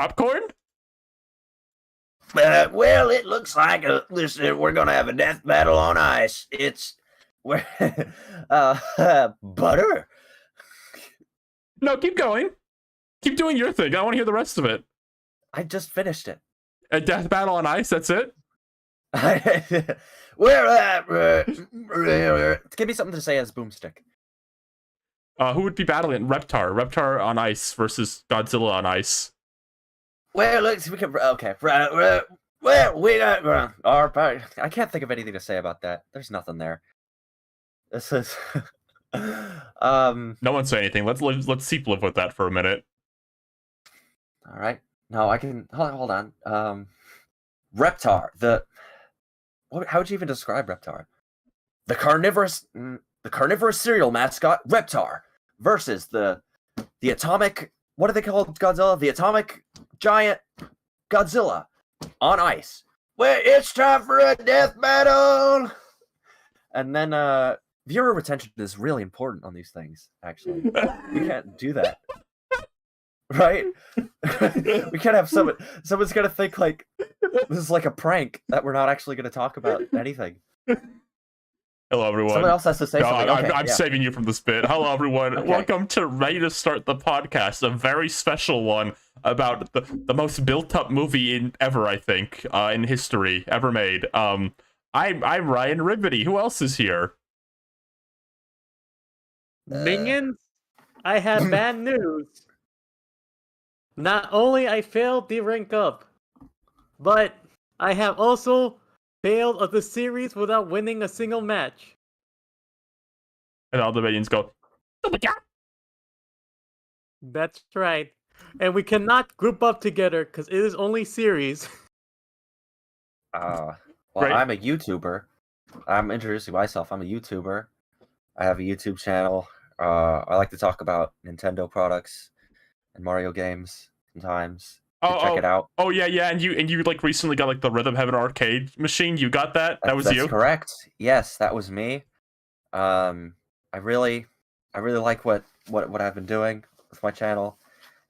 popcorn? Well, it looks like we're gonna have a death battle on ice. Butter. No, keep going. Keep doing your thing. I want to hear the rest of it. I just finished it. A death battle on ice. That's it. Give me something to say as Boomstick. Who would be battling? Reptar. Reptar on ice versus Godzilla on ice. Well, we can. Okay. Well, we got our part. I can't think of anything to say about that. There's nothing there. This is. No one say anything. Let's Seep live with that for a minute. All right. No, I can. Hold on. Reptar. How would you even describe Reptar? The carnivorous cereal mascot Reptar versus the atomic. What are they called? Godzilla. The atomic giant Godzilla on ice. Well, it's time for a death battle. And then viewer retention is really important on these things. Actually, we can't do that. Right? We can't have someone's gonna think like this is like a prank that we're not actually gonna talk about anything. Hello, everyone. Someone else has to say something. I'm saving you from this bit. Hello, everyone. Okay. Welcome to Ready to Start the Podcast, a very special one about the most built-up movie ever, I think, in history ever made. I'm Ryan Ribbity. Who else is here? Minions, I have bad news. Not only I failed the rank up, but I have also failed of the series without winning a single match. And all the minions go, oh my god! That's right. And we cannot group up together because it is only series. Well, right. I'm a YouTuber. I'm introducing myself. I'm a YouTuber. I have a YouTube channel. I like to talk about Nintendo products and Mario games sometimes. Check it out. Oh yeah, and you like recently got like the Rhythm Heaven arcade machine. You got that? That's you? That's correct. Yes, that was me. I really like what I've been doing with my channel.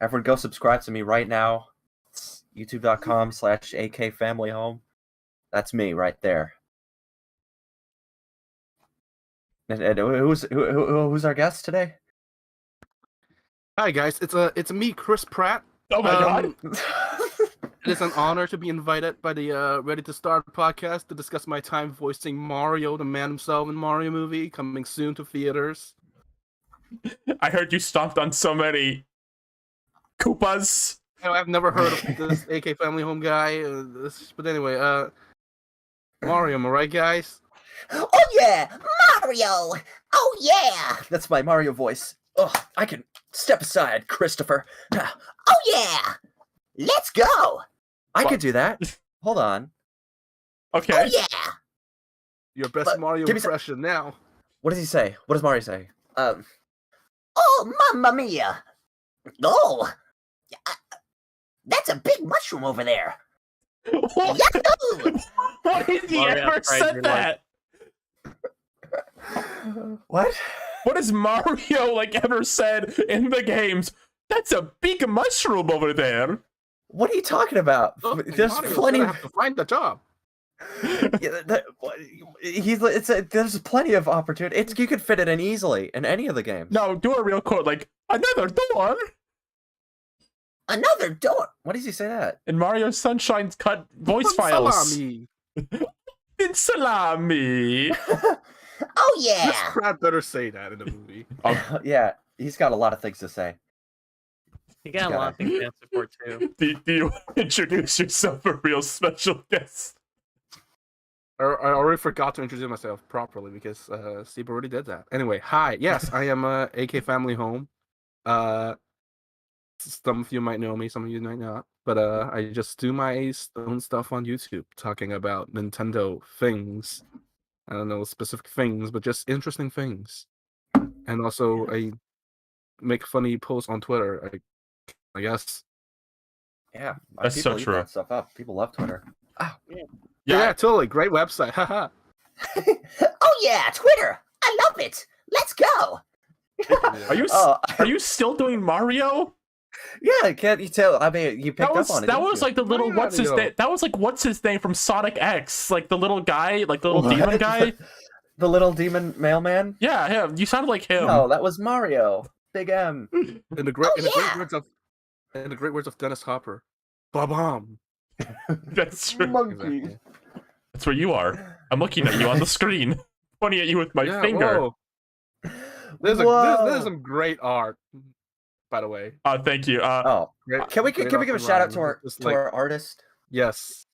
Everyone go subscribe to me right now. It's youtube.com/akfamilyhome. That's me right there. And who's our guest today? Hi guys, it's me, Chris Pratt. Oh my god! It is an honor to be invited by the Ready to Start podcast to discuss my time voicing Mario, the man himself in Mario movie, coming soon to theaters. I heard you stomped on so many Koopas. I've never heard of this AK Family Home guy, but anyway, Mario, am I right, guys? Oh yeah, Mario! Oh yeah! That's my Mario voice. Oh, I can step aside, Christopher. Oh yeah! Let's go! I could do that. Hold on. Okay. Oh yeah! Your best Mario impression now. What does he say? What does Mario say? Oh, mamma mia! Oh! That's a big mushroom over there! What? What has he ever said that? What? What has Mario ever said in the games? That's a big mushroom over there. What are you talking about? There's Mario's plenty. Have to find the job. There's plenty of opportunity. You could fit it in easily in any of the games. No, do a real quote another door. Another door. What does he say that? In Mario Sunshine's cut voice files. Salami. In salami. Oh yeah. Chris Pratt better say that in the movie. Yeah, he's got a lot of things to say. You got a lot of things to answer for too. Do you introduce yourself a real special guest? I already forgot to introduce myself properly because Steve already did that. Anyway, hi. Yes, I am AK Family Home. Some of you might know me, some of you might not. But I just do my own stuff on YouTube, talking about Nintendo things. I don't know specific things, but just interesting things. And also, I make funny posts on Twitter. I guess. Yeah, that's people so eat true. That stuff up. People love Twitter. Oh. Yeah, totally. Great website. Haha. Oh yeah, Twitter. I love it. Let's go. Are you still doing Mario? Yeah, can't you tell? I mean, you picked up on it. That didn't was you? like the little what's his name? That was like what's his name from Sonic X, like the little guy, like the little demon What? guy. The little demon mailman? Yeah, him. You sounded like him. No, that was Mario. Big M. In the great words of Dennis Hopper, Bob-omb. That's true. Monkey. Exactly. That's where you are. I'm looking at you on the screen, pointing at you with my finger. Whoa. There's some great art, by the way. Thank you. Oh, can we give a shout out to our artist? Yes,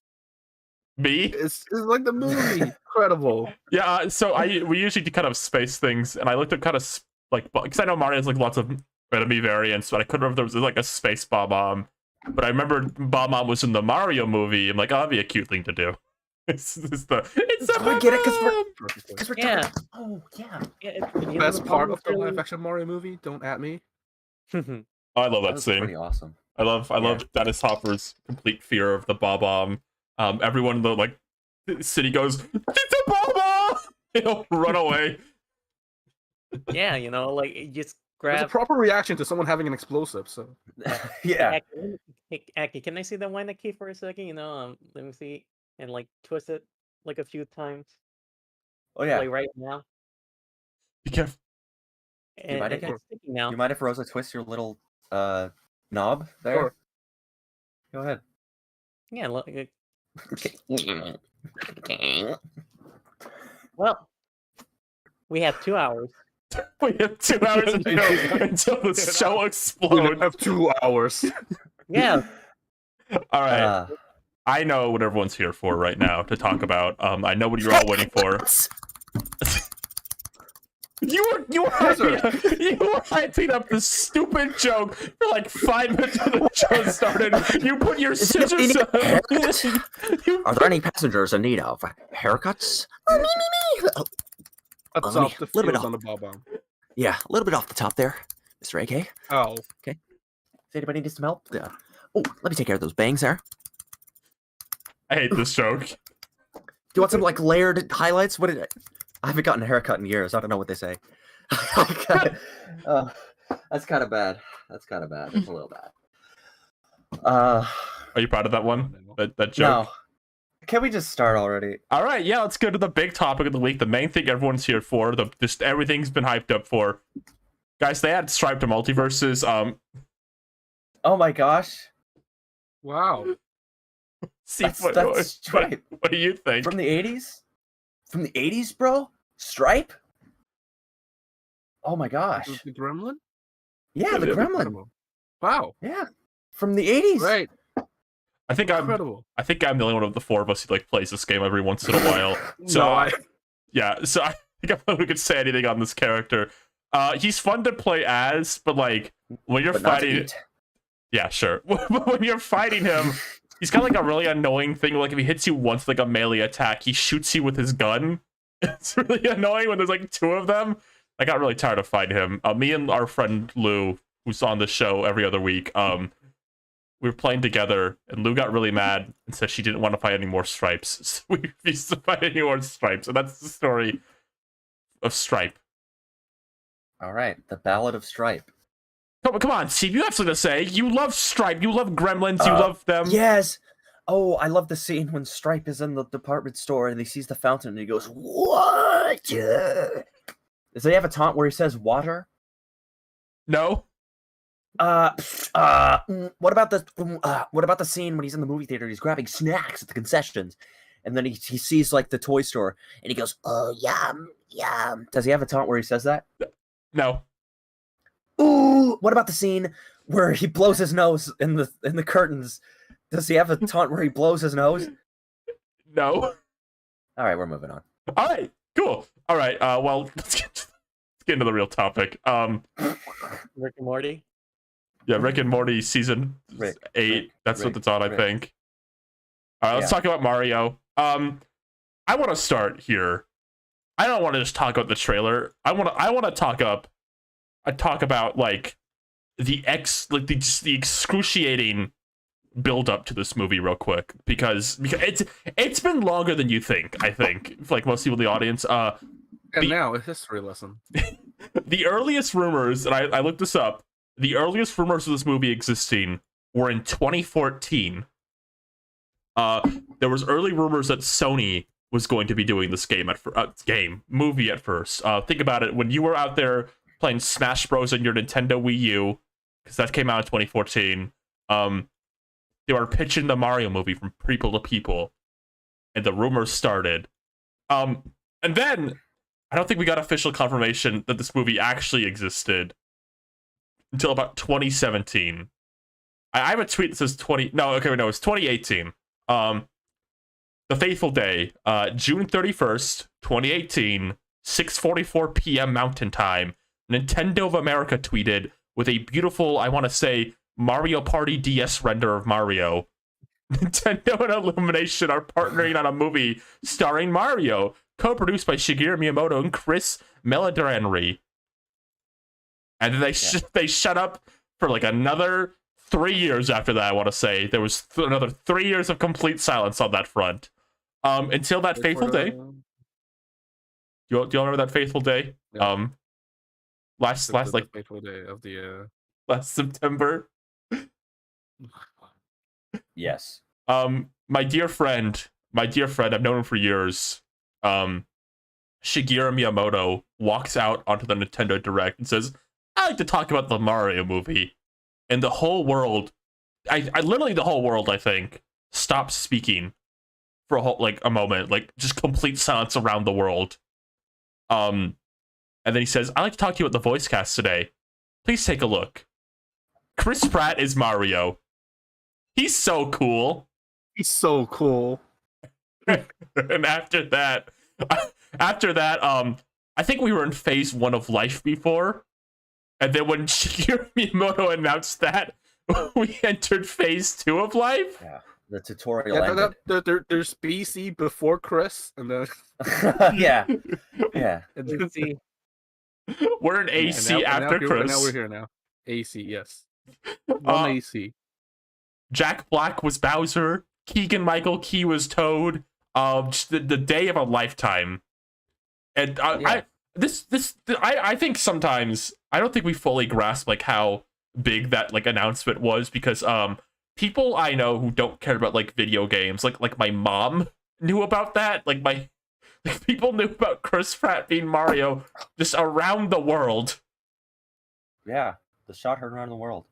me? it's like the movie. Incredible. Yeah. So we usually do kind of space things, and I looked at kind of like because I know Mario has like lots of enemy variants, but I couldn't remember if there was like a space Bob-omb. But I remember Bob-omb was in the Mario movie. I'm like, oh, that'd be a cute thing to do. It's the We get it because we're Yeah. talking. Oh yeah. Yeah, Best part of the live action Mario movie. Don't at me. Oh, I love that was scene. pretty awesome. I love Dennis Hopper's complete fear of the Bob-omb. Everyone in the like city goes, "It's a Bob-omb!" He'll run away. Yeah, like you just It's a grab. proper reaction to someone having an explosive. So Yeah. Aki, can I see the wine key for a second? Let me see, and like twist it like a few times, Oh yeah. like right now. Be careful. And mind it's if- sticky now. You mind if Rosa twists your little knob there? Sure. Go ahead. Yeah, look. Well, we have 2 hours. We have 2 hours until the show we explodes. have 2 hours. Yeah. All right. I know what everyone's here for right now to talk about. I know what you're all waiting for. You were hyping up this stupid joke for like 5 minutes when the show started. You put your scissors. Are there any passengers in need of haircuts? That's Let me- off the little bit field off. on the Bob-omb. Yeah, a little bit off the top there, Mr. AK. Oh, Does anybody need some help? Yeah. Oh, let me take care of those bangs there. I hate this joke. Do you want some like layered highlights? I haven't gotten a haircut in years. I don't know what they say. That's kind of bad. That's a little bad. Are you proud of that one? That joke? No. Can we just start already? All right, yeah, let's go to the big topic of the week, the main thing everyone's here for, just everything's been hyped up for. Guys, they add Stripe to Multiverses. Oh my gosh. wow. See, That's Stripe. what do you think? From the 80s? From the 80s, bro? Stripe? Oh my gosh. The Gremlin? Yeah, the Yeah, Gremlin. Incredible. Wow. Yeah. From the 80s. Great. I think I'm the only one of the four of us who like plays this game every once in a while. So No, I think I'm the one who could say anything on this character. He's fun to play as, but like when you're But not to fighting, eat. yeah, sure. When you're fighting him, he's got like a really annoying thing. Like if he hits you once, like a melee attack, he shoots you with his gun. It's really annoying when there's like two of them. I got really tired of fighting him. Me and our friend Lou, who's on the show every other week, we were playing together, and Lou got really mad and said she didn't want to fight any more Stripes. So we refused to fight any more Stripes, and that's the story of Stripe. All right, the Ballad of Stripe. Come on, Steve, you have something to say. You love Stripe, you love Gremlins, you love them. Yes. Oh, I love the scene when Stripe is in the department store and he sees the fountain and he goes, "What?" Does he have a taunt where he says water? No? What about the scene when he's in the movie theater? He's grabbing snacks at the concessions, and then he sees like the toy store, and he goes, "Oh, yum, yum." Does he have a taunt where he says that? No. Ooh, what about the scene where he blows his nose in the curtains? Does he have a taunt where he blows his nose? No. All right, we're moving on. All right, cool. All right, well, let's get into the real topic. Rick and Morty. Yeah, Rick and Morty season 8. That's what it's on, I think. All right, let's talk about Mario. I want to start here. I don't want to just talk about the trailer. I want to talk about like the excruciating build up to this movie real quick because it's been longer than you think. I think for like most people in the audience. And now a history lesson. The earliest rumors, and I looked this up. the earliest rumors of this movie existing were in 2014. There was early rumors that Sony was going to be doing this movie at first. Think about it. When you were out there playing Smash Bros. On your Nintendo Wii U, because that came out in 2014, they were pitching the Mario movie from people to people, and the rumors started. And then, I don't think we got official confirmation that this movie actually existed until about 2017. I have a tweet that says it's 2018. The Faithful Day, June 31st, 2018, 6:44 p.m. Mountain Time. Nintendo of America tweeted with a beautiful, I want to say, Mario Party DS render of Mario. Nintendo and Illumination are partnering on a movie starring Mario, co-produced by Shigeru Miyamoto and Chris Meledandri. And then they shut up for like another 3 years after that, I want to say. There was another 3 years of complete silence on that front. Until that fateful day. Do you remember that fateful day? Yeah. Last fateful day of the last September. Yes. My dear friend, I've known him for years. Shigeru Miyamoto walks out onto the Nintendo Direct and says, "I like to talk about the Mario movie." And the whole world, I literally the whole world, I think, stops speaking for a moment, like just complete silence around the world. And then he says, "I'd like to talk to you about the voice cast today. Please take a look. Chris Pratt is Mario. He's so cool." He's so cool. And after that, I think we were in phase 1 of life before. And then when Shigeru Miyamoto announced that, we entered phase 2 of life. Yeah, the tutorial ended. There's BC before Chris, and then yeah. AC. We're in AC after Chris. Now we're here now. AC, yes. One AC. Jack Black was Bowser. Keegan-Michael Key was Toad. Just the day of a lifetime. And I think sometimes I don't think we fully grasp like how big that like announcement was, because people I know who don't care about like video games, like my mom knew about that. Like people knew about Chris Pratt being Mario just around the world. Yeah, the shot heard around the world.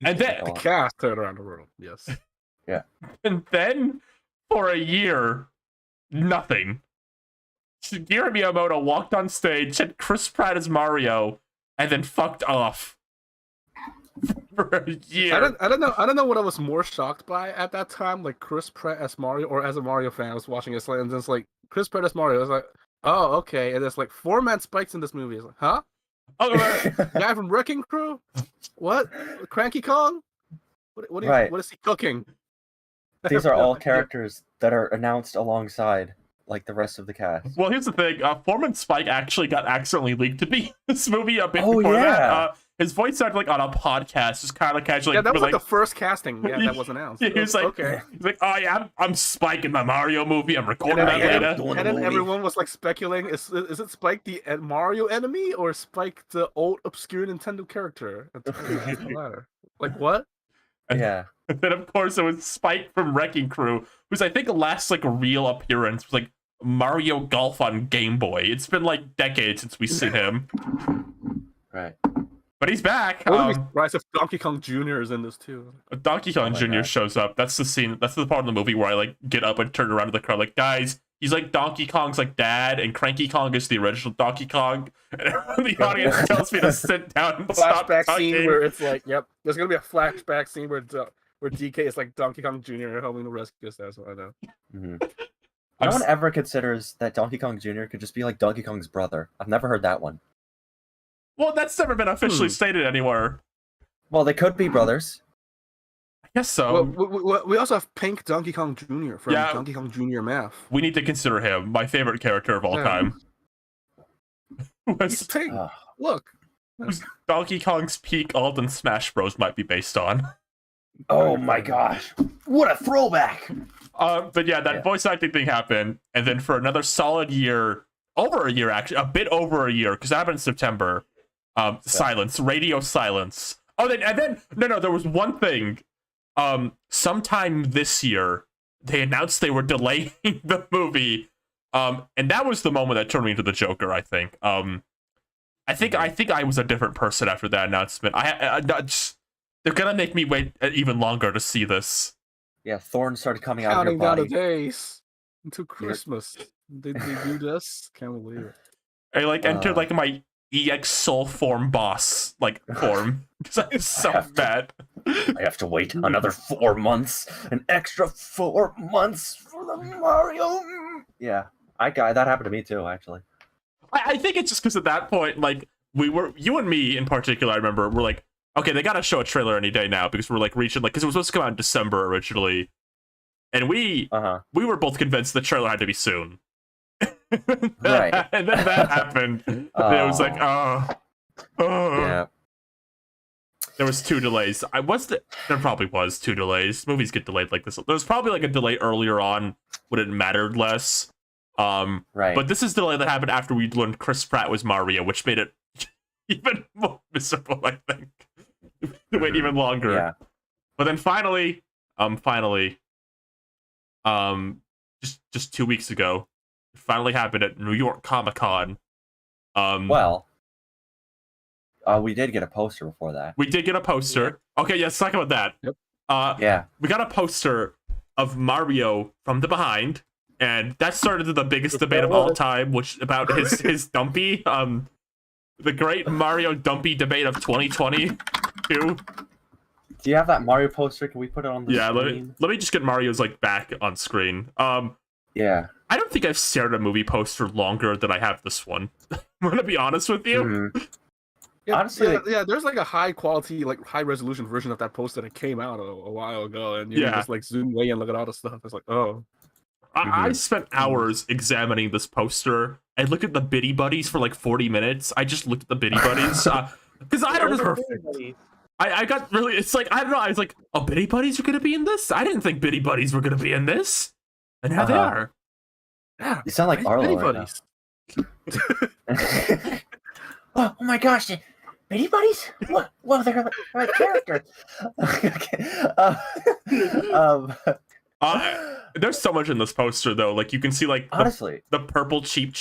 And then the cast heard around the world. Yes. Yeah. And then for a year, nothing. Shigeru Miyamoto walked on stage, said Chris Pratt is Mario, and then fucked off for a year. I don't know what I was more shocked by at that time, like Chris Pratt as Mario, or as a Mario fan, I was watching it, and it's like Chris Pratt as Mario. I was like, oh, okay. And there's like 4-man spikes in this movie. I was like, huh? Oh, guy from Wrecking Crew? What? Cranky Kong? What is he cooking? These are all characters that are announced alongside like the rest of the cast. Well, here's the thing. Foreman Spike actually got accidentally leaked to be this movie a bit before that. His voice sounded like on a podcast, just kind of casually. Yeah, that was like the first casting that was announced. He was like, okay. He's like, oh yeah, I'm Spike in my Mario movie. I'm recording that later. And then everyone was like speculating, is it Spike the Mario enemy or Spike the old obscure Nintendo character? Like what? Yeah. And then of course it was Spike from Wrecking Crew, whose I think last like real appearance was like Mario Golf on Game Boy. It's been like decades since we've seen him. Right. But he's back. Rise of Donkey Kong Jr. is in this too. Donkey Kong Jr. shows up. That's the scene. That's the part of the movie where I like get up and turn around to the crowd like, guys, he's like Donkey Kong's like dad, and Cranky Kong is the original Donkey Kong. And the audience tells me to sit down and stop talking. Flashback scene where it's like, yep, there's gonna be a flashback scene where DK is like Donkey Kong Jr. helping to rescue us. That's what I know. Mm-hmm. No one ever considers that Donkey Kong Jr. could just be like Donkey Kong's brother. I've never heard that one. Well, that's never been officially stated anywhere. Well, they could be brothers. I guess so. Well, we also have Pink Donkey Kong Jr. from Donkey Kong Jr. Math. We need to consider him my favorite character of all time. He's Pink. Look. Donkey Kong's peak Alden Smash Bros. Might be based on. Oh my gosh. What a throwback. But yeah, that voice acting thing happened. And then for another solid year, over a year actually, a bit over a year, because that happened in September. Silence, radio silence. Oh, then no, there was one thing. Sometime this year, they announced they were delaying the movie. And that was the moment that turned me into the Joker, I think. I think I was a different person after that announcement. They're gonna make me wait even longer to see this. Yeah, thorns started coming out of your Counting down the body. days until Christmas. Did they do this? Can't believe it. I entered my EX soul form boss form because I'm so bad. I have to wait another 4 months, an extra 4 months for the Mario. Yeah, that happened to me too, actually. I think it's just because at that point, you and me in particular, I remember, we're like, okay, they gotta show a trailer any day now because we're reaching because it was supposed to come out in December originally, and we were both convinced the trailer had to be soon. Right, and then that happened. And it was like, yeah. There was 2 delays. There probably was 2 delays. Movies get delayed like this. There was probably a delay earlier on when it mattered less. Right. But this is the delay that happened after we learned Chris Pratt was Mario, which made it even more miserable, I think. To wait even longer. Yeah. But then finally, just 2 weeks ago, it finally happened at New York Comic-Con. We did get a poster before that. We did get a poster. Yeah. Okay, let's talk about that. Yep. Yeah. We got a poster of Mario from the behind, and that started the biggest debate of all time, which about his dumpy, the great Mario dumpy debate of 2022. Do you have that Mario poster? Can we put it on the screen? Let me just get Mario's back on screen. Yeah. I don't think I've stared at a movie poster longer than I have this one. I'm gonna be honest with you. Mm-hmm. Yeah, honestly, there's a high quality, high resolution version of that poster that came out a while ago, and you can just zoom way and look at all the stuff. It's I spent hours examining this poster. I looked at the Bitty Buddies for 40 minutes. I just looked at the Bitty Buddies because I don't know. I got really. It's I don't know. I was like, oh, Bitty Buddies are gonna be in this. I didn't think Bitty Buddies were gonna be in this, and now they are. Yeah, you sound like Arlo right now. Oh my gosh, Bitty Buddies? What? Well, they're my character. There's so much in this poster though. You can see honestly the purple cheap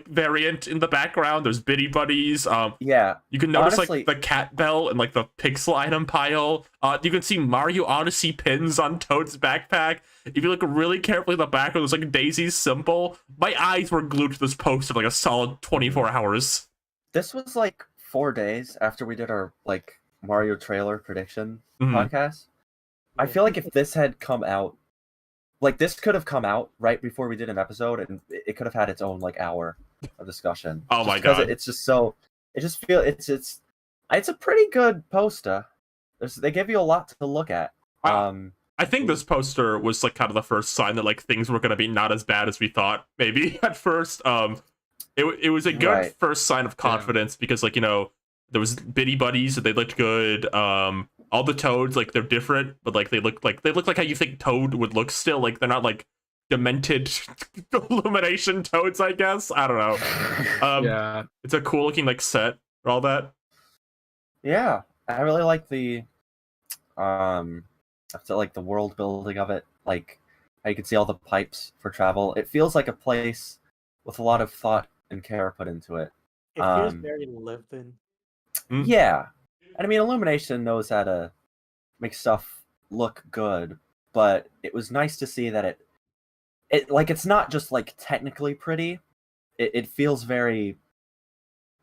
variant in the background. There's Bitty Buddies. Yeah. You can notice the cat bell and the pixel item pile. You can see Mario Odyssey pins on Toad's backpack. If you look really carefully in the background, there's Daisy's symbol. My eyes were glued to this poster for a solid 24 hours. This was 4 days after we did our Mario trailer prediction podcast. I feel if this had come out, this could have come out right before we did an episode, and it could have had its own hour of discussion. Oh my god! It's just so. It just feel it's a pretty good poster. They give you a lot to look at. I think this poster was kind of the first sign that things were going to be not as bad as we thought. Maybe at first, it was a good first sign of confidence because there was Bitty Buddies, they looked good. All the Toads, they're different, but they look like how you think Toad would look still. They're not demented illumination Toads, I guess. I don't know. Yeah. It's a cool looking set for all that. Yeah. I really like the the world building of it. How you can see all the pipes for travel. It feels like a place with a lot of thought and care put into it. It feels very lived in. Yeah. And I mean, Illumination knows how to make stuff look good, but it was nice to see that it's not just technically pretty. It feels very,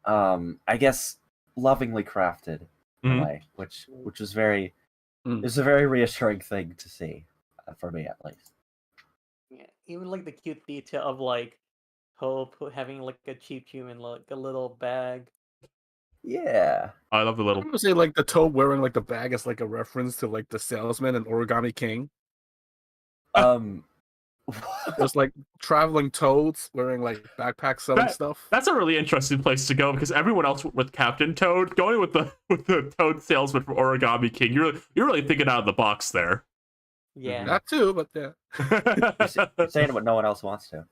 I guess, lovingly crafted in a way, which was very, it was a very reassuring thing to see, for me at least. Yeah, even the cute detail of Hope having a cheap human, a little bag. Yeah, I love the little. I'm gonna say the Toad wearing the bag as a reference to the salesman and Origami King. There's traveling toads wearing backpacks selling stuff. That's a really interesting place to go because everyone else went with Captain Toad. Going with the Toad salesman from Origami King, you're really thinking out of the box there. Yeah, that too, but yeah. You're saying what no one else wants to.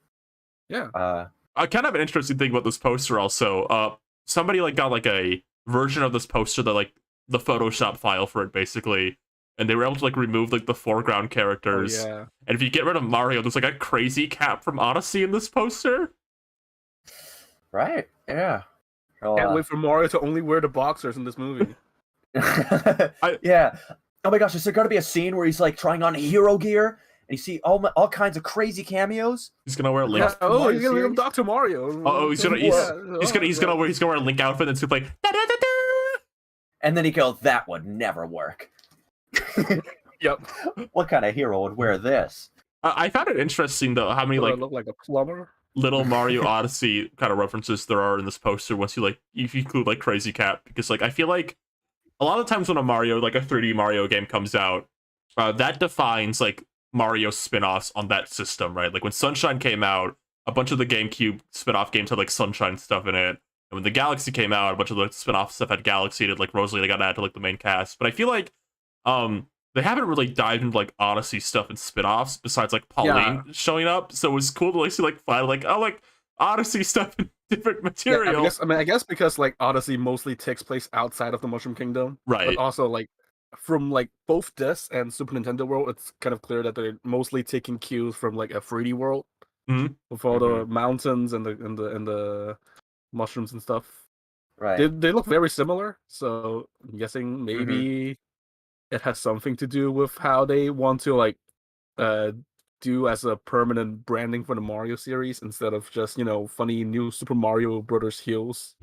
Yeah. I kind of an interesting thing about this poster also. Somebody got a version of this poster that the Photoshop file for it basically, and they were able to like remove like the foreground characters. Oh, yeah. And if you get rid of Mario, there's like a crazy cat from Odyssey in this poster. Right? Yeah. Oh, Can't wait for Mario to only wear the boxers in this movie. yeah. Oh my gosh, is there going to be a scene where he's like trying on hero gear and you see all kinds of crazy cameos? He's gonna wear a Link. Yeah, oh, Mario he's gonna become series? Dr. Mario. Oh, he's gonna wear a Link outfit and it's gonna play. And then he goes, "That would never work." Yep. What kind of hero would wear this? I found it interesting though how many Do I like look like a plumber? little Mario Odyssey kind of references there are in this poster once you like if you include like Crazy Cat, because like I feel like a lot of times when a 3D Mario game comes out, that defines like Mario spin-offs on that system, right? Like when Sunshine came out, a bunch of the GameCube spin-off games had like Sunshine stuff in it. And when the Galaxy came out, a bunch of the spin-off stuff had Galaxy, like Rosalina got added to like the main cast. But I feel like they haven't really dived into like Odyssey stuff and spin-offs besides like Pauline showing up. So it was cool to like see like find like Odyssey stuff in different material. Yeah, I guess because like Odyssey mostly takes place outside of the Mushroom Kingdom. Right. But also like from like both this and Super Nintendo World, it's kind of clear that they're mostly taking cues from like a 3D world with all the mountains and the mushrooms and stuff. Right. They look very similar, so I'm guessing maybe it has something to do with how they want to like do as a permanent branding for the Mario series instead of just, funny new Super Mario Brothers heels.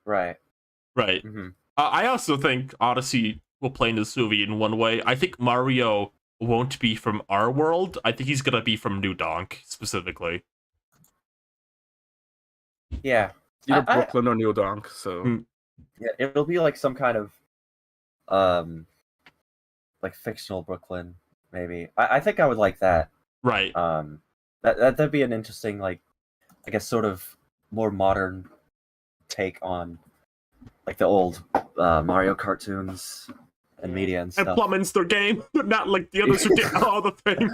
Right. Right. Mm-hmm. I also think Odyssey will play in this movie in one way. I think Mario won't be from our world. I think he's gonna be from New Donk specifically. Yeah. Either Brooklyn or New Donk. So yeah, it'll be like some kind of like fictional Brooklyn, maybe. I think I would like that. Right. That'd be an interesting, like, I guess, sort of more modern take on like the old Mario cartoons and media and stuff. And plumbing's their game, but not like the others who did all the things.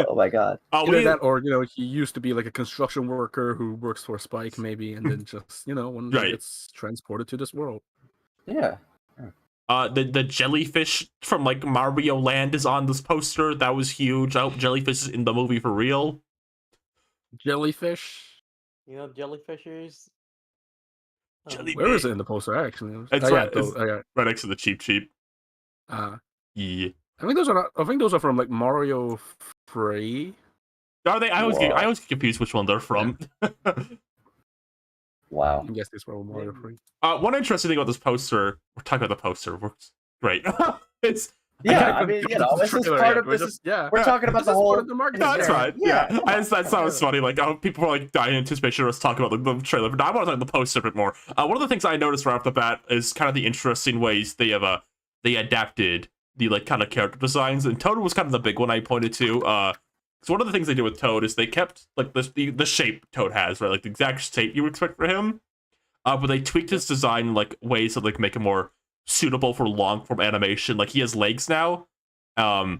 Oh my god. Either that or, he used to be like a construction worker who works for Spike maybe, and then just, one day gets transported to this world. Yeah. The jellyfish from like Mario Land is on this poster. That was huge. I hope jellyfish is in the movie for real. Jellyfish? Jellyfishers. Where is it in the poster actually? It's right next to the Cheep. Yeah. I think those are from like Mario Free. Are they? I always get confused which one they're from. Wow. I guess this were Mario Free. One interesting thing about this poster, we're talking about the poster, works great. It's this is part of this. We're talking about the whole. That's right. Yeah, that sounds funny. Like, people were like dying in anticipation of us talking about the trailer, but I want to talk about the poster a bit more. One of the things I noticed right off the bat is kind of the interesting ways they adapted the like kind of character designs, and Toad was kind of the big one I pointed to. So one of the things they did with Toad is they kept like the shape Toad has, right, like the exact shape you would expect for him, but they tweaked his design in like ways that like make him more suitable for long form animation. Like he has legs now, but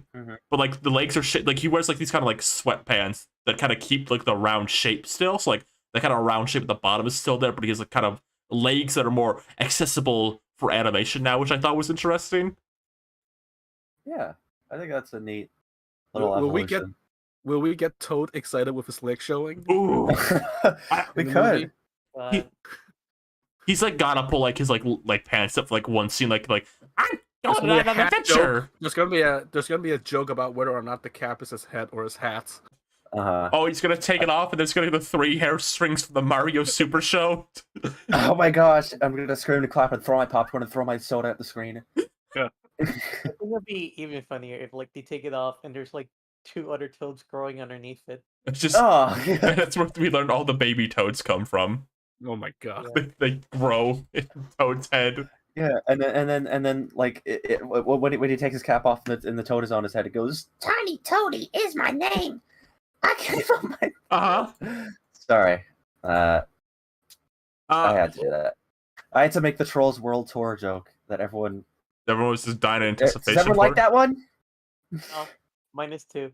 like the legs are like he wears like these kind of like sweatpants that kind of keep like the round shape still. So like the kind of round shape at the bottom is still there, but he has like kind of legs that are more accessible for animation now, which I thought was interesting. Yeah, I think that's a neat little evolution. Will we get Toad excited with his leg showing? Ooh, we could. He's like gotta pull like his like pants up for like one scene, like I'm going on an adventure. There's gonna be a joke about whether or not the cap is his head or his hat. Oh, he's gonna take it off, and there's gonna be the 3 hair strings from the Mario Super Show. Oh my gosh! I'm gonna scream and clap and throw my popcorn and throw my soda at the screen. Yeah. It would be even funnier if like they take it off and there's like 2 other toads growing underneath it. It's just that's where we learned all the baby toads come from. Oh my god! They grow in Toad's head. Yeah, and then like when he takes his cap off and the toad is on his head, it goes, "Tiny Toady is my name. I can't find my." Sorry, I had to do that. I had to make the Trolls World Tour joke that everyone was just dying in anticipation. Does everyone like that one? Oh, -2.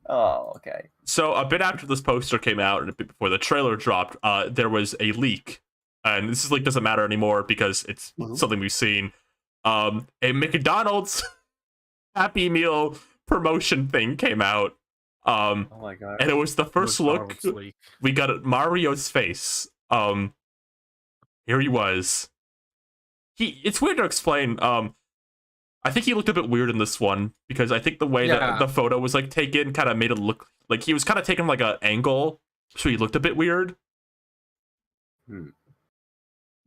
Oh, okay. So a bit after this poster came out and a bit before the trailer dropped, there was a leak and this is like doesn't matter anymore because it's something we've seen. A McDonald's Happy Meal promotion thing came out. Oh my god! And it was the first look. McDonald's leak. We got Mario's face. Here he was. It's weird to explain. I think he looked a bit weird in this one because I think the way that the photo was like taken kind of made it look like he was kind of taken like an angle, so he looked a bit weird.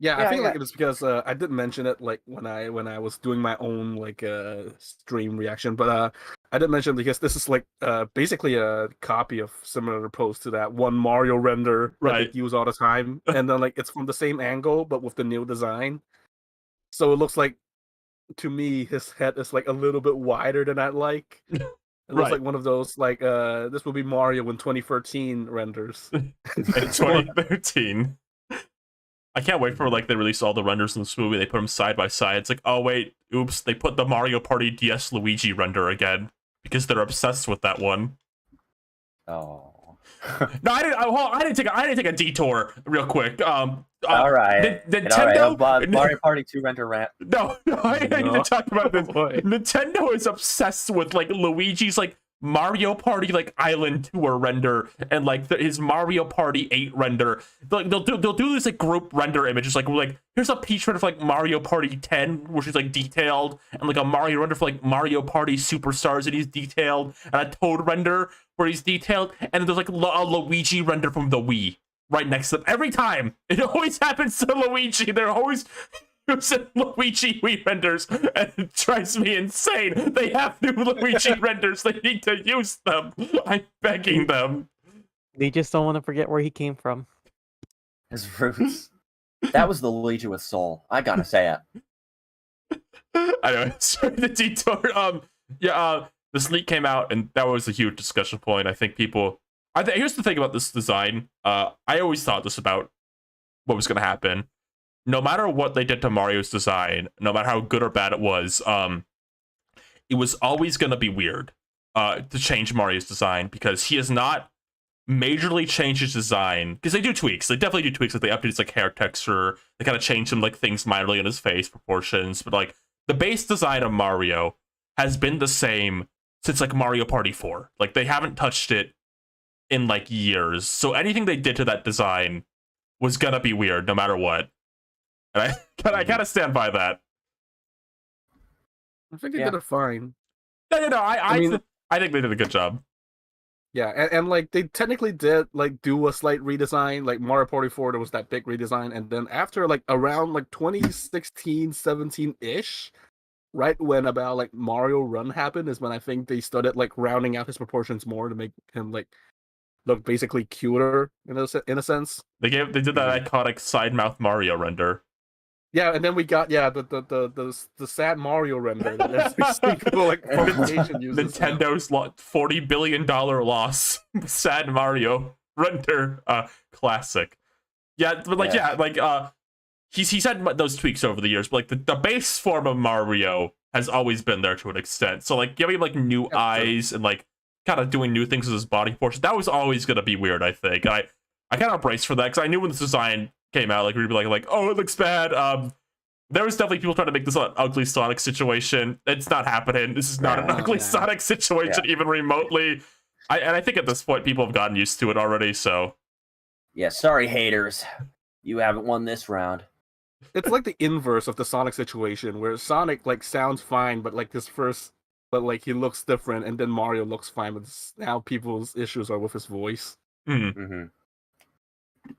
Yeah, I think like it was because I did mention it like when I was doing my own like stream reaction, but I did mention because this is like basically a copy of similar post to that one Mario render that they use all the time, and then like it's from the same angle but with the new design, so it looks like to me his head is like a little bit wider than I'd like. It looks like one of those like this will be Mario in 2013 renders. In 2013. I can't wait for like they release all the renders in this movie. They put them side by side. It's like, oh wait, oops, they put the Mario Party DS Luigi render again because they're obsessed with that one. Oh. No, I didn't take a detour real quick. All right. Nintendo Mario Party 2 render rant. No, I need to talk about this. Nintendo is obsessed with like Luigi's like Mario Party like Island Tour render and like his Mario Party 8 render. Like they'll do this like group render images like here's a Peach render for like Mario Party 10 which is like detailed, and like a Mario render for like Mario Party Superstars and he's detailed, and a Toad render where he's detailed, and then there's like a Luigi render from the Wii right next to them. Every time it always happens to Luigi. They're always using Luigi Wii renders, and it drives me insane. They have new Luigi renders. They need to use them. I'm begging them. They just don't want to forget where he came from. His roots. That was the Luigi with soul. I gotta say it. I know. Sorry, the detour. This leak came out, and that was a huge discussion point. I think people. Here's the thing about this design. I always thought this about what was going to happen. No matter what they did to Mario's design, no matter how good or bad it was always going to be weird to change Mario's design because he has not majorly changed his design. Because they do tweaks. They definitely do tweaks. Like they update his like hair texture. They kind of change some like things minorly in his face proportions. But like the base design of Mario has been the same since like Mario Party 4. Like they haven't touched it in like years. So anything they did to that design was going to be weird no matter what. And I kind of stand by that. I think they did it fine. No, I think they did a good job. Yeah, and like they technically did like do a slight redesign. Like Mario Party 4, there was that big redesign, and then after like around like 2016, 17-ish, right when about like Mario Run happened, is when I think they started like rounding out his proportions more to make him like look basically cuter in a sense. They did that iconic side mouth Mario render. Yeah, and then we got the sad Mario render that like uses Nintendo's $40 billion loss. Sad Mario render, classic. Yeah, but he's had those tweaks over the years, but like the base form of Mario has always been there to an extent. So like giving him like new eyes and like kind of doing new things with his body portion, that was always gonna be weird. I think I kind of braced for that because I knew when this design came out, like we'd be like, oh, it looks bad. There was definitely people trying to make this an ugly Sonic situation. It's not happening. This is not an ugly Sonic situation, even remotely. I think at this point people have gotten used to it already. So yeah, sorry haters, you haven't won this round. It's like the inverse of the Sonic situation, where Sonic like sounds fine, but like like he looks different, and then Mario looks fine, but now people's issues are with his voice. Mm-hmm.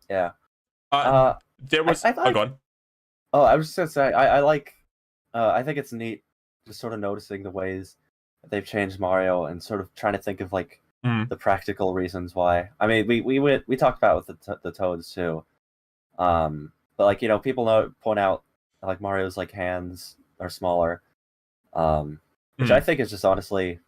Yeah. There was. Go on. Oh, I was just gonna say, I like. I think it's neat, just sort of noticing the ways that they've changed Mario, and sort of trying to think of like the practical reasons why. I mean, we talked about with the Toads too, but like people point out like Mario's like hands are smaller, which I think is just honestly,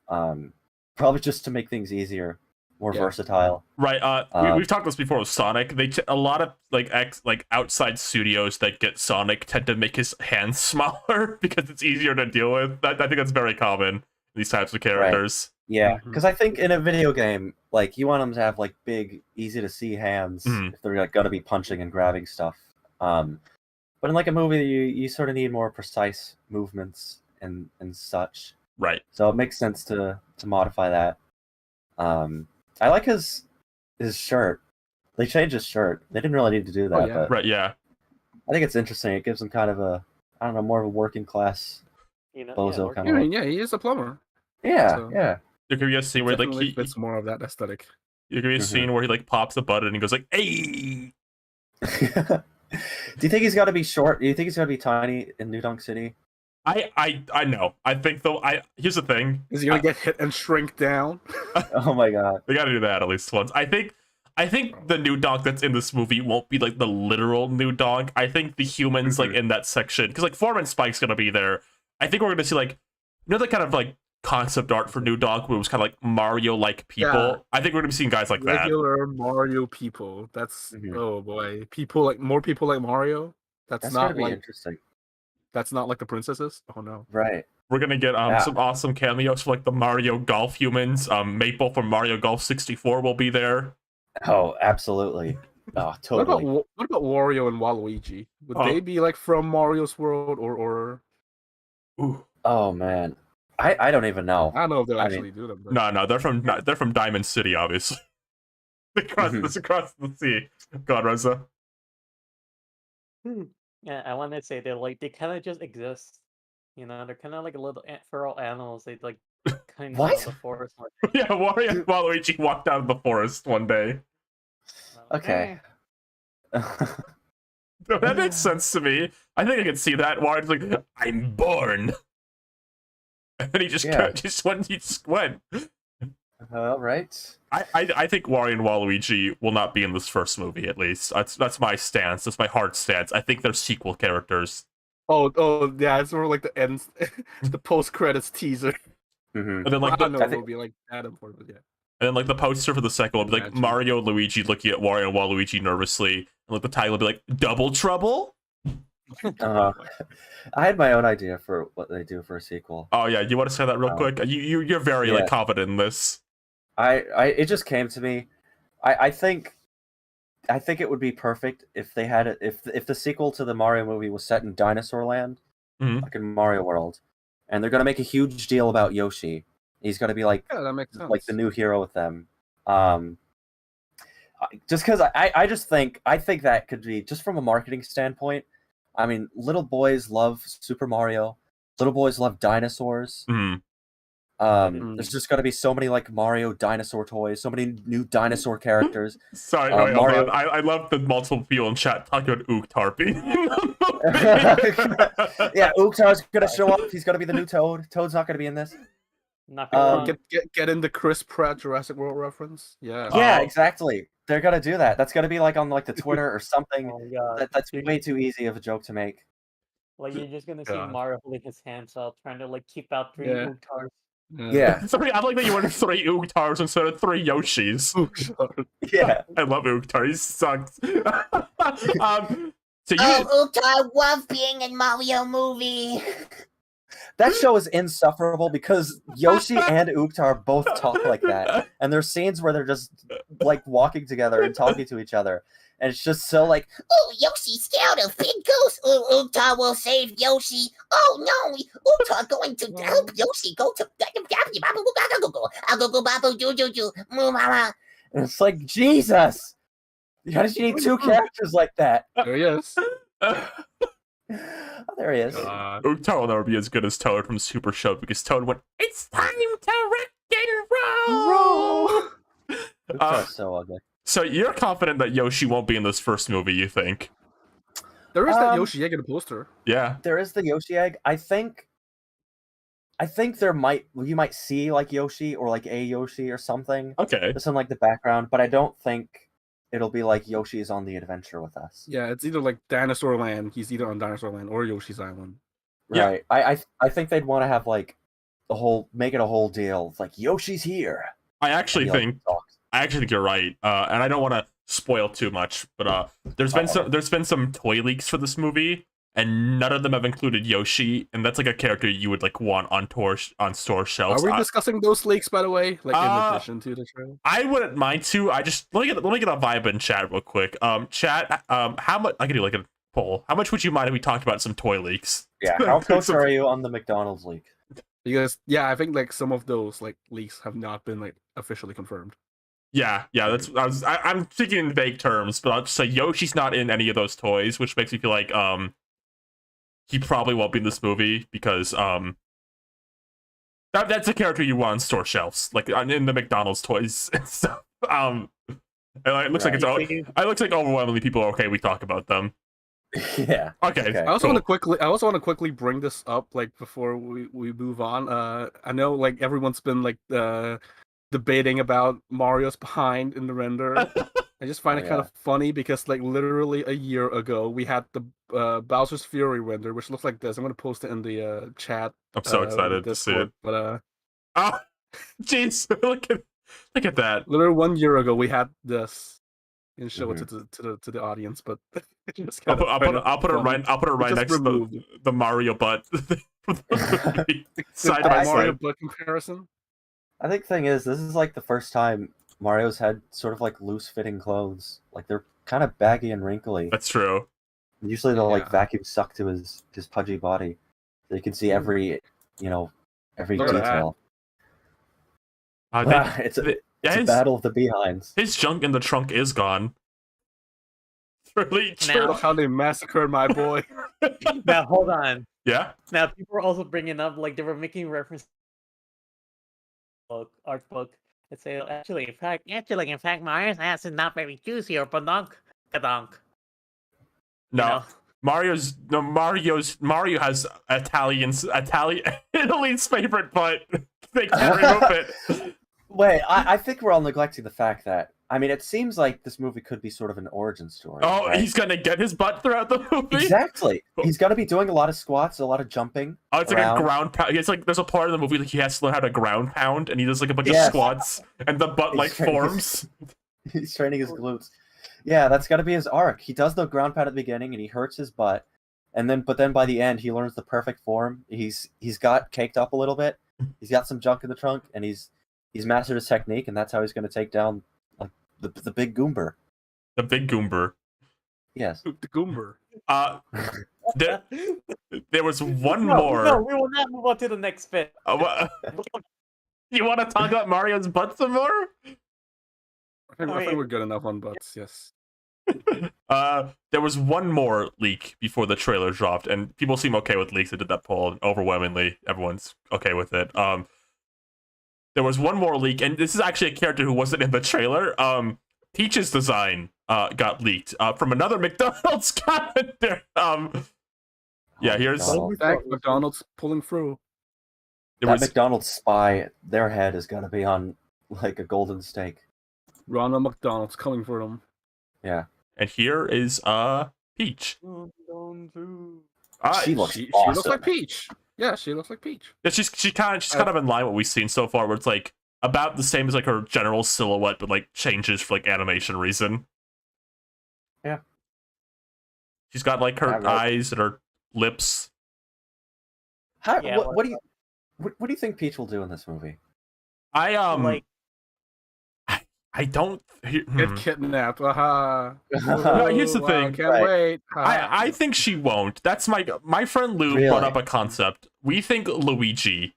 probably just to make things easier. More versatile, right? We've talked this before with Sonic. A lot of like outside studios that get Sonic tend to make his hands smaller because it's easier to deal with. I think that's very common in these types of characters. Yeah, Mhm. because I think in a video game, like you want them to have like big, easy to see hands Mhm. if they're like gonna be punching and grabbing stuff. But in like a movie, you sort of need more precise movements and such. Right. So it makes sense to modify that. I like his shirt. They changed his shirt. They didn't really need to do that, Oh, yeah. but Right. Yeah. I think it's interesting. It gives him kind of a, I don't know, more of a working class You know, bozo yeah, kind I of mean, look. yeah, he is a plumber. Yeah, So- yeah. There could be a scene where like Definitely he fits more of that aesthetic. there could be a scene where he like pops a button and he goes like, "Hey." Do you think he's got to be short? Do you think he's got to be tiny in New Donk City? I know. I think though. Here's the thing. Is he gonna get hit and shrink down? Oh my god. They got to do that at least once. I think the new dog that's in this movie won't be like the literal new dog. I think the humans like in that section, because like Foreman Spike's gonna be there. I think we're gonna see like, you know, the kind of like concept art for new dog where it was kind of like Mario like people. Yeah. I think we're gonna be seeing guys like that. Regular Mario people. That's Mhm. oh boy, more people like Mario. That's not gotta be like interesting. that's not like the princesses. Oh no. Right. We're gonna get Yeah. some awesome cameos for like the Mario Golf humans. Maple from Mario Golf 64 will be there. Oh, absolutely. Oh, What totally. about Wario and Waluigi? Would Oh. they be like from Mario's world or Ooh. Oh man, I don't even know. I don't know if they'll I mean- actually do them. But... No, they're from Diamond City, obviously. across the sea. God, Rosa. Yeah, I want to say they kind of just exist. You know, they're kind of like little feral animals. They like kind What? of the forest. One Yeah, Wario and Waluigi walked out of the forest one day. Okay. That makes sense to me. I think I can see that. Wario's like, I'm born. And then he just Yeah. he just went. All right. I think Wario and Waluigi will not be in this first movie, at least. That's my stance. That's my hard stance. I think they're sequel characters. Oh yeah, it's more like the end, the post credits teaser. Mm-hmm. And then like I don't know I if think- it'll be like that important, but yeah. and then like the poster for the second will be like Imagine. Mario and Luigi looking at Wario and Waluigi nervously. And like the title will be like Double Trouble? I had my own idea for what they do for a sequel. Oh yeah, you want to say that real quick? You're very Yeah. like confident in this. It just came to me. I think it would be perfect if they had it if the sequel to the Mario movie was set in Dinosaur Land, Mhm. like in Mario World, and they're gonna make a huge deal about Yoshi. He's gonna be like Yeah, that makes sense. the new hero with them. Just because I just think that could be, just from a marketing standpoint. I mean, little boys love Super Mario. Little boys love dinosaurs. Mhm. There's just gonna be so many like Mario dinosaur toys, so many new dinosaur characters. Sorry, wait, hold Mario- on. I love the multiple people in chat talking about Ook being Yeah, Uktar's gonna show up. He's gonna be the new Toad. Toad's not gonna be in this. Not gonna Um, lie. Get into Chris Pratt Jurassic World reference. Yeah. Yeah, Oh. exactly. They're gonna do that. That's gonna be like on like the Twitter or something. Oh my god. That's way too easy of a joke to make. Like you're just gonna see God. Mario holding his hands out, trying to like keep out three Yeah. Uktars. Yeah, I like that you wanted 3 Ooktars instead of 3 Yoshis. yeah. I love Ooktar. He sucks. So you Oh, Uktar love being in Mario movie. That show is insufferable because Yoshi and Uktar both talk like that, and there's scenes where they're just like walking together and talking to each other, and it's just so like, Oh, Yoshi scared of big ghost. Oh, Uktar will save Yoshi. Oh no, Uktar going to help Yoshi go to and it's like, Jesus, how did you need 2 characters like that? There he is. Oh, there he is. Ooktar will never be as good as Toad from Super Show because Toad went, "It's time to rock and roll." Uktar's so ugly. So you're confident that Yoshi won't be in this first movie, you think? There is that Um, Yoshi egg in the poster. Yeah. There is the Yoshi egg. I think you might see like Yoshi or like a Yoshi or something Okay. just in like the background, but I don't think it'll be like Yoshi's on the adventure with us. Yeah, it's either like Dinosaur Land. He's either on Dinosaur Land or Yoshi's Island. Yeah. Right. I think they'd want to have like make it a whole deal. It's like Yoshi's here. I actually And he, think like, talks. you're right. And I don't want to spoil too much, but there's been some toy leaks for this movie, and none of them have included Yoshi, and that's like a character you would like want on store shelves. Are we discussing those leaks, by the way? Like in addition to the trailer? I wouldn't mind to. I just let me get a vibe in chat real quick. Chat. How much? I can do like a poll. How much would you mind if we talked about some toy leaks? Yeah, how close are you on the McDonald's leak? Because yeah, I think like some of those like leaks have not been like officially confirmed. Yeah. I'm thinking in vague terms, but I'll just say Yoshi's not in any of those toys, which makes me feel like he probably won't be in this movie because that's a character you want on store shelves, like in the McDonald's toys and stuff. And it looks like it looks like overwhelmingly people are okay we talk about them. Yeah. Okay. I also want to quickly bring this up like before we move on. I know like everyone's been like debating about Mario's behind in the render. I just find it kind of funny because like literally a year ago we had the Bowser's Fury render, which looks like this. I'm gonna post it in the chat. I'm so excited to see it. But oh, jeez, look at that. Literally 1 year ago we had this. And show it to the audience, but I'll put it right next to the Mario butt. Side by Mario side. butt comparison. I think thing is, this is like the first time Mario's had sort of like loose fitting clothes. Like they're kind of baggy and wrinkly. That's true. Usually they'll like vacuum suck to his pudgy body, so you can see every detail. It's a battle of the behinds. His junk in the trunk is gone. Really true. Look how they massacred my boy. Now hold on. Yeah. Now people are also bringing up like they were making reference art book and say actually in fact Mario's ass is not very juicy or badonk. No. Mario has Italy's favorite butt. They can't remove it. Wait, I think we're all neglecting the fact that it seems like this movie could be sort of an origin story. Oh, right? He's gonna get his butt throughout the movie. Exactly. He's gonna be doing a lot of squats, a lot of jumping. Oh, it's like a ground pound. It's like there's a part of the movie like he has to learn how to ground pound, and he does like a bunch of squats, and the butt like forms. He's training his glutes. Yeah, that's got to be his arc. He does the ground pound at the beginning, and he hurts his butt, but then by the end, he learns the perfect form. He's got caked up a little bit. He's got some junk in the trunk, and he's mastered his technique, and that's how he's going to take down like the big Goomber. The big Goomber. Yes. The Goomber. There was one more. No, we will not move on to the next bit. You want to talk about Mario's butt some more? I think we're good enough on butts. Yes. There was one more leak before the trailer dropped, and people seem okay with leaks. I did that poll, and overwhelmingly, everyone's okay with it. There was one more leak, and this is actually a character who wasn't in the trailer. Peach's design got leaked from another McDonald's calendar. Here's McDonald's pulling through. McDonald's spy, their head is gonna be on like a golden stake. Ronald McDonald's coming for them. Yeah. And here is Peach. She looks awesome. She looks like Peach. Yeah, she looks like Peach. Yeah, she's kind of in line with what we've seen so far, where it's like about the same as like her general silhouette, but like changes for like animation reason. Yeah. She's got like her eyes and her lips. What do you think Peach will do in this movie? I don't get kidnapped. No, here's the thing. Can't wait. I think she won't. That's my friend Lou brought up a concept. We think Luigi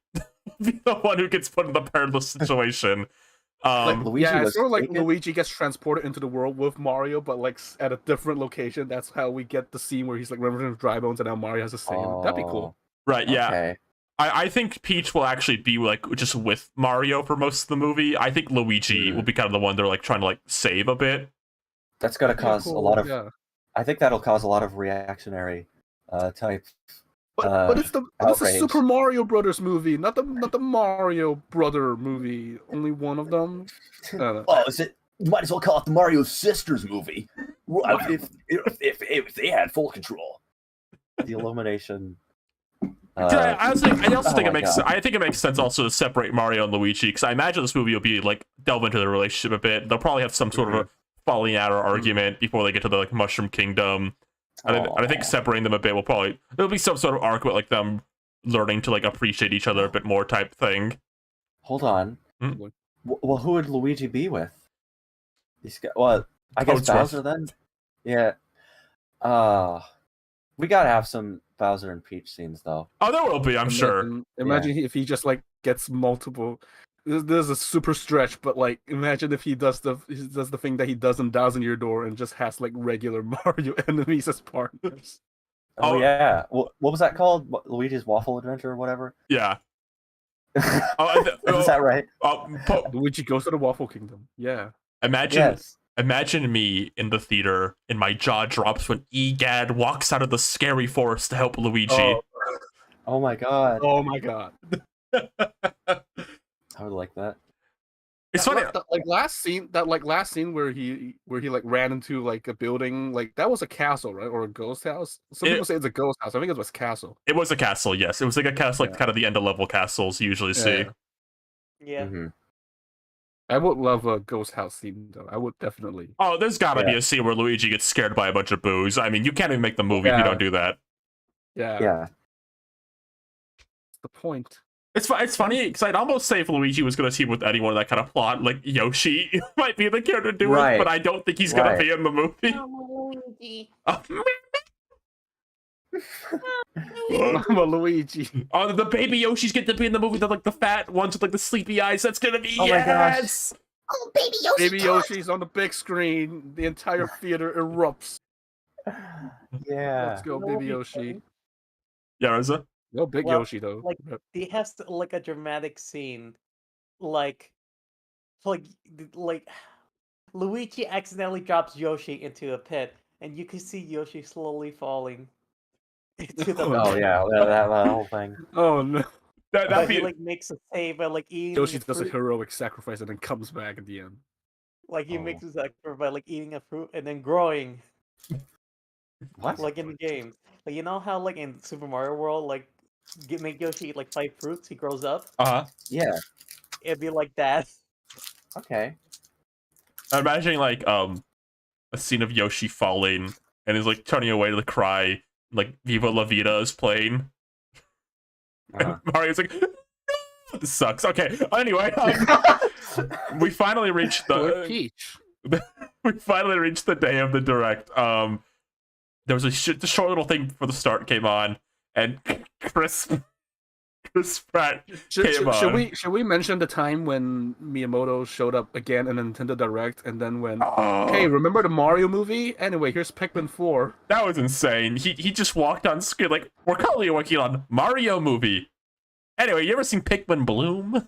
be the one who gets put in the perilous situation. It's sort of like Luigi gets transported into the world with Mario, but like at a different location. That's how we get the scene where he's like remembering his dry bones, and now Mario has the same. That'd be cool. Right? Yeah. Okay. I think Peach will actually be like just with Mario for most of the movie. I think Luigi will be kind of the one they're like trying to like save a bit. That's gonna cause a lot of. I think that'll cause a lot of reactionary type. But it's a Super Mario Brothers movie, not the Mario Brother movie. Only one of them. Oh, is it? You might as well call it the Mario Sisters movie. If they had full control. The Illumination. I also think it makes. I think it makes sense also to separate Mario and Luigi, because I imagine this movie will be like delve into the relationship a bit. They'll probably have some sort of a falling out or argument before they get to the like Mushroom Kingdom. I think separating them a bit will probably there'll be some sort of arc with like them learning to like appreciate each other a bit more type thing. Hold on. Hmm? Well, who would Luigi be with? These guys. Well, I guess it's rough. Bowser then. Yeah. We gotta have some Bowser and Peach scenes though. Oh, there will be, I'm sure. Imagine if he just like gets multiple. This is a super stretch, but like imagine if he does the thing that he does in Thousand Year Door and just has like regular Mario enemies as partners. Oh, Oh. yeah. What was that called? Luigi's Waffle Adventure or whatever? Yeah. Is that right? Luigi goes to the Waffle Kingdom. Yeah. Imagine me in the theater and my jaw drops when Egad walks out of the scary forest to help Luigi. Oh my god. Oh my god. I would like that. It's funny. That last scene where he like ran into like a building, like that was a castle, right? Or a ghost house? Some people say it's a ghost house. I think it was a castle. It was a castle, yes. It was like a castle, like kind of the end of level castles you usually see. Yeah. Mm-hmm. I would love a ghost house scene though. I would definitely. Oh, there's gotta be a scene where Luigi gets scared by a bunch of boos. I mean, you can't even make the movie if you don't do that. Yeah. Yeah. That's the point. It's funny because I'd almost say if Luigi was going to team with anyone in that kind of plot, like Yoshi might be the character to do it, but I don't think he's going to be in the movie. Luigi. Mama Luigi. Oh, the baby Yoshis get to be in the movie. They're like the fat ones with like the sleepy eyes. That's gonna be my yes. Oh, baby Yoshi. Baby Yoshi's on the big screen. The entire theater erupts. Yeah. Let's go, baby Yoshi. Yeah, Rosa. No big Well, Yoshi though. Like he has like a dramatic scene, like Luigi accidentally drops Yoshi into a pit, and you can see Yoshi slowly falling into the Oh pit. yeah, that whole thing. Oh no. That'd But be he like makes a save by like eating. Yoshi a does a fruit. heroic sacrifice and then comes back at the end. Like he makes a sacrifice by like eating a fruit and then growing, What? like in the game. Like you know how like in Super Mario World, like make Yoshi eat like 5 fruits, he grows up. Yeah. It'd be like that. Okay. I'm imagining like a scene of Yoshi falling and is like turning away to cry, like Viva La Vida is playing. And Mario's like, this sucks. Okay. Anyway, we finally reached the Peach. we finally reached the day of the direct. There was a short little thing before the start came on, and Chris Pratt came on. Should we mention the time when Miyamoto showed up again in Nintendo Direct and then went, hey, remember the Mario movie? Anyway, here's Pikmin 4. That was insane. He just walked on screen like, we're currently working on Mario movie. Anyway, you ever seen Pikmin Bloom?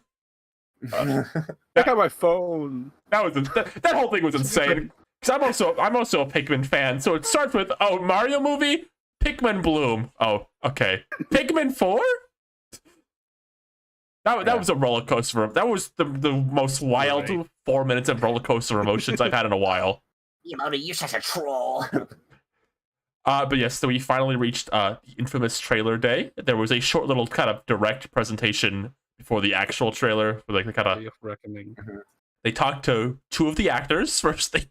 Check out my phone. That whole thing was insane. Because I'm also a Pikmin fan. So it starts with, Mario movie, Pikmin Bloom. Oh, okay. Pikmin 4? That was a roller coaster. That was the most wild 4 minutes of roller coaster emotions I've had in a while. Miyamoto, you're such a troll. But yes, so we finally reached the infamous trailer day. There was a short little kind of direct presentation before the actual trailer. Like the kind of reckoning. They talked to 2 of the actors. First, they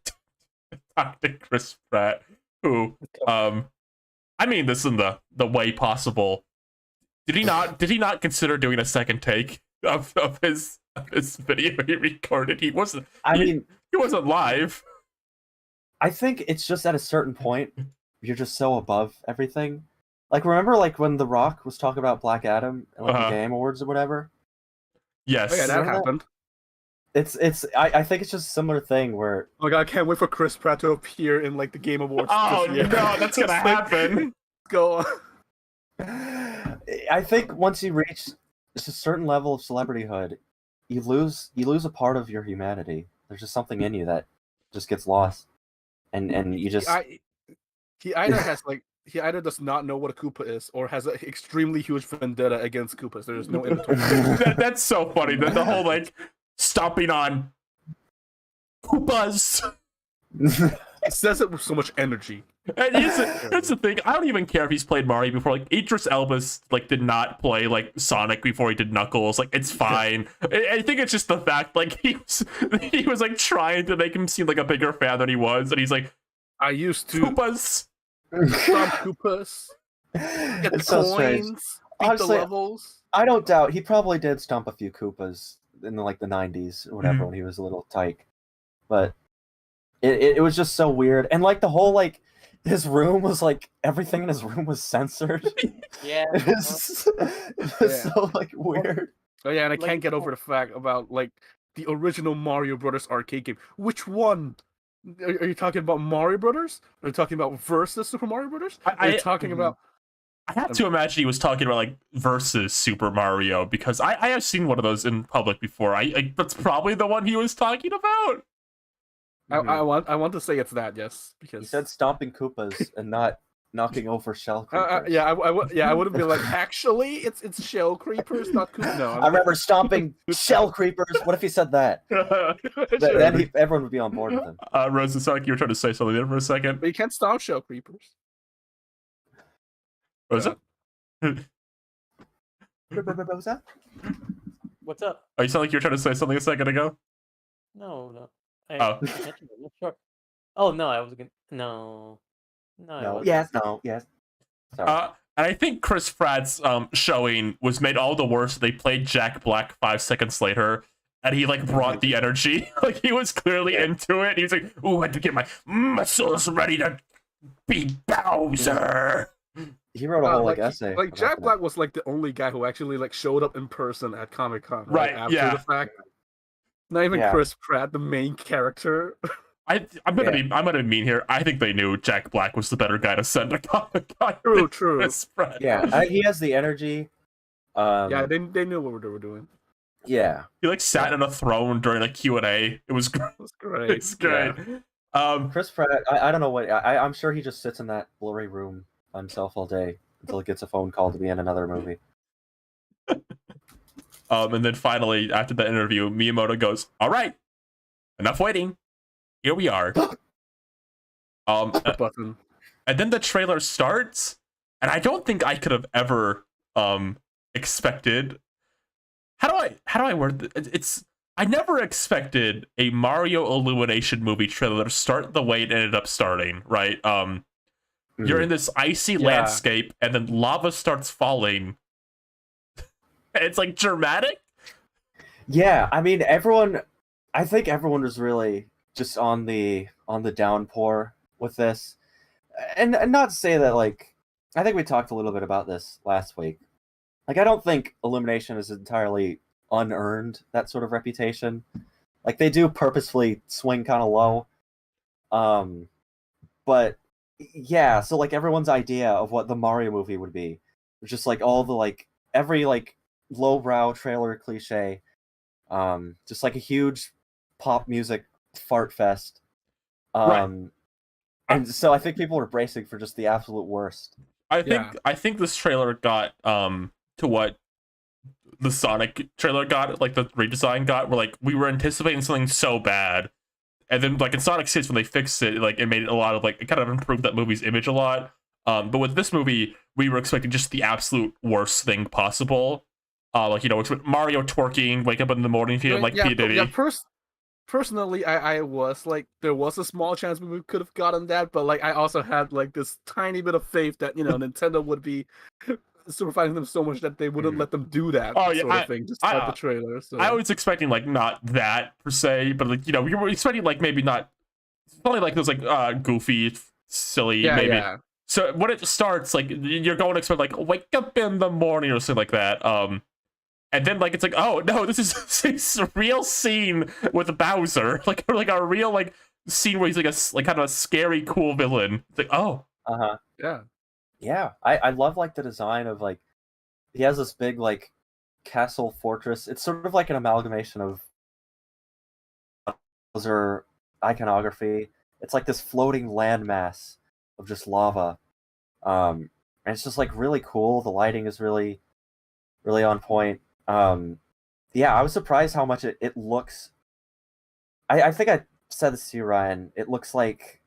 talked to Chris Pratt, who, I mean this in the way possible. Did he not consider doing a second take of his video he recorded? He wasn't live. I think it's just at a certain point you're just so above everything. Like remember like when The Rock was talking about Black Adam and like the Game Awards or whatever? Yes. Oh, yeah, that happened. I think it's just a similar thing where oh my god, I can't wait for Chris Pratt to appear in like the Game Awards. Oh no, that's gonna happen. Go on. I think once you reach a certain level of celebrityhood, you lose a part of your humanity. There's just something in you that just gets lost, and you just he either does not know what a Koopa is or has an extremely huge vendetta against Koopas. There's no in between. That's so funny. The whole like stomping on Koopas. It says it with so much energy. And here's the thing. I don't even care if he's played Mario before. Like Idris Elba's like did not play like Sonic before he did Knuckles. Like it's fine. I think it's just the fact like he was like trying to make him seem like a bigger fan than he was, and he's like, I used to Koopas. Stomp Koopas. Get the It's so strange. coins. Beat Honestly, the levels. I don't doubt he probably did stomp a few Koopas in like the 90s or whatever when he was a little tyke. But it was just so weird. And like the whole like his room was like everything in his room was censored. Yeah. It was so like weird. Oh yeah, and I Like- can't get over the fact about like the original Mario Brothers arcade game. Which one? Are you talking about Mario Brothers? Are you talking about versus Super Mario Brothers? Are you talking about? I have to imagine he was talking about like versus Super Mario because I have seen one of those in public before. I that's probably the one he was talking about. I want to say it's that, yes, because He said stomping Koopas and not knocking over shell creepers. yeah, I would have been like, actually, it's shell creepers, not Koopas. No, I remember stomping shell creepers. What if he said that? Then everyone would be on board with him. Rose, it sounded like you were trying to say something there for a second. But you can't stomp shell creepers. What was it? What was that? What's up? Oh, you sound like you were trying to say something a second ago. No. Oh. I'm not sure. Oh no, I was gonna. No. I No. wasn't. Yes. No. Yes. Sorry. And I think Chris Pratt's showing was made all the worse. They played Jack Black 5 seconds later, and he like brought the energy. Like he was clearly into it. He was like, "Ooh, I had to get my muscles ready to be Bowser." He wrote a whole like essay. Like about Jack that. Black was like the only guy who actually like showed up in person at Comic-Con, Right, after yeah. the fact. Not even Yeah. Chris Pratt, the main character. I'm gonna be mean here. I think they knew Jack Black was the better guy to send to Comic-Con. True. Chris Pratt. Yeah, he has the energy. Yeah, they knew what they were doing. Yeah. He like sat on a throne during a Q&A. It was great. It was great. It's great. Chris Pratt. I don't know what. I'm sure he just sits in that blurry room by himself all day until he gets a phone call to be in another movie. And then finally, after the interview, Miyamoto goes, "All right, enough waiting. Here we are." Button. And then the trailer starts, and I don't think I could have ever expected. How do I word it's? I never expected a Mario Illumination movie trailer to start the way it ended up starting. Right? You're in this icy landscape, and then lava starts falling. It's like dramatic. Yeah, I mean I think everyone was really just on the downpour with this. And not to say that like I think we talked a little bit about this last week. Like I don't think Illumination is entirely unearned that sort of reputation. Like they do purposefully swing kind of low. But yeah, so like everyone's idea of what the Mario movie would be was just like all the like every like lowbrow trailer cliche, just like a huge pop music fart fest, and so I think people were bracing for just the absolute worst. I think this trailer got to what the Sonic trailer got, like the redesign got, where like we were anticipating something so bad, and then like in Sonic 6 when they fixed it, like it made it a lot of like it kind of improved that movie's image a lot. But with this movie, we were expecting just the absolute worst thing possible. Like it's with Mario twerking, wake up in the morning feeling like P. Diddy. Yeah, personally, I was like, there was a small chance we could have gotten that, but like I also had like this tiny bit of faith that Nintendo would be supervising them so much that they wouldn't let them do that sort of thing. Just start the trailer. So. I was expecting like not that per se, but like we were expecting like maybe not, probably like those like goofy, silly maybe. Yeah. So when it starts, like you're going to expect like wake up in the morning or something like that. And then like it's like, oh no, this is a real scene with Bowser, like a real like scene where he's like kind of a scary, cool villain. It's like, oh, yeah. I love like the design of like he has this big like castle fortress. It's sort of like an amalgamation of Bowser iconography. It's like this floating landmass of just lava, and it's just like really cool. The lighting is really on point. Yeah, I was surprised how much it looks. I think I said this to you, Ryan. It looks like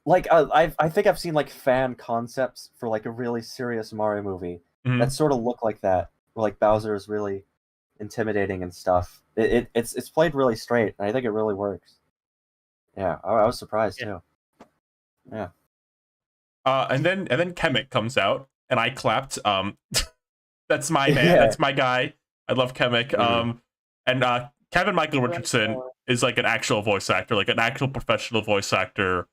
I think I've seen like fan concepts for like a really serious Mario movie that sort of look like that, where like Bowser is really intimidating and stuff. It's played really straight, and I think it really works. Yeah, I was surprised too. Yeah. And then Kemet comes out, and I clapped. That's my man. Yeah. That's my guy. I love Kemet. Mhm. And Kevin Michael Richardson is like an actual voice actor, like an actual professional voice actor.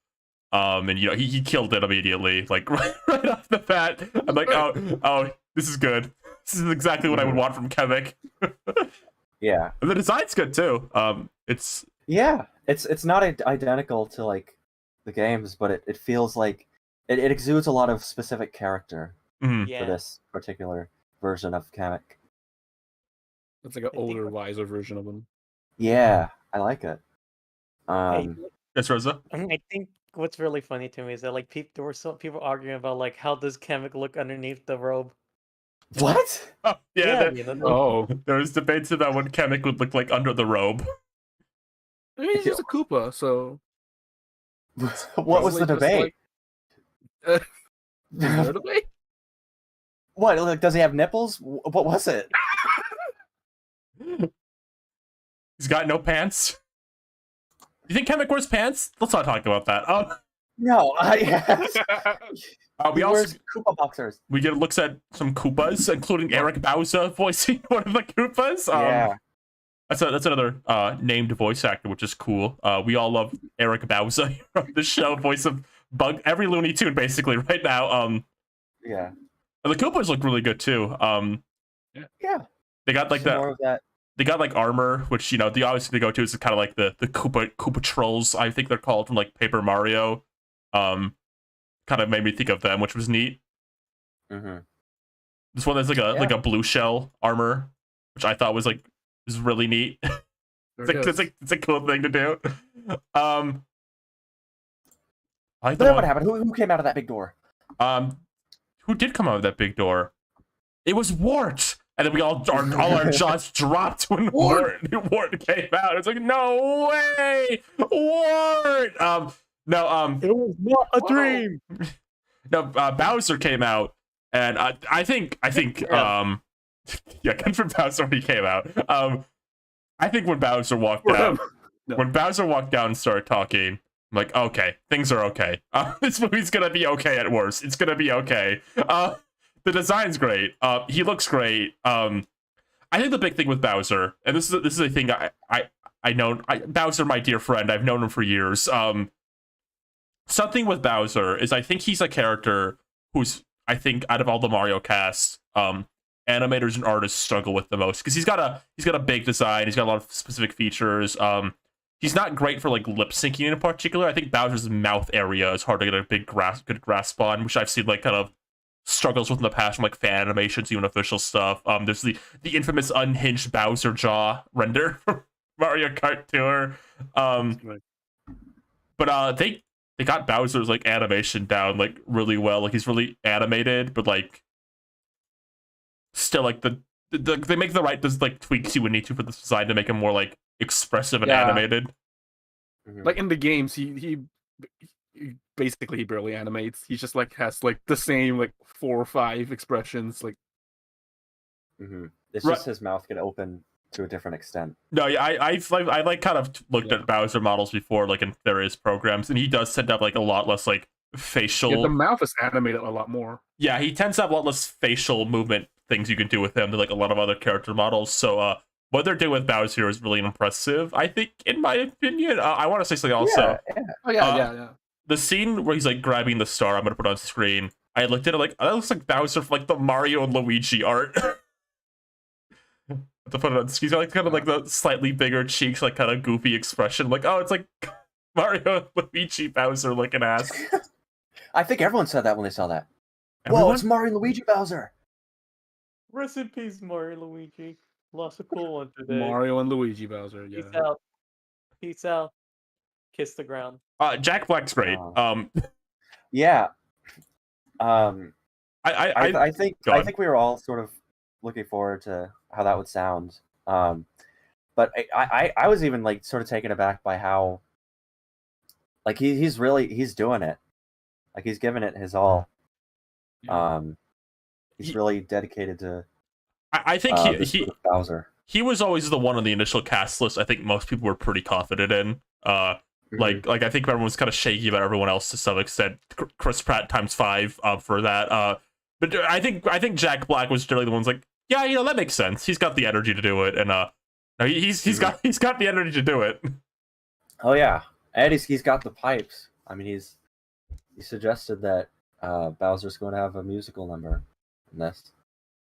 And you know, he killed it immediately, like right off the bat. I'm like, oh, this is good. This is exactly what I would want from Kemet. Yeah. And the design's good too. It's not identical to like the games, but it feels like it exudes a lot of specific character mhm. Yeah. for this particular version of Kamek. It's like an think older, what- wiser version of him. Yeah, I like it. Yes, Rosa. I think what's really funny to me is that like there were some people arguing about like how does Kamek look underneath the robe. What? Oh, yeah. you know, Oh, There was debates about what Kemet would look like under the robe. I mean, he's just a Koopa, so What was the probably just, debate? Like, is there a debate? What? Like, does he have nipples? What was it? He's got no pants. You think Kemet wears pants? Let's not talk about that. No, we he also wears Koopa boxers. we get looks at some Koopas, including Eric Bauza voicing one of the Koopas. Yeah. That's another named voice actor, which is cool. We all love Eric Bauza from the show, voice of Bug, every Looney Tune basically right now. Yeah. And the Koopas look really good too. Yeah. They got like Some more that. of that. They got like armor, which you know the obviously they go to is kind of like the Koopa trolls. I think they're called from like Paper Mario. Kind of made me think of them, which was neat. Mm-hmm. This one has like a blue shell armor, which I thought was really neat. It's a cool thing to do. I like the Then what one, happened? Who came out of that big door? who did come out of that big door? It was Wart. And then all our jaws dropped when Wart came out. It's like, no way, Wart. No, it was not a dream. no. Bowser came out, and I think yeah, confirm Bowser when he came out. I think when Bowser walked out, No. when Bowser walked down and started talking, I'm like, okay, things are okay. This movie's gonna be okay at worst. It's gonna be okay. The design's great. He looks great. I think the big thing with Bowser, and this is a thing I know. Bowser, my dear friend, I've known him for years. Something with Bowser is I think he's a character who's, I think, out of all the Mario cast, animators and artists struggle with the most because he's got a big design. He's got a lot of specific features. He's not great for like lip syncing in particular. I think Bowser's mouth area is hard to get a good grasp on, which I've seen like kind of struggles with in the past from like fan animations, even official stuff. There's the infamous unhinged Bowser jaw render from Mario Kart Tour. But they got Bowser's like animation down like really well. Like he's really animated, but like still like they make the right like tweaks you would need to for the design to make him more like expressive and animated. Mm-hmm. Like in the games, he basically he barely animates. He just like has like the same like 4 or 5 expressions. Like Mm-hmm. It's just his mouth can open to a different extent. No, yeah, I like kind of looked at Bowser models before, like in various programs, and he does tend to have like a lot less like facial. yeah, the mouth is animated a lot more. Yeah, he tends to have a lot less facial movement things you can do with him than like a lot of other character models. So what they're doing with Bowser is really impressive, I think, in my opinion. I want to say something also. Yeah. Oh yeah. The scene where he's like grabbing the star, I'm gonna put on screen. I looked at it like, that looks like Bowser from like the Mario and Luigi art. To put it on, he's got like kind of like the slightly bigger cheeks, like kind of goofy expression. Like, oh, it's like Mario and Luigi Bowser looking ass. I think everyone said that when they saw that. Everyone? Whoa, it's Mario and Luigi Bowser. Rest in peace, Mario Luigi. Lost a cool one today. Mario and Luigi Bowser. Yeah. Peace out. Peace out. Kiss the ground. Jack Black's great. Yeah. I think we were all sort of looking forward to how that would sound. But I was even like sort of taken aback by how like he's doing it. Like he's giving it his all. He's really dedicated to I think Bowser. he was always the one on the initial cast list I think most people were pretty confident in. Like I think everyone was kind of shaky about everyone else to some extent. Chris Pratt times 5 for that. But I think Jack Black was generally the one's like, yeah, that makes sense. He's got the energy to do it, and no, he's got the energy to do it. Oh yeah, and he's got the pipes. I mean, he suggested that Bowser's going to have a musical number in this,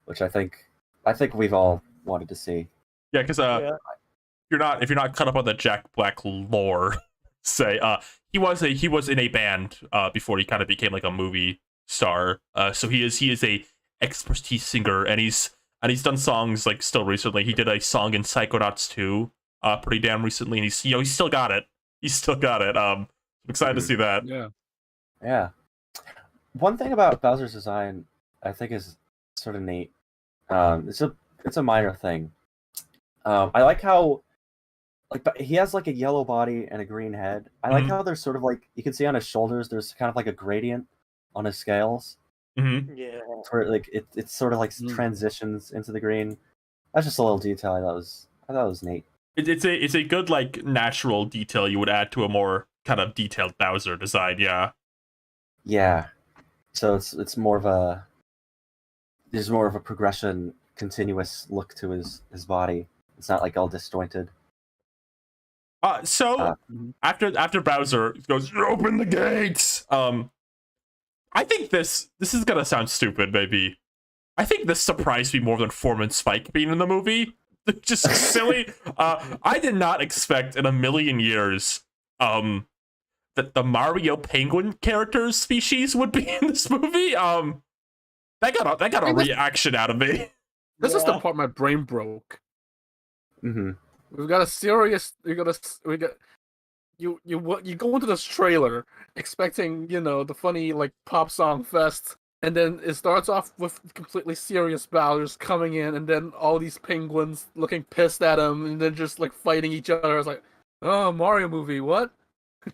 which I think we've all wanted to see. Yeah, because if you're not caught up on the Jack Black lore, say he was in a band before he kind of became like a movie star. So he is a expertise singer, and he's done songs like still recently. He did a song in Psychonauts 2 pretty damn recently, and he's still got it. He's still got it. I'm excited to see that. Yeah. One thing about Bowser's design I think is sort of neat. It's a minor thing. I like how he has like a yellow body and a green head. I like how there's sort of like you can see on his shoulders there's kind of like a gradient on his scales. Mm-hmm. Yeah. Where like it sort of like transitions into the green. That's just a little detail I thought was neat. It's a good like natural detail you would add to a more kind of detailed Bowser design. Yeah. So it's more of a there's more of a progression, continuous look to his body. It's not like all disjointed. So after Bowser goes, open the gates. I think this is gonna sound stupid, maybe. I think this surprised me more than Foreman Spike being in the movie. Just silly. I did not expect in a million years that the Mario Penguin character's species would be in this movie. That got a reaction out of me. This is the part my brain broke. Mm-hmm. We've got a serious. You go into this trailer expecting the funny like pop song fest, and then it starts off with completely serious Bowser's coming in, and then all these penguins looking pissed at him, and then just like fighting each other. I was like, oh, Mario movie, what?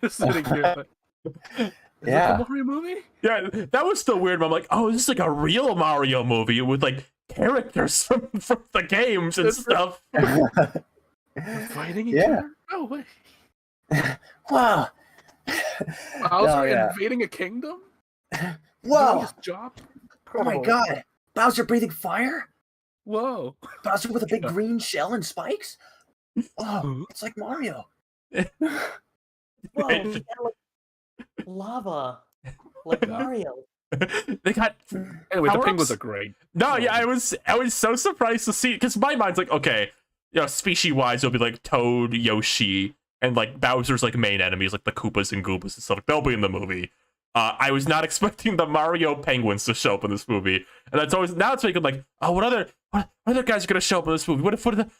Just sitting here. Like, is that a Mario movie? Yeah, that was still weird. But I'm like, oh, this is like a real Mario movie with like characters from the games and stuff. They're fighting each other? No way. Wow. Bowser invading a kingdom? Whoa. His job? Oh my god. Bowser breathing fire? Whoa. Bowser with a big green shell and spikes? Oh, it's like Mario. Whoa, like lava. Like Mario. They got anyway, the penguins are great. No, yeah, I was so surprised to see, because my mind's like, okay, species wise it'll be like Toad, Yoshi, and like Bowser's like main enemies, like the Koopas and Goopas and stuff. Like, they'll be in the movie. I was not expecting the Mario penguins to show up in this movie, and that's always now it's making like, oh, what other guys are gonna show up in this movie? What the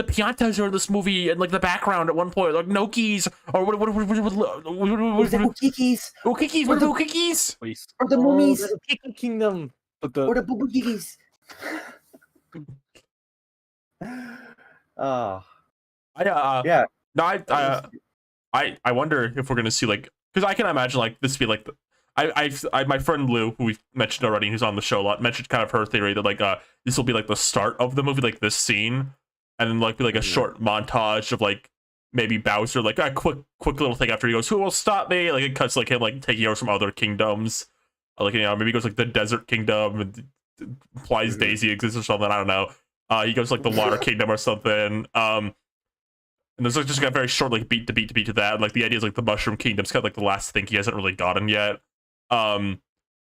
Piantas are in this movie and like the background at one point, like Nokis or what the Ukikis? Ukikis, what are the Ukikis? Or the Mummies? The Kiki Kingdom. Or the Bubukikis? Oh, yeah. No, I wonder if we're gonna see like, because I can imagine like this be like my friend Lou, who we've mentioned already, who's on the show a lot, mentioned kind of her theory that like this will be like the start of the movie, like this scene, and then like be like a short montage of like maybe Bowser like a quick little thing after he goes, who will stop me? Like it cuts like him like taking over some other kingdoms, like maybe he goes like the Desert Kingdom and implies Daisy exists or something. I don't know. He goes like the Water Kingdom or something. And there's like just got very short like beat to that. And, like the idea is like the Mushroom Kingdom's kind of like the last thing he hasn't really gotten yet. And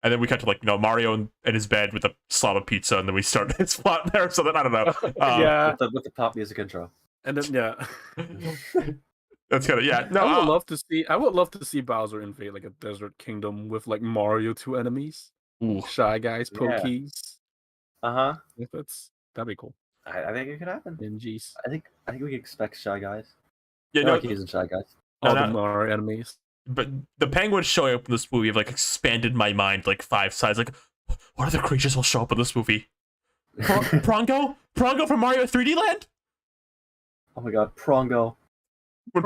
then we cut to like Mario in his bed with a slab of pizza, and then we start his plot there. So then I don't know. With the pop music intro. And then that's kind of No, I would love to see Bowser invade like a desert kingdom with like Mario 2 enemies. Ooh. Shy Guys, Pokies. That'd be cool. I think it could happen. Ninjas. I think we can expect Shy Guys. Yeah, Monkeys and Shy Guys. All the Mario enemies. But the penguins showing up in this movie have like expanded my mind like 5 sides. Like, what other creatures will show up in this movie? Prongo from Mario 3D Land? Oh my god, Prongo. When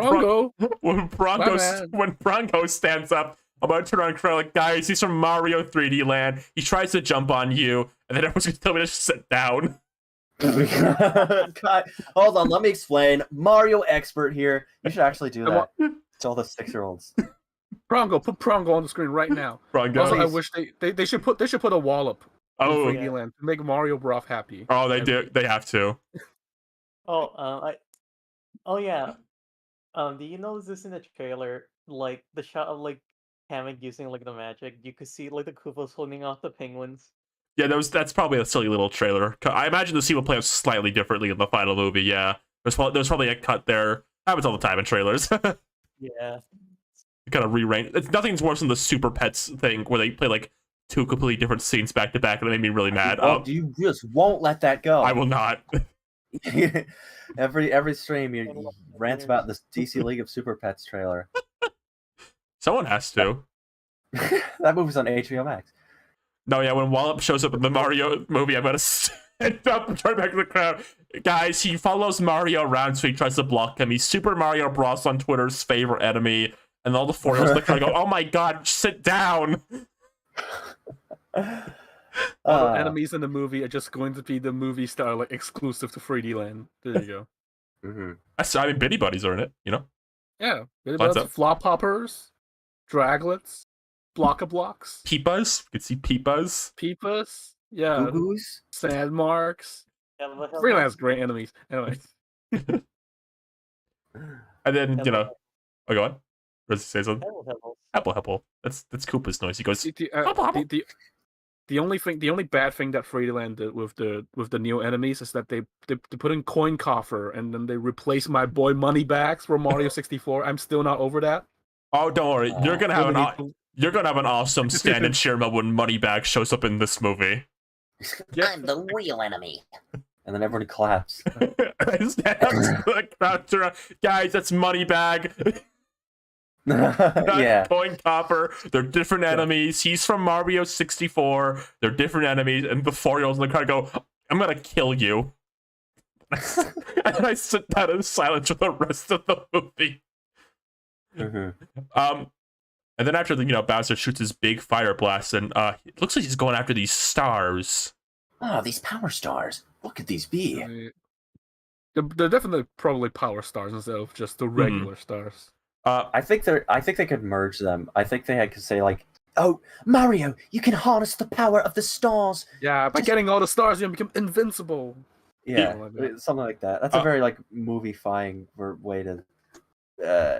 Prongo stands up, I'm about to turn around and cry like, guys, he's from Mario 3D Land. He tries to jump on you, and then everyone's gonna tell me to sit down. God, hold on, let me explain. Mario expert here. You should actually do that. It's all the 6-year-olds. Prongo, put Prongo on the screen right now. Prongo. Also, I wish they should put a wallop in Oh, 3D Land to make Mario Bros happy. oh, they do. They have to. Yeah. Do you notice this in the trailer? Like the shot of like Kamek using like the magic, you could see like the Koopas holding off the penguins. Yeah, that's probably a silly little trailer. I imagine the scene will play out slightly differently in the final movie. Yeah, there's probably a cut there. Happens all the time in trailers. Yeah. Kind of rearrange. Nothing's worse than the Super Pets thing where they play like 2 completely different scenes back to back, and they made me really mad. You just won't let that go. I will not. every stream you rant about this DC League of Super Pets trailer. Someone has to. That movie's on HBO Max. No, yeah, when Wallop shows up in the Mario movie, I'm gonna stand up and turn back to the crowd. Guys, he follows Mario around, so he tries to block him. He's Super Mario Bros. On Twitter's favorite enemy, and all the 4-year-olds in the crowd go, "Oh my god, sit down!" All the enemies in the movie are just going to be the movie star, like exclusive to 3D Land. There you go. Mm-hmm. I mean, Bitty Buddies are in it, you know? Yeah. Lots of- Flop Poppers, Draglets, Block-a-Blocks, Peepas. You can see Peepas. Peepas, yeah, Boo-boos? Sandmarks. Yeah, but 3D Land's great enemies. Anyway. And then, you know... Oh, go on. Does he say something? Hello. Apple. That's Koopa's noise. He goes... The only bad thing that 3D Land did with the new enemies is that they put in Coin Coffer and then they replace my boy Moneybags from Mario 64. I'm still not over that. Oh, don't worry. You're gonna have an awesome stand-in Shirma when Moneybag shows up in this movie. I'm the real enemy. And then everybody claps. Guys, that's Moneybag. Yeah. Coin Copper. They're different enemies. He's from Mario 64. They're different enemies. And the 4-year-olds in the crowd go, "I'm gonna kill you." And then I sit down in silence for the rest of the movie. Mm-hmm. And then after Bowser shoots his big fire blast, and it looks like he's going after these stars. Oh, these power stars. What could these be? They're definitely probably power stars instead of just the regular stars. I think they could merge them. I think they could say like, "Oh, Mario, you can harness the power of the stars." Yeah, by getting all the stars, you become invincible. Yeah, something like that. That's a very like movie-fying way to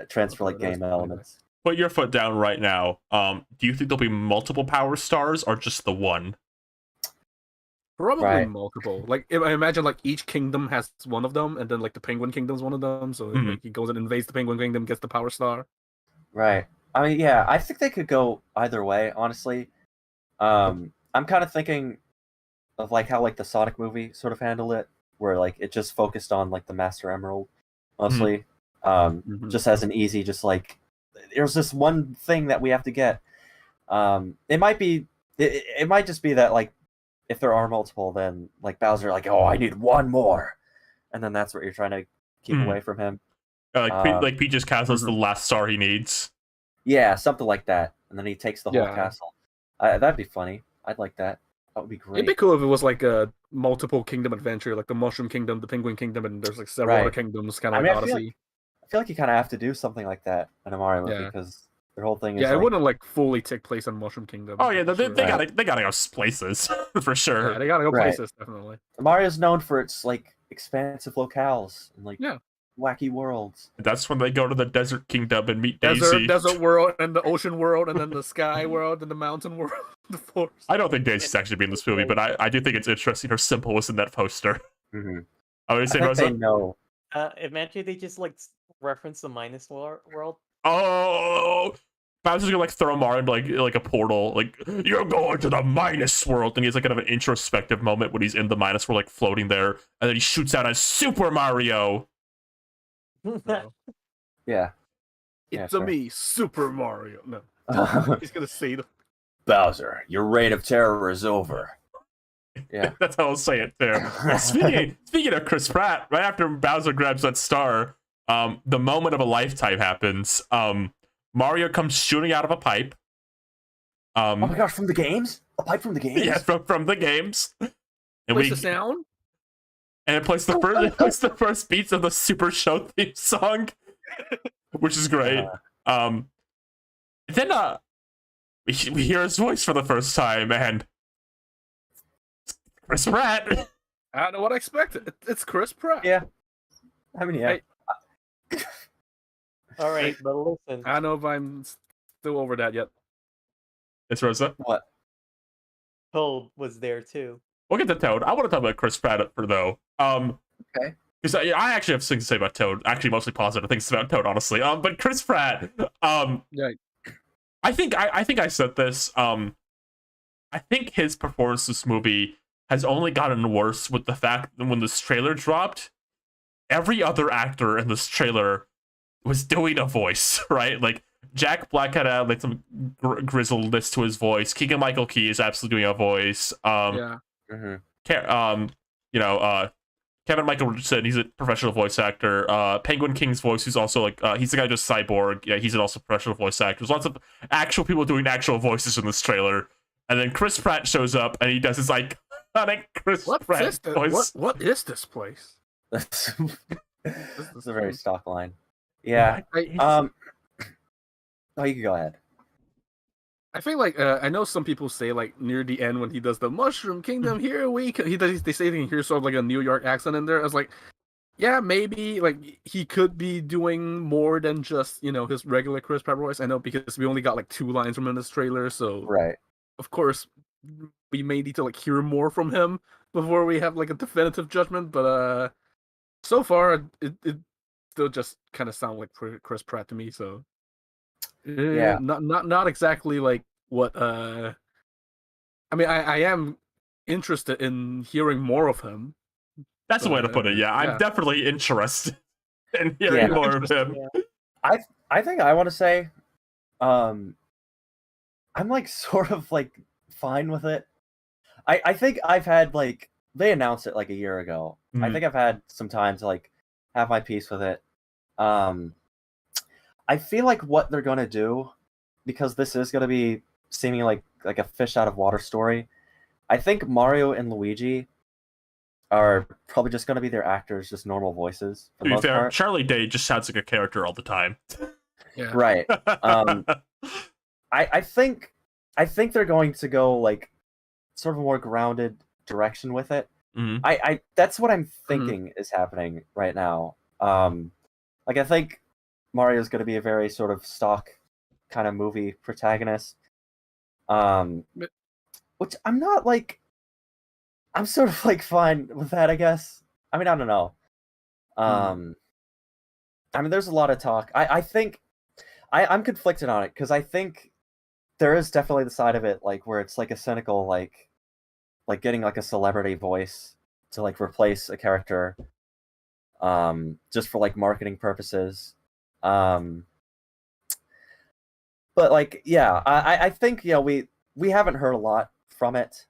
transfer like game elements. Put your foot down right now. Do you think there'll be multiple power stars or just the one? Probably multiple. Like I imagine, like each kingdom has one of them, and then like the Penguin Kingdom's one of them. So like, he goes and invades the Penguin Kingdom, gets the Power Star. Right. I mean, yeah, I think they could go either way. Honestly, I'm kind of thinking of like how like the Sonic movie sort of handled it, where like it just focused on like the Master Emerald mostly, just as an easy, just like there's this one thing that we have to get. It might just be that like, if there are multiple, then like Bowser, like, "Oh, I need one more," and then that's what you're trying to keep away from him. Like Peach's castle is the last star he needs. Yeah, something like that, and then he takes the whole castle. That'd be funny. I'd like that. That would be great. It'd be cool if it was like a multiple kingdom adventure, like the Mushroom Kingdom, the Penguin Kingdom, and there's like several other kingdoms, kind of like Odyssey. I feel like you kind of have to do something like that in a Mario movie because their whole thing is. Yeah, it wouldn't like fully take place in Mushroom Kingdom. Oh yeah, they gotta go places for sure. Yeah, they gotta go places definitely. Mario's known for its like expansive locales and like wacky worlds. That's when they go to the Desert Kingdom and meet Daisy. Desert world, and the ocean world, and then the sky world, and the mountain world, the forest. I don't think Daisy's actually be in this movie, but I do think it's interesting her symbol was in that poster. Mm-hmm. I would say Rosa. They know. Imagine they just like reference the minus world. Oh, Bowser's gonna like throw Mario into like a portal, like, "You're going to the minus world," and he's like kind of an introspective moment when he's in the minus world, like floating there, and then he shoots out as Super Mario. Yeah. It's me, Super Mario. No, he's gonna say the Bowser, your reign of terror is over. Yeah, that's how I'll say it too. Speaking of Chris Pratt, right after Bowser grabs that star, the moment of a lifetime happens. Mario comes shooting out of a pipe. Oh my gosh, from the games? A pipe from the games? Yeah, from the games. And plays the sound? And it plays the first beats of the Super Show theme song, which is great. Then we hear his voice for the first time, and Chris Pratt. I don't know what I expected. It's Chris Pratt. Yeah. I mean, yeah. All right, but listen. I don't know if I'm still over that yet. It's Rosa. What? Toad was there too. We'll get to Toad. I want to talk about Chris Pratt though. Okay. Because I actually have things to say about Toad. Actually, mostly positive things about Toad, honestly. But Chris Pratt. Yeah. I think I said this. I think his performance in this movie has only gotten worse with the fact that when this trailer dropped, every other actor in this trailer was doing a voice, right? Like Jack Black had like some grizzledness to his voice. Keegan Michael Key is absolutely doing a voice. Yeah. Kevin Michael Richardson, he's a professional voice actor. Penguin King's voice, who's also like he's the guy who does Cyborg. Yeah, he's also a professional voice actor. There's lots of actual people doing actual voices in this trailer. And then Chris Pratt shows up and he does his iconic Chris Pratt voice. What is this place? That's a very stock line. Yeah. Oh, you can go ahead. I feel like I know some people say like near the end when he does the Mushroom Kingdom, here they say they hear sort of like a New York accent in there. I was like, yeah, maybe like he could be doing more than just his regular Chris Pratt voice. I know because we only got like 2 lines from him in this trailer, so Right. Of course we may need to like hear more from him before we have like a definitive judgment. But so far it still just kind of sounds like Chris Pratt to me. So. Yeah, not exactly like what I mean I am interested in hearing more of him. That's the way to put it. Yeah, I'm definitely interested in hearing more of him. Yeah. I think I want to say I'm like sort of like fine with it. I think I've had like they announced it like a year ago. Mm-hmm. I think I've had some time to like have my piece with it. I feel like what they're gonna do, because this is gonna be seeming like a fish out of water story. I think Mario and Luigi are probably just gonna be their actors, just normal voices. For the most part. Charlie Day just sounds like a character all the time. Yeah. Right. I think they're going to go like sort of a more grounded direction with it. Mm-hmm. I that's what I'm thinking is happening right now. Like I think Mario's going to be a very sort of stock kind of movie protagonist. Which I'm not like I'm sort of like fine with that, I guess. I mean, I don't know. I mean, there's a lot of talk. I think I'm conflicted on it because I think there is definitely the side of it like where it's like a cynical like getting like a celebrity voice to like replace a character just for like marketing purposes. But like yeah, I think we haven't heard a lot from it.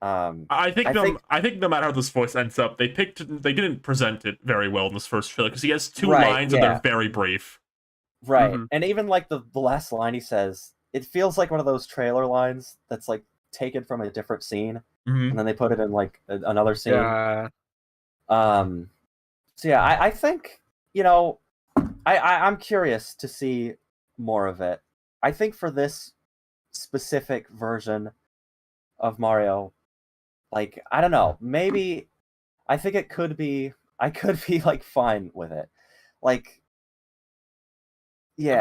I think no matter how this voice ends up, they didn't present it very well in this first trailer because he has 2 lines and they're very brief. Right, and even like the last line he says, it feels like one of those trailer lines that's like taken from a different scene, and then they put it in like another scene. Yeah. So yeah, I think I'm curious to see more of it. I think for this specific version of Mario, like I don't know, maybe I think I could be like fine with it. Like yeah.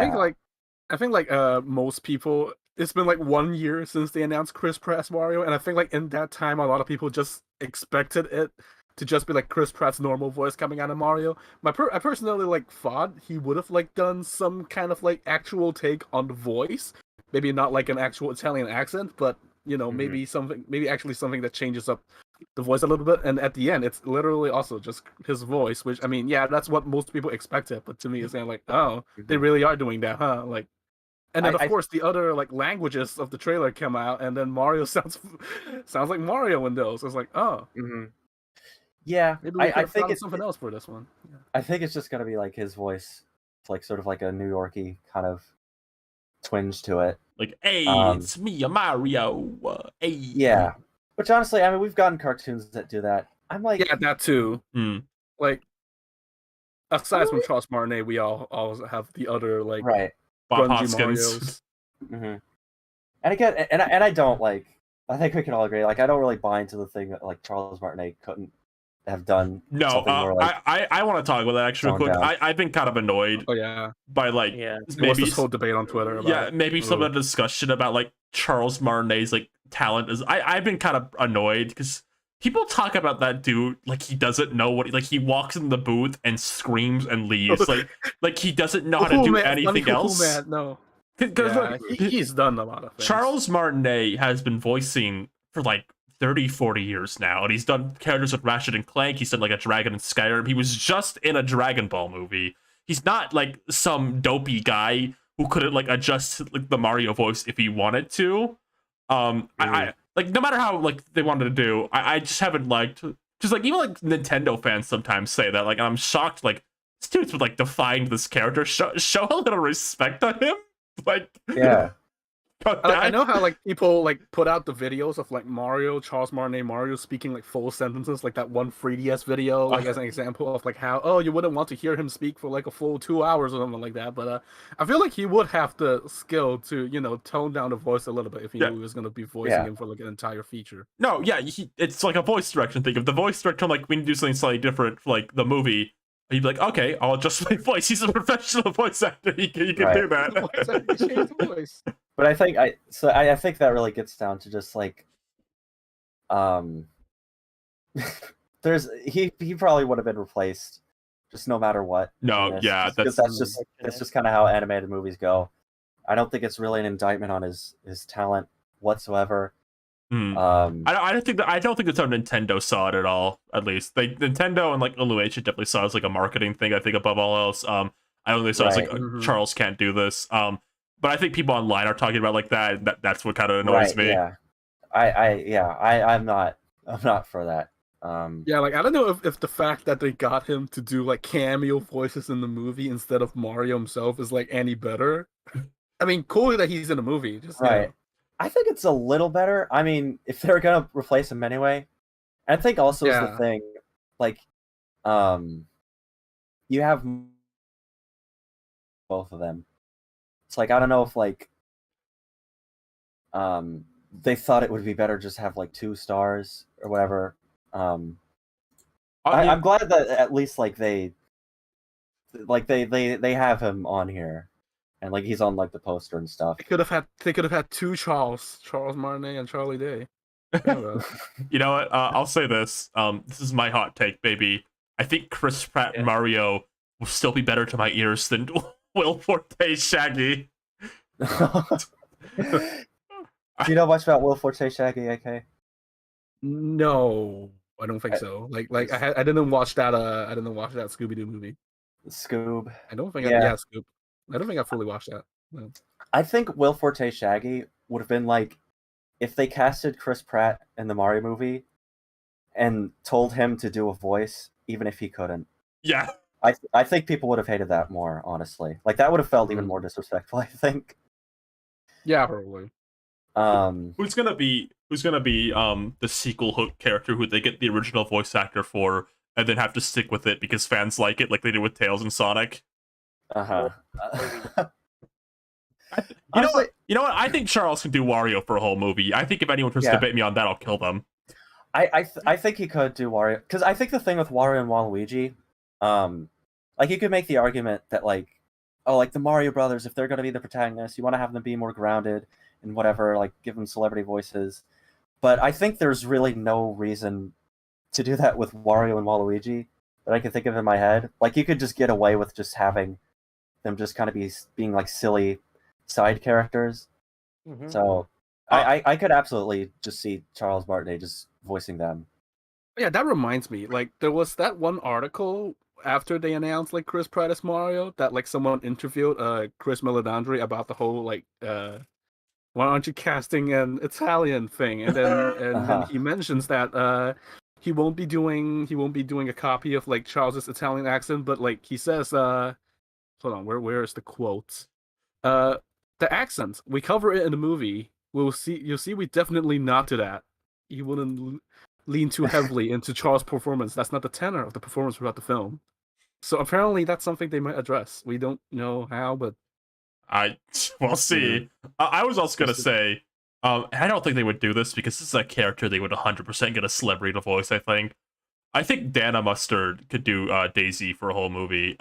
I think like most people, it's been like 1 year since they announced Chris Pratt's Mario, and I think like in that time a lot of people just expected it to just be like Chris Pratt's normal voice coming out of Mario. I personally like thought he would have like done some kind of like actual take on the voice, maybe not like an actual Italian accent, but maybe actually something that changes up the voice a little bit. And at the end, it's literally also just his voice, which I mean, yeah, that's what most people expected. But to me, it's kind of like, oh, they really are doing that, huh? Like, and then of course the other like languages of the trailer come out, and then Mario sounds like Mario in those. It's like, oh. Yeah, maybe I think it's something else for this one. Yeah. I think it's just gonna be like his voice, like sort of like a New Yorkie kind of twinge to it. Like, hey, it's me, Mario. Hey. Yeah, which honestly, I mean, we've gotten cartoons that do that. I'm like, yeah, that too. Like, aside from Charles Martinet, we all have the other like right. Bob grungy Hoskins. Marios. And again, and I don't like. I think we can all agree. Like, I don't really buy into the thing that like Charles Martinet couldn't have done. No, something more like I want to talk about that actually real quick. toned down. I've been kind of annoyed Oh yeah, by like Yeah. there was maybe this whole debate on Twitter about yeah, it. maybe some Ugh. of the discussion about like Charles Martinet's like talent is. I've been kind of annoyed because people talk about that dude like he doesn't know what like he walks in the booth and screams and leaves like he doesn't know how to do anything else. Man, no. 'Cause Yeah, look, he's done a lot of things. Charles Martinet has been voicing for like 30-40 years now, and he's done characters with Ratchet and Clank. He's done like a dragon in Skyrim. He was just in a Dragon Ball movie. He's not like some dopey guy who couldn't like adjust like the Mario voice if he wanted to. I like no matter how like they wanted to do, I just haven't liked because like even like Nintendo fans sometimes say that like I'm shocked like this dude's like defined this character. Show a little respect on him. Like yeah. I know how like people like put out the videos of like Charles Martinet Mario speaking like full sentences, like that one 3DS video, like as an example of like how you wouldn't want to hear him speak for like a full 2 hours or something like that. But I feel like he would have the skill to tone down the voice a little bit if he knew he was going to be voicing him for like an entire feature. No, yeah, it's like a voice direction thing. If the voice director like we need to do something slightly different for like the movie, he'd be like, okay, I'll adjust my voice. He's a professional voice actor. He can do that. But I think I think that really gets down to just like, there's he probably would have been replaced, just no matter what. No, yeah, that's just kind of how animated movies go. I don't think it's really an indictment on his talent whatsoever. I don't think that's how Nintendo saw it at all. At least like Nintendo and like Illumination definitely saw it as like a marketing thing. I think above all else, I don't think they saw it as like Charles can't do this. But I think people online are talking about like that. That's what kind of annoys me. Yeah, I'm not for that. Yeah, like I don't know if the fact that they got him to do like cameo voices in the movie instead of Mario himself is like any better. I mean, cool that he's in a movie. Just right. I think it's a little better. I mean, if they're gonna replace him anyway, I think also is the thing, like, you have both of them. It's like I don't know if like, they thought it would be better just have like 2 stars or whatever. I'm glad that at least like they have him on here. And like he's on like the poster and stuff. They could have had 2 Charles Martinet and Charlie Day. You know what? I'll say this. This is my hot take, baby. I think Chris Pratt and Mario will still be better to my ears than Will Forte's Shaggy. Do you know much about Will Forte Shaggy, AK? No, I don't think so. Like I didn't watch that. I didn't watch that Scooby Doo movie. Scoob. I don't think. Scoob. I don't think I fully watched that. No. I think Will Forte Shaggy would have been like if they casted Chris Pratt in the Mario movie and told him to do a voice, even if he couldn't. Yeah. I think people would have hated that more, honestly. Like that would have felt even more disrespectful, I think. Yeah, probably. Who's gonna be the sequel Hook character who they get the original voice actor for and then have to stick with it because fans like it, like they did with Tails and Sonic? Uh-huh. You know what? I think Charles can do Wario for a whole movie. I think if anyone tries to debate me on that, I'll kill them. I think he could do Wario because I think the thing with Wario and Waluigi, like you could make the argument that like, oh, like the Mario Brothers, if they're going to be the protagonists, you want to have them be more grounded and whatever, like give them celebrity voices. But I think there's really no reason to do that with Wario and Waluigi that I can think of in my head. Like you could just get away with just having them just kind of being like silly side characters. So I could absolutely just see Charles Martinet just voicing them. Yeah, that reminds me. Like there was that one article after they announced like Chris Pratt as Mario that like someone interviewed Chris Meledandri about the whole like why aren't you casting an Italian thing? And then he mentions that he won't be doing a copy of like Charles's Italian accent, but like he says hold on, where is the quote? The accent, we cover it in the movie. You'll see we definitely not do that. You wouldn't lean too heavily into Charles' performance. That's not the tenor of the performance throughout the film. So apparently that's something they might address. We don't know how, but We'll see. I was also gonna say, I don't think they would do this because this is a character they would 100% get a celebrity to voice. I think Dana Mustard could do Daisy for a whole movie.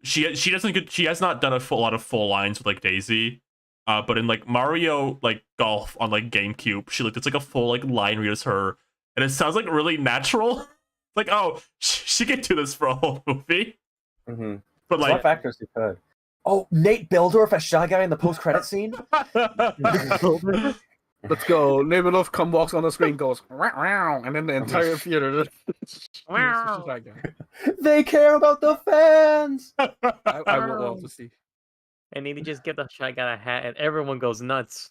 She has not done a lot of full lines with like Daisy. But in like Mario like Golf on like GameCube, it's like a full like line read as her, and it sounds like really natural. Like, oh, she could do this for a whole movie. Mm-hmm. But like, what actors who could? Oh, Nate Bildorf as Shy Guy in the post-credit scene. Let's go. Neighbor Love walks on the screen, goes wow, and then the entire theater. Wow. They care about the fans. I would love to see. And then he just get the Shy Guy a hat, and everyone goes nuts.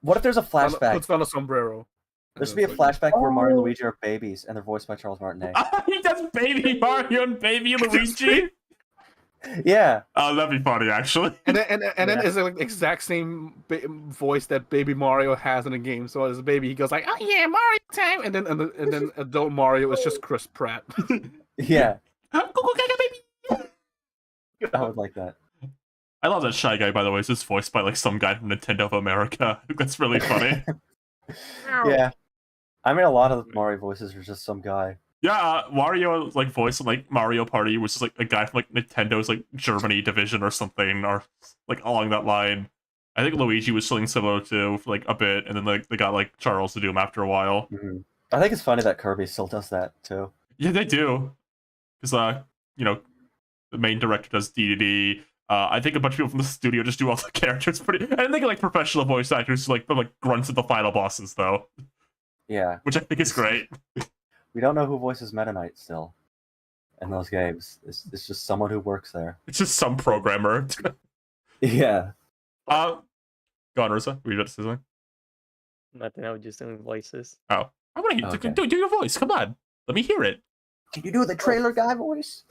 What if there's a flashback? Puts on a sombrero. There should be a flashback where Mario and Luigi are babies, and they're voiced by Charles Martinet. He does Baby Mario and Baby Luigi. Yeah. Oh, that'd be funny, actually. And then it's like the exact same voice that Baby Mario has in the game. So as a baby, he goes like, "Oh yeah, Mario time," and then adult Mario is just Chris Pratt. Yeah. I would like that. I love that Shy Guy, by the way. It's just voiced by like some guy from Nintendo of America. That's really funny. Yeah. I mean, a lot of the Mario voices are just some guy. Yeah, Mario like voice in like Mario Party was just like a guy from like Nintendo's like Germany division or something, or like along that line. I think Luigi was something similar to for, like a bit, and then like they got like Charles to do him after a while. Mm-hmm. I think it's funny that Kirby still does that too. Yeah, they do, because you know, the main director does DDD. I think a bunch of people from the studio just do all the characters pretty. I think like professional voice actors like grunts at the final bosses though. Yeah, which I think is great. We don't know who voices Meta Knight still in those games. It's just someone who works there. It's just some programmer. Yeah. Go on, Rosa. Were you about to say something? Nothing. I was just doing voices. Oh, I want to hear. Do your voice. Come on, let me hear it. Can you do the trailer guy voice?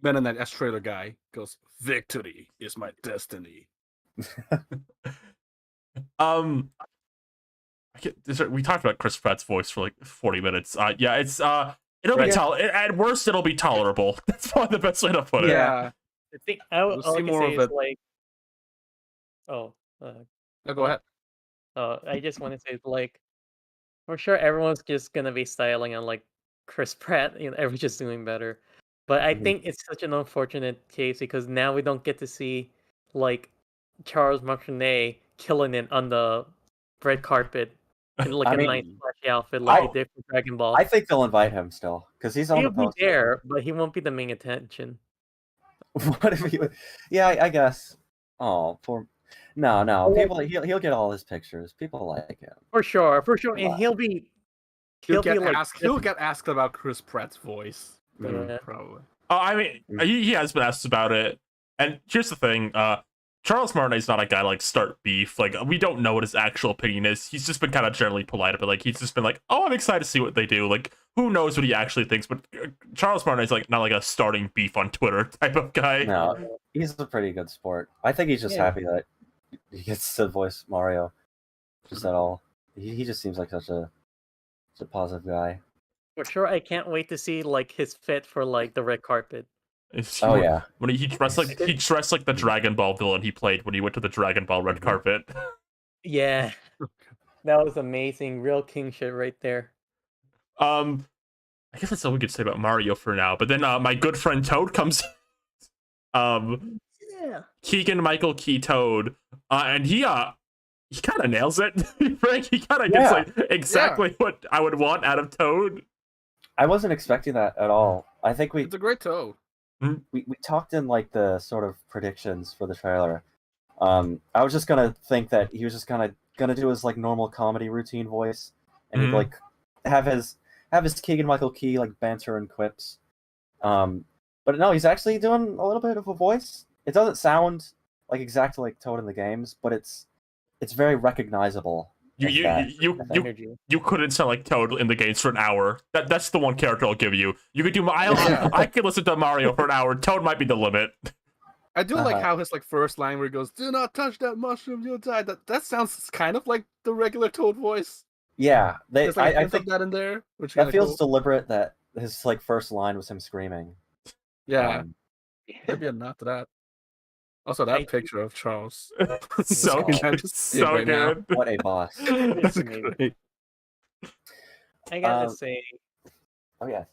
Meta Knight as trailer guy goes, "Victory is my destiny." We talked about Chris Pratt's voice for like 40 minutes. Yeah, it's it'll be at worst it'll be tolerable. That's probably the best way to put it. Yeah, I think all I can say is like, no, go ahead. I just want to say like, for sure everyone's just gonna be styling on like Chris Pratt. You know, everyone's just doing better. But I think it's such an unfortunate case because now we don't get to see like Charles Martinet killing it on the red carpet in like a nice flashy outfit like he did for Dragon Ball. I think they'll invite him still because he's on the poster. He'll be there, but he won't be the main attention. What if he? Yeah, I guess. Oh, poor. No. People, he'll get all his pictures. People like him for sure, and he'll get asked about Chris Pratt's voice. Yeah. Probably. I mean, he has been asked about it, and here's the thing: Charles Martinet's not a guy like start beef. Like we don't know what his actual opinion is. He's just been kind of generally polite, but like he's just been like, "Oh, I'm excited to see what they do." Like who knows what he actually thinks? But Charles Martinet's like not like a starting beef on Twitter type of guy. No, he's a pretty good sport. I think he's just happy that he gets to voice Mario. Just at all, he just seems like such a positive guy. For sure, I can't wait to see like his fit for like the red carpet. Yeah, when he dressed like the Dragon Ball villain he played when he went to the Dragon Ball red carpet. Yeah, that was amazing, real king shit right there. I guess that's all we could say about Mario for now. But then my good friend Toad comes. Keegan Michael Key Toad, and he kind of nails it. Frank, he kind of gets like exactly what I would want out of Toad. I wasn't expecting that at all. I think it's a great Toad. We talked in like the sort of predictions for the trailer. I was just gonna think that he was just kind of gonna do his like normal comedy routine voice, and he'd like have his Keegan Michael Key like banter and quips. But no, he's actually doing a little bit of a voice. It doesn't sound like exactly like Toad in the games, but it's very recognizable. You couldn't sound like Toad in the games for an hour. That's the one character I'll give you. You could do I could listen to Mario for an hour. Toad might be the limit. I do like how his like first line where he goes, "Do not touch that mushroom, you'll die." That sounds kind of like the regular Toad voice. Yeah, I think that in there, which that feels deliberate. That his like first line was him screaming. Yeah, maybe a nod to that. Also, that I- picture of Charles. So Oh, good. just So right now. good. What a boss. That's amazing. great. I gotta Um, say, Oh yes.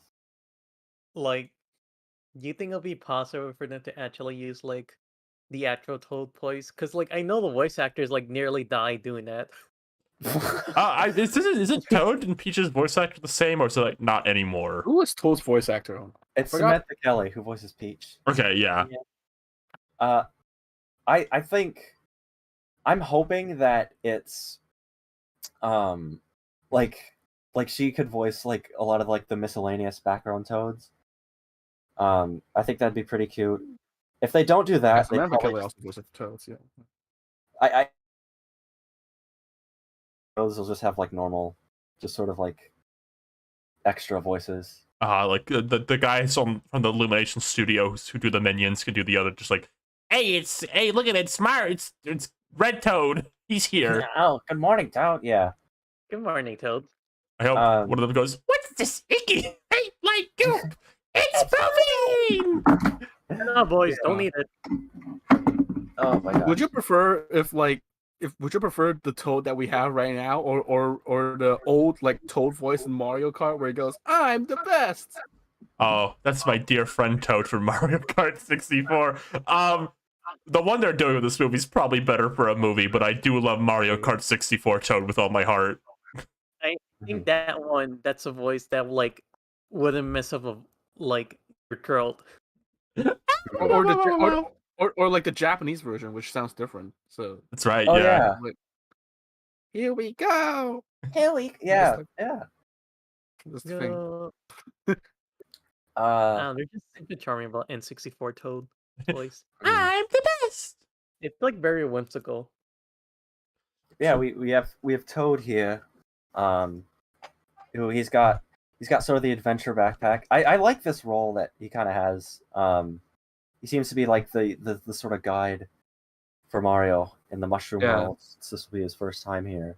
like, do you think it'll be possible for them to actually use like the actual Toad voice? Because like I know the voice actors like nearly died doing that. Is it Toad and Peach's voice actor the same, or is it like not anymore? Who was Toad's voice actor on? It's Forgot. Samantha Kelly who voices Peach. Okay, yeah. I think I'm hoping that it's like she could voice like a lot of like the miscellaneous background toads. I think that'd be pretty cute. If they don't do that, they Samantha probably Kelly also voiced Toads. Yeah. I those will just have like normal, just sort of like extra voices. Like the guys from the Illumination Studios who do the minions can do the other, just like, hey, look at it, smart, it's Red Toad, he's here. Oh, good morning, Toad. Yeah. Good morning, Toad. I hope one of them goes, what's this icky, hey, like goop? It's protein. No, boys, don't eat it. Oh my god. Would you prefer would you prefer the Toad that we have right now, or the old like Toad voice in Mario Kart where he goes, "I'm the best"? Oh, that's my dear friend Toad from Mario Kart 64. The one they're doing with this movie is probably better for a movie, but I do love Mario Kart 64 Toad with all my heart. I think that one, that's a voice that like wouldn't mess up a like your throat. Or like the Japanese version, which sounds different. So That's right, Oh yeah. yeah. like, here we go. Yeah. like- Yeah. This thing. They're just super charming about N64 Toad voice. I'm the best. It's like very whimsical. Yeah, we have Toad here. Who he's got sort of the adventure backpack. I like this role that he kind of has. He seems to be like the sort of guide for Mario in the Mushroom World. This will be his first time here.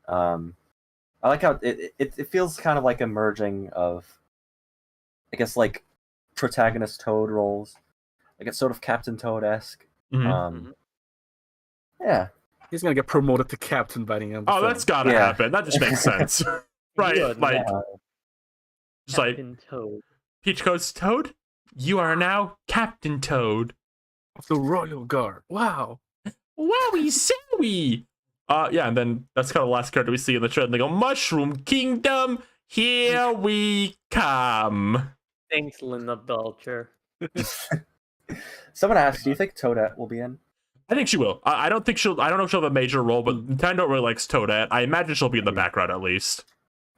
I like how it feels kind of like a merging of, I guess, like protagonist Toad roles. Like it's sort of Captain Toad-esque. Mhm. Yeah. He's gonna get promoted to captain by the end of the Oh, film. that's gotta happen. That just makes sense. Right, You are like, now just like, Captain Toad. Peach goes, Toad, you are now Captain Toad. Of the Royal Guard. Wow. Wowie zowie! Yeah, and then that's kind of the last character we see in the trailer. They go, Mushroom Kingdom, here we come. Thanks, Linda Belcher. Someone asked, do you think Toadette will be in? I think she will. I don't know if she'll have a major role, but Nintendo really likes Toadette. I imagine she'll be in the background at least.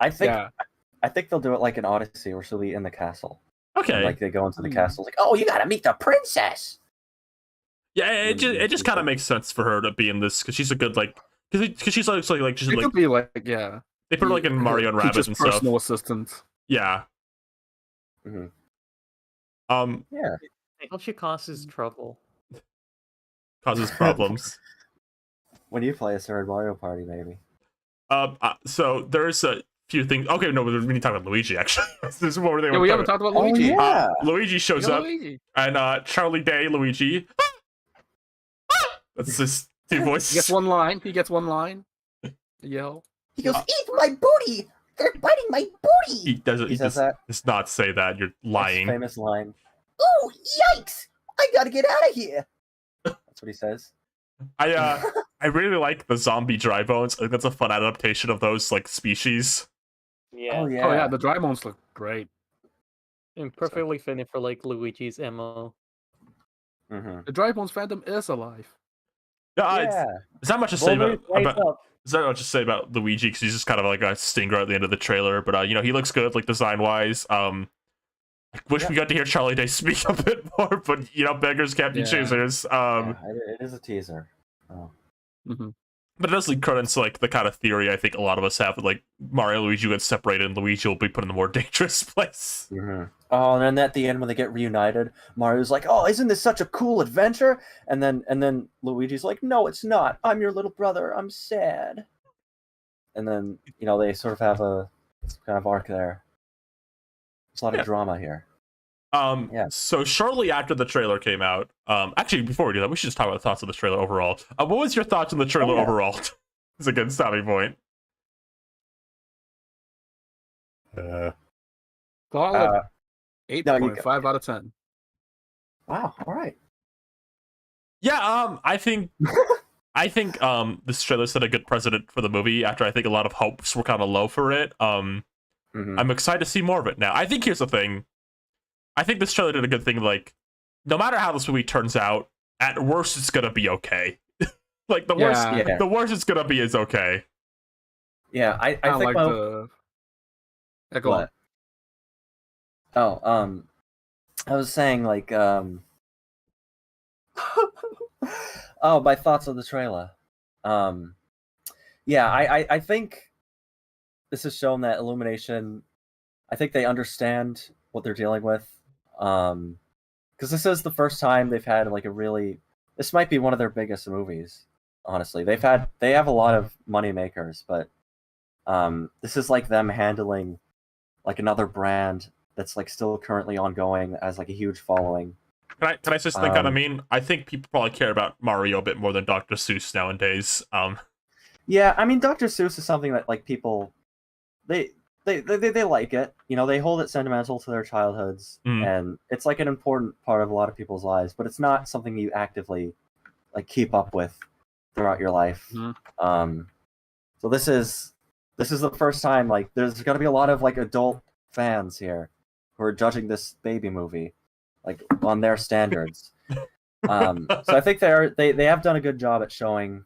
I think they'll do it like an Odyssey where she'll be in the castle. Okay. And, like they go into the castle, like, oh, you gotta meet the princess. Yeah, it just kind of makes sense for her to be in this because she's a good because she's like she's It like could be like yeah. they put her like in Mario and Rabbids and stuff. Personal assistant. Yeah. Mhm. Yeah. I hope she causes trouble. Causes problems. When you play a third Mario Party, maybe. So there's a few things. Okay, no, we need to talk about Luigi. Actually, this is what Yeah, we haven't talked about Luigi. yeah. Luigi shows up, Luigi. and Charlie Day Luigi. That's his two voices. He gets one line. Yell. He goes, eat my booty! They're biting my booty! He doesn't. He says that. Does not say that. You're His lying. famous line. Oh, yikes! I gotta get out of here! That's what he says. I really like the zombie dry bones. I think that's a fun adaptation of those like species. Yeah. Oh yeah. Oh yeah, the dry bones look great. And perfectly fitting for like Luigi's MO. Mm-hmm. The dry bones fandom is alive. Yeah. There's not much to say Wolverine's right about up. there's not much to say about Luigi because he's just kind of like a stinger at the end of the trailer. But you know, he looks good, like design wise. I wish we got to hear Charlie Day speak a bit more, but you know, beggars can't be choosers. Yeah, it is a teaser. Oh. Mm-hmm. But it does lead credence to like the kind of theory I think a lot of us have, like Mario and Luigi get separated, and Luigi will be put in a more dangerous place. Mm-hmm. Oh, and then at the end when they get reunited, Mario's like, "Oh, isn't this such a cool adventure?" And then Luigi's like, "No, it's not. I'm your little brother. I'm sad." And then you know they sort of have a kind of arc there. There's a lot of drama here. Yeah. So shortly after the trailer came out, actually before we do that, we should just talk about the thoughts of the trailer overall. What was your thoughts on the trailer overall? It's a good stopping point. Solid no, 8.5 out of 10. Wow. All right. Yeah, I think this trailer set a good precedent for the movie after I think a lot of hopes were kind of low for it. I'm excited to see more of it now. I think here's the thing. I think this trailer did a good thing, like, no matter how this movie turns out, at worst it's gonna be okay. Like the worst it's gonna be is okay. Yeah, I think like the go on. Oh, I was saying like oh, my thoughts on the trailer. Yeah, I think this has shown that Illumination, I think they understand what they're dealing with. Because this is the first time they've had like a really, this might be one of their biggest movies, honestly. They have a lot of money makers, but this is like them handling like another brand that's like still currently ongoing as like a huge following. Can I just think kind of mean? I think people probably care about Mario a bit more than Dr. Seuss nowadays. Yeah, I mean Dr. Seuss is something that like people they like it. You know, they hold it sentimental to their childhoods, and it's like an important part of a lot of people's lives. But it's not something you actively like keep up with throughout your life. So this is the first time like there's going to be a lot of like adult fans here who are judging this baby movie like on their standards. So I think they have done a good job at showing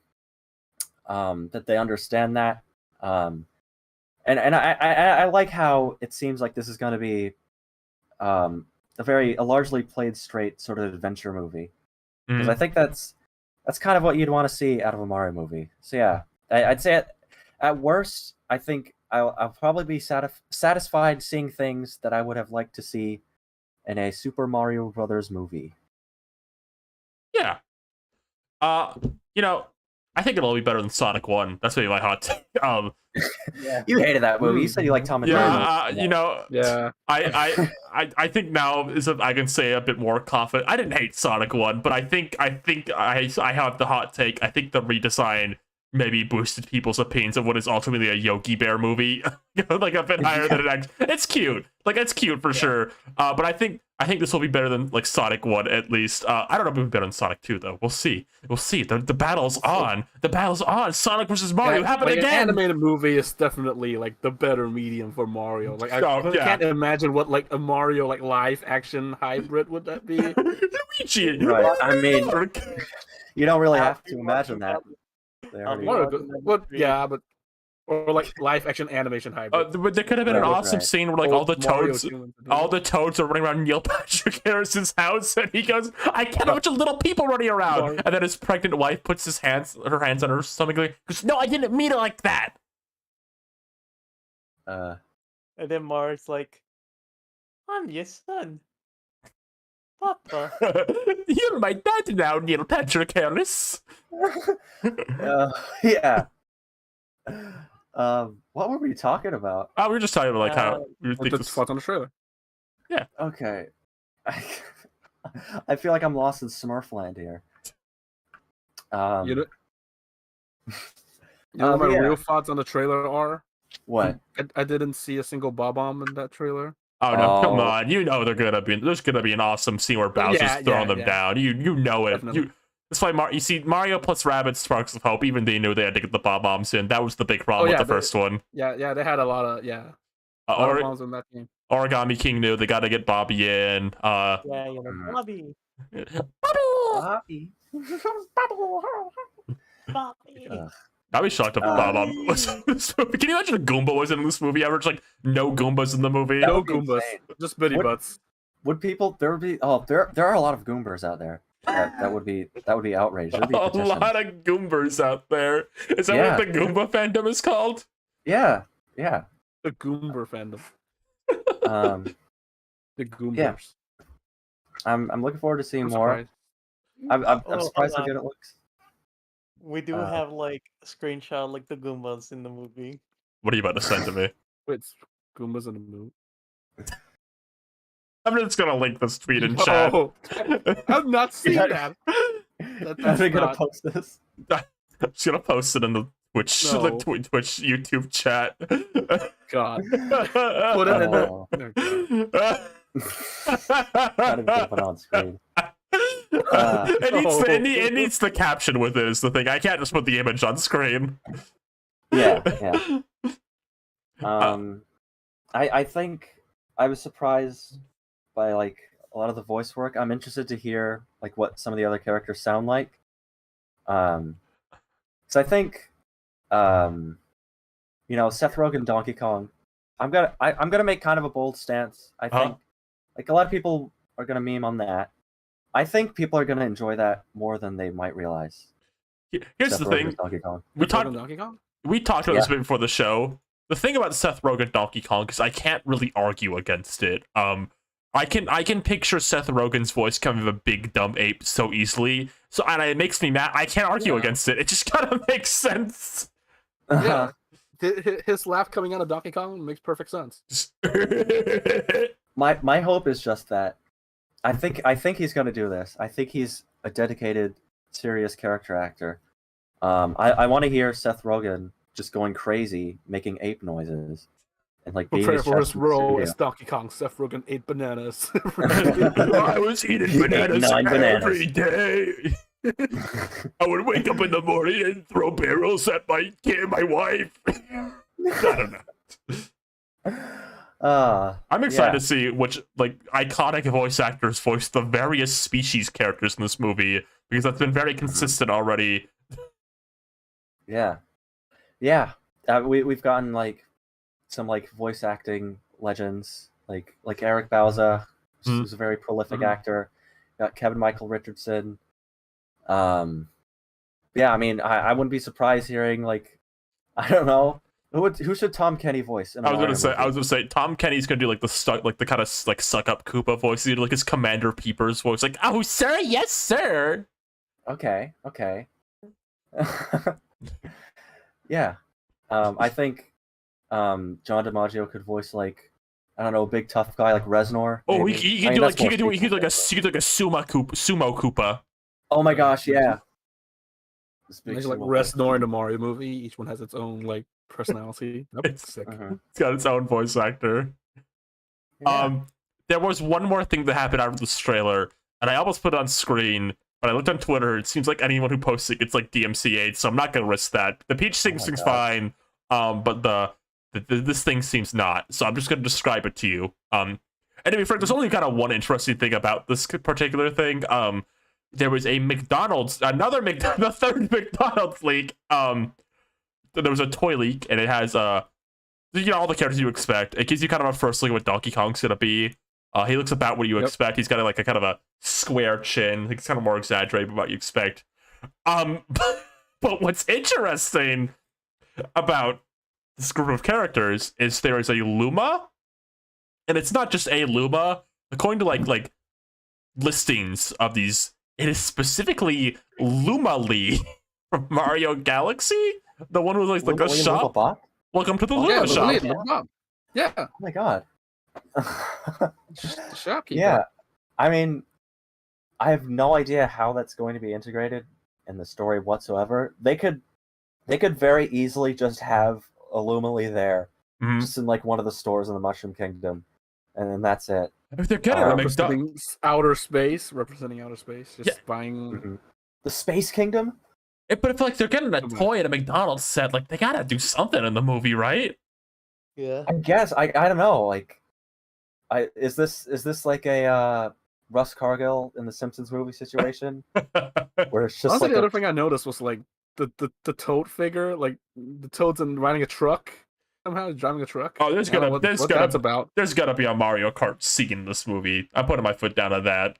that they understand that. And I like how it seems like this is going to be a largely played straight sort of adventure movie, because I think that's kind of what you'd want to see out of a Mario movie. So yeah, I'd say at worst, I think I'll probably be satisfied seeing things that I would have liked to see in a Super Mario Brothers movie. Yeah. You know, I think it'll be better than Sonic 1. That's maybe my hot take. Yeah. You hated that movie. You said you liked Tom and Jerry. You know, yeah. I think now I can say a bit more confident. I didn't hate Sonic 1, but I think I have the hot take. I think the redesign maybe boosted people's opinions of what is ultimately a Yogi Bear movie, like a bit higher than it actually. It's cute, like it's cute for sure. But I think this will be better than like Sonic 1 at least. I don't know if it'll be better than Sonic 2 though. We'll see. The battle's on. The battle's on. Sonic versus Mario happen again. An animated movie is definitely like the better medium for Mario. Like I can't imagine what like a Mario like live action hybrid would that be. Luigi. Right. I mean, you don't really have to imagine that. But or like live action animation hybrid. But there could have been an awesome scene where like all the toads are running around Neil Patrick Harris's house, and he goes, "I can't have a bunch of little people running around." And then his pregnant wife puts her hands on her stomach, and goes, "No, I didn't mean it like that." And then Mario's like, "I'm your son, Papa." You're my dad now, Neil Patrick Harris. Yeah. What were we talking about? We were just talking about like how we think this thoughts on the trailer. Yeah. Okay. I feel like I'm lost in Smurfland here. You know what my real thoughts on the trailer are? What? I didn't see a single Bob-omb in that trailer. Oh no! Come on! You know there's gonna be an awesome scene where Bowser's throwing them down. You know it. That's why you see Mario plus Rabbids Sparks of Hope. Even they knew they had to get the Bob-ombs in. That was the big problem with the first one. Yeah, they had a lot of Bob-ombs in that game. Origami King knew they got to get Bobby in. Bobby. Bobby. Bobby. I'd be shocked if Bob-omb was in this movie. Can you imagine a Goomba was in this movie? Average like no Goombas in the movie. No Goombas, just Bitty Butts. Would people? There would be. Oh, there are a lot of Goombers out there. That would be outrage. A lot of Goombers out there. Is that what the Goomba fandom is called? Yeah. The Goomber fandom. The Goombers. Yeah. I'm looking forward to seeing more. I'm surprised how good it looks. We do have like a screenshot like the Goombas in the movie. What are you about to send to me? Wait, Goombas in the movie. I'm just gonna link this tweet in chat. No, I've not seen that. Are they gonna post this? I'm just gonna post it in the Twitch, No. the Twitch YouTube chat. God. Put it in the. Oh, Oh, God. not even gonna put it on screen. It needs the caption with it is the thing. I can't just put the image on screen. Yeah. I think I was surprised by like a lot of the voice work. I'm interested to hear like what some of the other characters sound like. So I think, Seth Rogen, Donkey Kong. I'm gonna make kind of a bold stance. I think like a lot of people are gonna meme on that. I think people are gonna enjoy that more than they might realize. Here's Seth the Rogen thing. as Donkey Kong. We talked Donkey Kong? about this a bit before the show. The thing about Seth Rogen Donkey Kong is I can't really argue against it. I can picture Seth Rogen's voice coming from a big dumb ape so easily. So and it makes me mad. I can't argue against it. It just kind of makes sense. Yeah. His laugh coming out of Donkey Kong makes perfect sense. My hope is just that I think he's gonna do this. I think he's a dedicated, serious character actor. I want to hear Seth Rogen just going crazy, making ape noises, and like being Prepare for his role as Donkey Kong. Seth Rogen ate bananas. I was eating bananas 9 bananas every day. I would wake up in the morning and throw barrels at my wife. I don't know. I'm excited to see which like iconic voice actors voice the various species characters in this movie because that's been very consistent already. Yeah. We've gotten like some like voice acting legends, like Eric Bauza, who's a very prolific actor. Got Kevin Michael Richardson. Yeah, I mean, I wouldn't be surprised hearing like, I don't know, who should Tom Kenny voice? I was gonna say Tom Kenny's gonna do like the kind of like suck up Koopa voice. He's gonna do like his Commander Peepers voice, like, oh sir, yes sir. Okay. Yeah. I think John DiMaggio could voice like, I don't know, a big tough guy like Reznor. Oh, maybe. he could do like a sumo Koopa. Oh my gosh, yeah. There's like Reznor in the Mario movie. Each one has its own like personality. That's sick. It's got its own voice actor. Yeah. There was one more thing that happened out of this trailer, and I almost put it on screen, but I looked on Twitter. It seems like anyone who posts it git's like DMCA'd, so I'm not gonna risk that. The Peach thing seems fine, but this thing seems not. So I'm just gonna describe it to you. Anyway, Frank, there's only kind of one interesting thing about this particular thing. There was a the third McDonald's leak. There was a toy leak, and it has all the characters you expect. It gives you kind of a first look at what Donkey Kong's gonna be. He looks about what you expect. He's got like a kind of a square chin. He's kind of more exaggerated than what you expect. But what's interesting about this group of characters is there is a Luma, and it's not just a Luma. According to like listings of these, it is specifically Luma Lee from Mario Galaxy, the one who like a shop. Bot? Welcome to the Luma shop. Yeah. Oh my god. Just the shopkeeper. Yeah. I mean, I have no idea how that's going to be integrated in the story whatsoever. They could very easily just have Illumily there, just in like one of the stores in the Mushroom Kingdom, and then that's it. If they're getting representing outer space, just buying the Space Kingdom. But if like they're getting a toy at a McDonald's set, like they gotta do something in the movie, right? Yeah. I guess I don't know. Like, is this like a Russ Cargill in the Simpsons movie situation, where it's just honestly, like the other thing I noticed was like the Toad figure, like the Toad's riding a truck. Somehow he's driving a truck. Oh, there's gotta be a Mario Kart scene in this movie. I'm putting my foot down on that.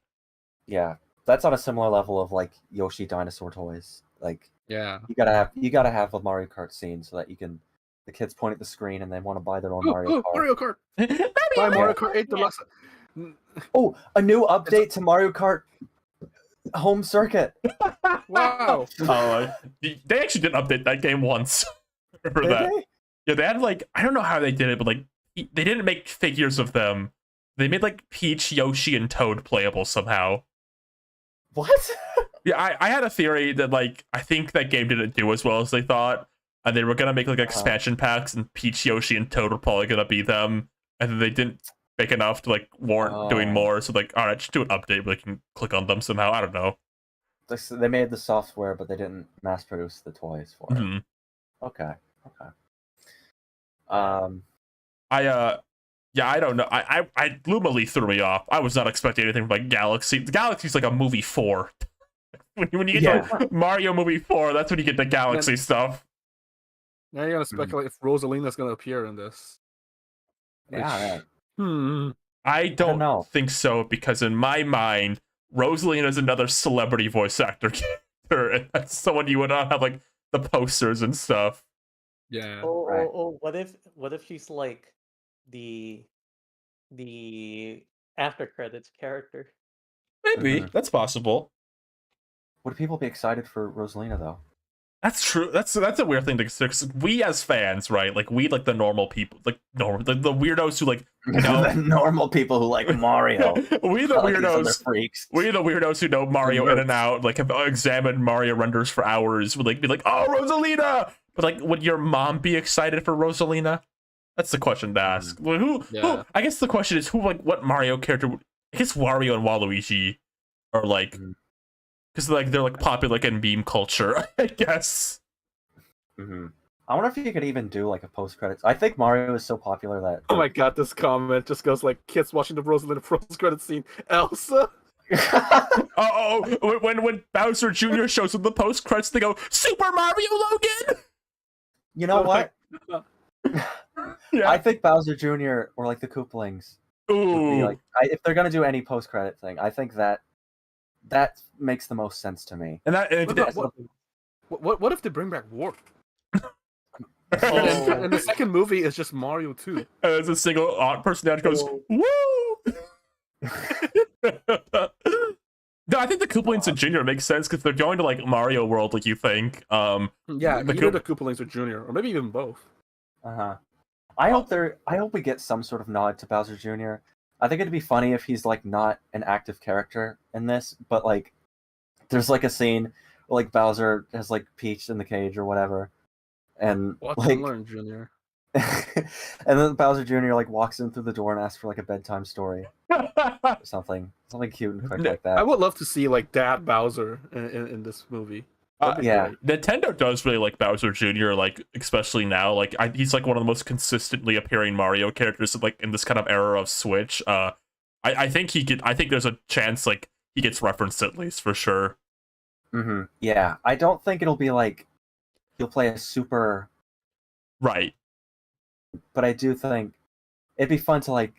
Yeah, that's on a similar level of like Yoshi dinosaur toys. Like, yeah, you gotta have a Mario Kart scene so that the kids point at the screen and they want to buy their own Mario Kart. Mario Kart. Buy Mario Kart 8 Deluxe. Oh, a new update to Mario Kart Home Circuit. Wow. They actually did update that game once. Remember that? They? Yeah, they had like I don't know how they did it, but like they didn't make figures of them. They made like Peach, Yoshi, and Toad playable somehow. What? Yeah, I had a theory that like I think that game didn't do as well as they thought, and they were gonna make like expansion packs, and Peach, Yoshi, and Toad were probably gonna be them, and then they didn't make enough to like warrant doing more. So like, all right, just do an update where they can click on them somehow. I don't know. They made the software, but they didn't mass produce the toys for it. Mhm. Okay. Yeah, I don't know. I Luma threw me off. I was not expecting anything from like Galaxy. Galaxy's like a movie 4. when you get to Mario movie 4, that's when you get the Galaxy stuff. Now you're gonna speculate if Rosalina's gonna appear in this. Yeah. I don't know. think so, because in my mind, Rosalina is another celebrity voice actor character, and that's someone you would not have like the posters and stuff. Yeah. Oh, what if she's like the after credits character? Maybe that's possible. Would people be excited for Rosalina though? That's true. That's a weird thing to consider. 'Cause we as fans, right? Like we like the normal people, like normal the weirdos who like the normal people who like Mario. we the weirdos freaks. We the weirdos who know Mario in and out, like have examined Mario renders for hours, would like be like, oh, Rosalina. But like, would your mom be excited for Rosalina? That's the question to ask. Well, who? I guess the question is who, like, what Mario character? I guess Wario and Waluigi are like, because like they're like popular like in meme culture, I guess. I wonder if you could even do like a post credits. I think Mario is so popular that. Oh my god, this comment just goes like kids watching the Rosalina post credits scene. Elsa. When Bowser Jr. shows up the post credits, they go Super Mario Logan. You know what? Yeah. I think Bowser Jr. or like the Koopalings. Ooh. Like, if they're gonna do any post credit thing, I think that makes the most sense to me. And What if they bring back Warp? And the second movie is just Mario 2. And there's a single person that goes, woo! No, I think the Koopalings and Junior makes sense because they're going to like Mario World, like you think. Yeah, either the Koopalings or Junior, or maybe even both. I hope we get some sort of nod to Bowser Jr. I think it'd be funny if he's like not an active character in this, but like there's like a scene where like Bowser has like Peach in the cage or whatever, and like Junior. and then Bowser Jr. like walks in through the door and asks for like a bedtime story. Or something cute and quick like that. I would love to see like Dad Bowser in this movie. Yeah, great. Nintendo does really like Bowser Jr. Like especially now, like he's like one of the most consistently appearing Mario characters like in this kind of era of Switch. I think I think there's a chance like he gets referenced at least for sure. Yeah, I don't think it'll be like he'll play a super right, but I do think it'd be fun to like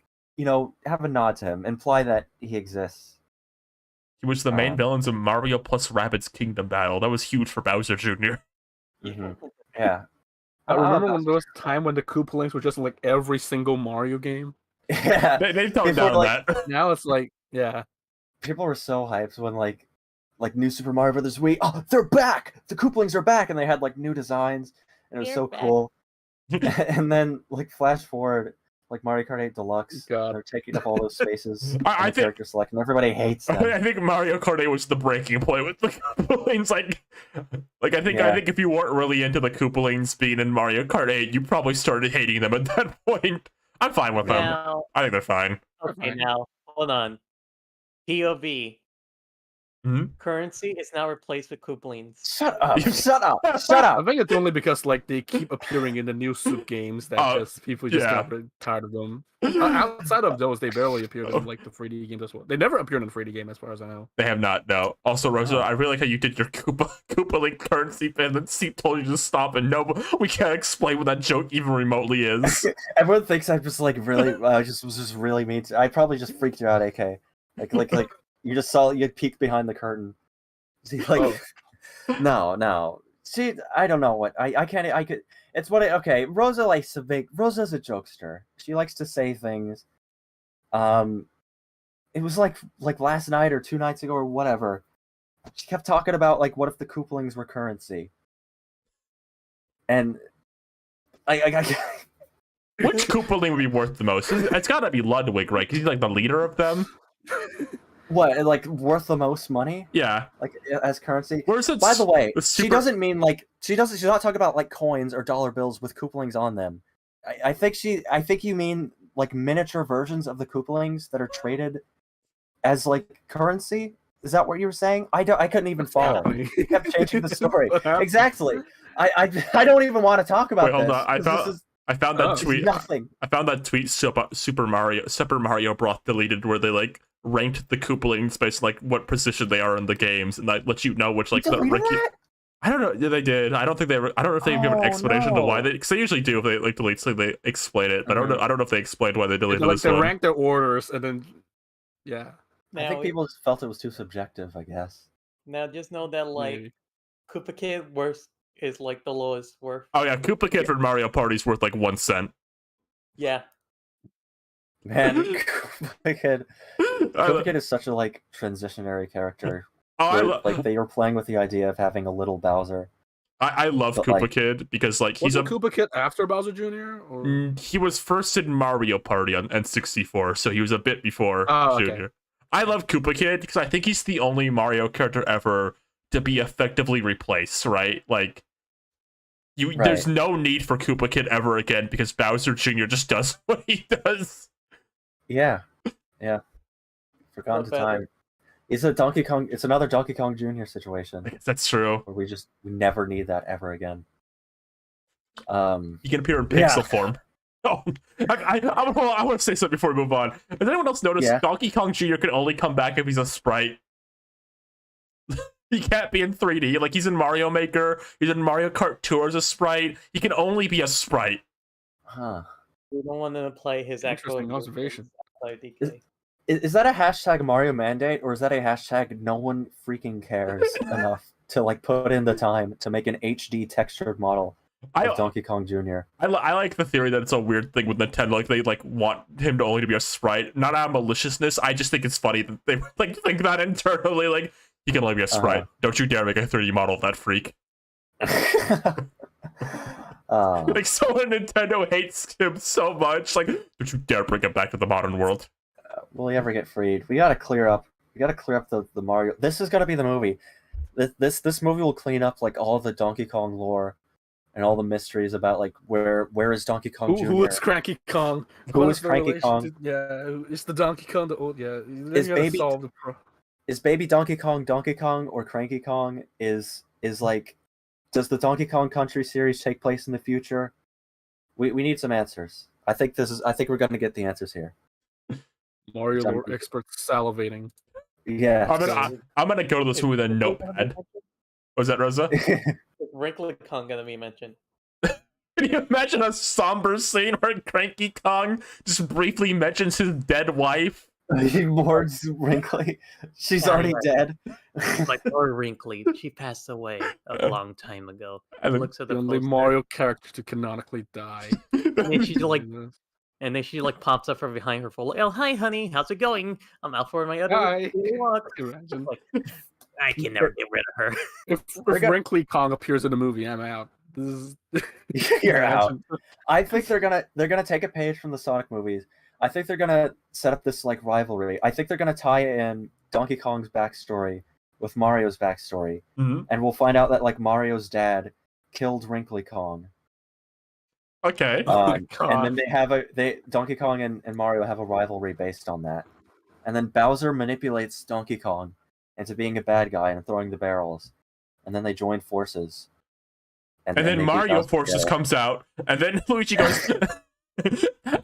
have a nod to him, imply that he exists. He was the main villains of Mario plus Rabbids Kingdom Battle. That was huge for Bowser Jr. Yeah. I remember when there was a time when the Koopalings were just in like every single Mario game. Yeah. They've toned down that. Now it's like, yeah. People were so hyped when like New Super Mario Brothers Wii. Oh, they're back! The Koopalings are back, and they had like new designs, and it was so cool. And then like flash forward. Like Mario Kart 8 Deluxe, they're taking up all those spaces. I think character select, and everybody hates them. I think Mario Kart 8 was the breaking point with the Koopalings. I think if you weren't really into the Koopalings being in Mario Kart 8, you probably started hating them at that point. I'm fine with them. I think they're fine. Okay, now hold on. POV. Currency is now replaced with Koopalings. Shut up! Shut up! Shut up! I think it's only because like they keep appearing in the new Soup games that just people just got tired of them. Outside of those, they barely appeared in like the 3D games as well. They never appeared in the 3D game as far as I know. They have not. No. Also, Rosa, I really like how you did your Koopaling currency and then Seep told you to stop, and no, we can't explain what that joke even remotely is. Everyone thinks I'm just like really, was just really mean. I probably just freaked you out, AK. Like. You just saw you peeked behind the curtain. See, like, no. See, I don't know what I could. It's what okay. Rosa likes to make. Rosa's a jokester. She likes to say things. It was like last night or 2 nights ago or whatever. She kept talking about like what if the Koopalings were currency. And I Which Koopaling would be worth the most? It's gotta be Ludwig, right? Because he's like the leader of them. What, like worth the most money? Yeah. Like as currency? Where's it? By the way, super... she doesn't mean like she's not talking about like coins or dollar bills with Koopalings on them. I think you mean like miniature versions of the Koopalings that are traded as like currency. Is that what you were saying? I couldn't even follow. You kept changing the story. Exactly. I don't even want to talk about Wait, hold this. on. I found that tweet. Nothing. I found that tweet Super Mario Bros. Deleted where they like ranked the Koopalings based on, like what position they are in the games, and that lets you know which like the Ricky. I don't know. Yeah, they did. I don't know if they give an explanation to why they. Because they usually do if they like delete something, they explain it. But I don't know if they explained why they deleted this they one. rank their orders and then, yeah. I think people felt it was too subjective. I guess. Now just know that like Koopa Kid is like the lowest worth. Oh yeah, Koopa Kid for Mario Party is worth like 1 cent. Yeah. Man, Koopa Kid is such a like transitionary character. Like they were playing with the idea of having a little Bowser. I love Koopa Kid because like he's a Koopa Kid after Bowser Jr. Or? He was first in Mario Party on N64, so he was a bit before Jr. Okay. I love Koopa Kid because I think he's the only Mario character ever to be effectively replaced, right? Like, there's no need for Koopa Kid ever again because Bowser Jr. just does what he does. Yeah. Forgotten to time. It's another Donkey Kong Jr. situation. I guess that's true. Where we never need that ever again. He can appear in pixel form. Oh, I want to say something before we move on. Has anyone else noticed Donkey Kong Jr. can only come back if he's a sprite? He can't be in 3D. Like, he's in Mario Maker, he's in Mario Kart Tour as a sprite. He can only be a sprite. Huh. We don't want to play his actual observation. Is that a hashtag Mario mandate, or is that a hashtag no one freaking cares enough to like put in the time to make an HD textured model of Donkey Kong Jr.? I like the theory that it's a weird thing with Nintendo, like they like want him to only to be a sprite. Not out of maliciousness. I just think it's funny that they like think that internally. Like, he can only be a sprite. Don't you dare make a 3D model of that freak. Like, someone Nintendo hates him so much. Like, don't you dare bring him back to the modern world. Will he ever get freed? We gotta clear up the Mario. This is gonna be the movie. This movie will clean up like all the Donkey Kong lore and all the mysteries about like where is Donkey Kong Jr. Who is Cranky Kong? Who is Cranky Kong? It's the Donkey Kong. Is baby Donkey Kong or Cranky Kong? Is like, does the Donkey Kong Country series take place in the future? We need some answers. I think we're gonna get the answers here. Mario lore expert salivating. Yeah. I'm gonna go to this movie with a notepad. Was that Rosa? Wrinkly Kong gonna be mentioned. Can you imagine a somber scene where Cranky Kong just briefly mentions his dead wife? He mourns Wrinkly. She's already dead. Like, poor Wrinkly. She passed away a long time ago. Looks at the only Mario character to canonically die. And then she like pops up from behind her full. Oh, hi, honey. How's it going? I'm out for my other walk. Like, I can never get rid of her. If Wrinkly Kong appears in a movie, I'm out. You're out. I think they're gonna take a page from the Sonic movies. I think they're gonna set up this like rivalry. I think they're gonna tie in Donkey Kong's backstory with Mario's backstory, and we'll find out that like Mario's dad killed Wrinkly Kong. Okay. And then Donkey Kong and Mario have a rivalry based on that, and then Bowser manipulates Donkey Kong into being a bad guy and throwing the barrels, and then they join forces. And then Mario Forces comes out, and then Luigi goes.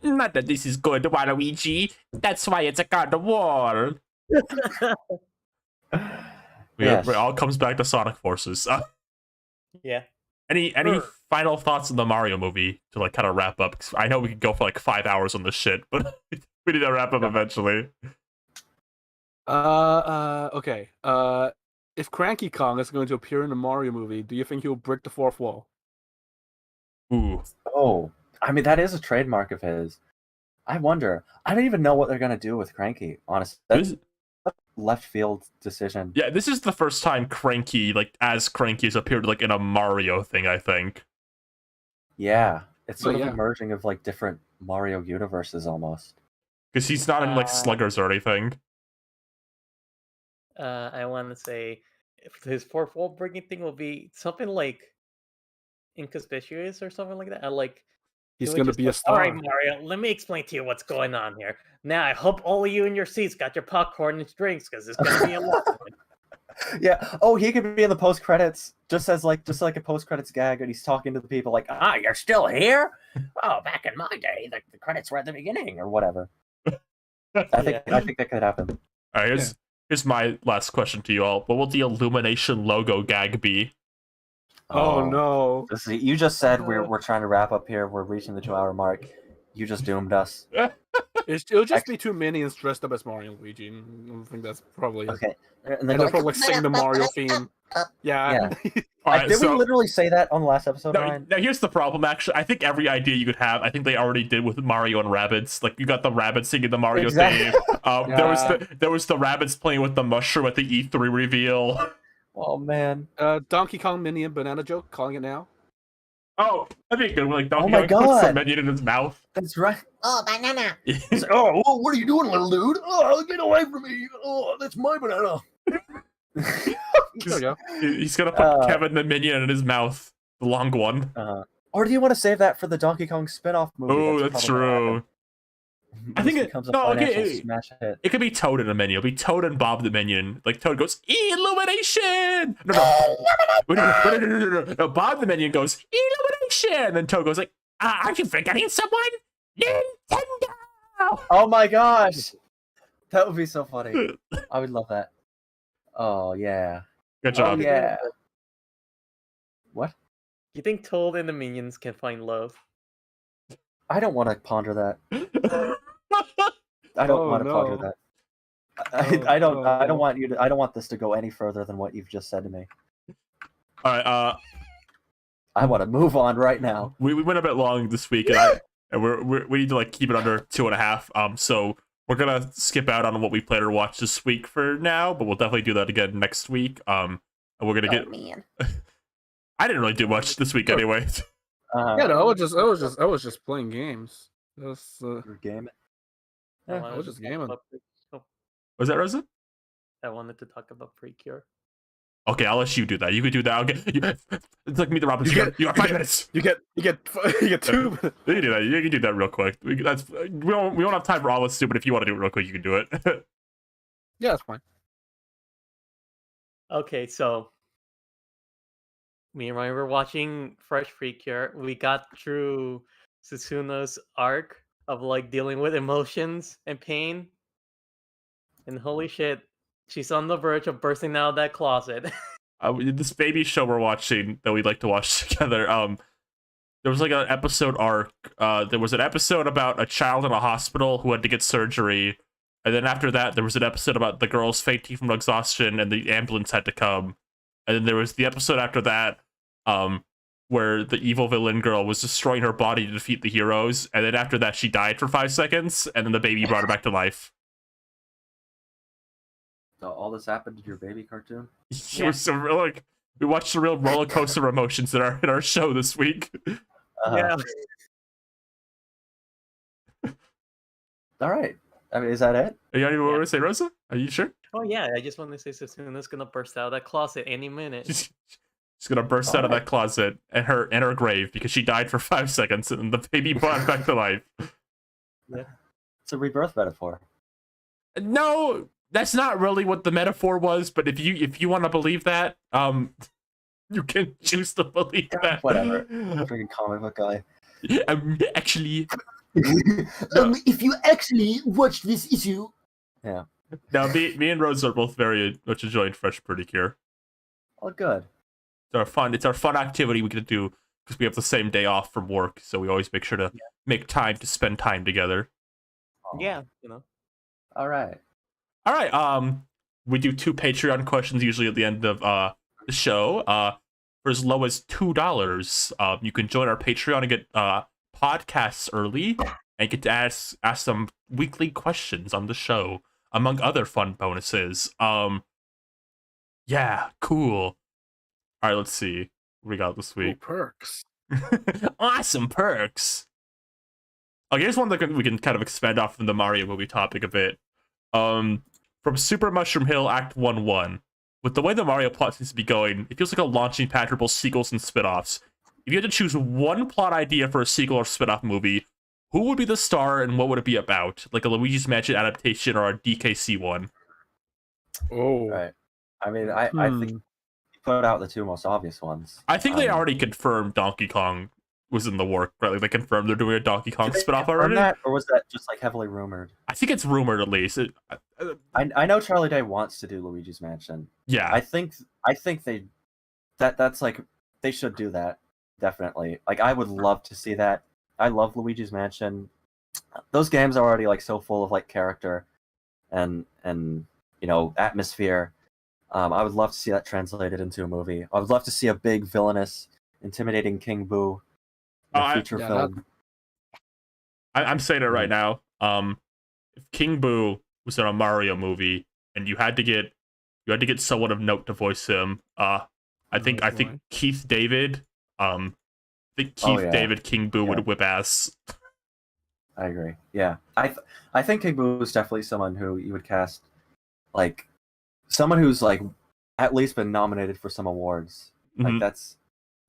Not that this is good, Waluigi. That's why it's a God of War. It all comes back to Sonic Forces. Yeah. Any final thoughts on the Mario movie to like kind of wrap up? 'Cause I know we could go for like 5 hours on this shit, but we need to wrap up eventually. Okay. If Cranky Kong is going to appear in the Mario movie, do you think he'll break the fourth wall? Ooh. Oh. I mean, that is a trademark of his. I wonder. I don't even know what they're going to do with Cranky, honestly. That's a left field decision. Yeah, this is the first time Cranky, like, as Cranky has appeared, like, in a Mario thing, I think. Yeah. It's sort Oh, of yeah. a merging of like different Mario universes almost. Because he's not in like Sluggers or anything. I want to say if his fourth wall breaking thing will be something like inconspicuous or something like that. He's Can we gonna just be a like, all right, star. Mario, let me explain to you what's going on here. Now, I hope all of you in your seats got your popcorn and drinks because it's gonna be a long one. Yeah. Oh, he could be in the post credits, just like a post credits gag, and he's talking to the people like, "Ah, you're still here? Oh, back in my day, the credits were at the beginning, or whatever." I think that could happen. All right, here's my last question to you all. What will the Illumination logo gag be? Oh no. You just said we're trying to wrap up here. We're reaching the 2-hour mark. You just doomed us. It'll just be two minions dressed up as Mario and Luigi. I think that's probably it. Okay. And And then they'll like, probably sing the Mario theme. Yeah. All right, did we so literally say that on the last episode, now, Ryan? now here's the problem. Actually, I think every idea you could have, I think they already did with Mario and Rabbids. Like you got the Rabbids singing the Mario Exactly. theme. There was the Rabbids playing with the mushroom at the E3 reveal. Oh man. Donkey Kong minion banana joke, calling it now. Oh, that'd be a good one. Like Donkey my Kong puts the God. minion in his mouth. That's right. Oh, banana. He's like, oh, whoa, what are you doing, little dude? Oh, get away from me. Oh, that's my banana. There we go. He's gonna put Kevin the minion in his mouth, the long one. Or do you want to save that for the Donkey Kong spin-off movie? Oh, that's true. I think it becomes a no, financial okay. smash hit. It could be Toad in a minion. It'll be Toad and Bob the minion. Like Toad goes Illumination. No, Bob the minion goes Illumination. And then Toad goes like, aren't you forgetting someone? Nintendo. Oh my gosh, that would be so funny. I would love that. Oh yeah. Good job. Oh yeah. What? You think Toad and the minions can find love? I don't want to ponder that. I don't want to ponder that. I don't want you to. I don't want this to go any further than what you've just said to me. All right. I want to move on right now. We went a bit long this week, and we need to like keep it under 2.5. So we're gonna skip out on what we played or watched this week for now, but we'll definitely do that again next week. And we're gonna get. Man. I didn't really do much this week anyway. Yeah, no, I was just playing games. Game. I I wanted was to just talk gaming. about Was that Rosa? I wanted to talk about Precure. Okay, I'll let you do that. You could do that. It's like Meet the Robinsons. You got 5 minutes. You get 2 minutes. You can do that. You can do that real quick. We don't have time for all this, but if you want to do it real quick, you can do it. Yeah, that's fine. Okay, so me and Ryan were watching Fresh Precure. We got through Susuna's arc of like dealing with emotions and pain. And holy shit, she's on the verge of bursting out of that closet. This baby show we're watching that we like to watch together. There was like an episode arc. There was an episode about a child in a hospital who had to get surgery, and then after that, there was an episode about the girls fainting from exhaustion and the ambulance had to come. And then there was the episode after that, where the evil villain girl was destroying her body to defeat the heroes, and then after that, she died for 5 seconds, and then the baby brought her back to life. So all this happened to your baby cartoon? It was so real, like we watched a real roller coaster of emotions in our show this week. Yeah. All right. I mean, is that it? Are you want to say, Rosa? Are you sure? Oh yeah, I just wanted to say Susuna's gonna burst out of that closet any minute. She's gonna burst out of that closet and her grave because she died for 5 seconds and the baby brought her back to life. Yeah. It's a rebirth metaphor. No, that's not really what the metaphor was. But if you want to believe that, you can choose to believe that. Whatever. Freaking comic book guy. Actually, If you actually watch this issue, Yeah. now me and Rose are both very much enjoying Fresh Precure. Oh, good. It's our fun activity we can do because we have the same day off from work, so we always make sure to make time to spend time together. Oh. Yeah, you know. All right. All right. We do 2 Patreon questions usually at the end of the show. For as low as $2, you can join our Patreon and get podcasts early and get to ask some weekly questions on the show, among other fun bonuses. Yeah, cool. All right, let's see what we got this Ooh, week. perks. Awesome perks. Okay, here's one that we can kind of expand off from the Mario movie topic a bit. From Super Mushroom Hill Act 1-1. With the way the Mario plot seems to be going, it feels like a launching pad for both sequels and spin-offs. If you had to choose one plot idea for a sequel or spin-off movie, who would be the star and what would it be about? Like a Luigi's Mansion adaptation or a DKC one? Oh, Right. I mean, I think you put out the two most obvious ones. I think they already confirmed Donkey Kong was in the work, right? Like they confirmed they're doing a Donkey Kong Did they spin-off confirm already. that, or was that just like heavily rumored? I think it's rumored at least. I know Charlie Day wants to do Luigi's Mansion. Yeah. I think that's like they should do that, definitely. Like I would love to see that. I love Luigi's Mansion. Those games are already like so full of like character and atmosphere. I would love to see that translated into a movie. I would love to see a big villainous, intimidating King Boo in a feature film. I'm saying it right now. If King Boo was in a Mario movie and you had to get someone of note to voice him, I think Keith David. David King Boo would whip ass. I agree. Yeah, I think King Boo is definitely someone who you would cast, like someone who's like at least been nominated for some awards. Mm-hmm. Like that's,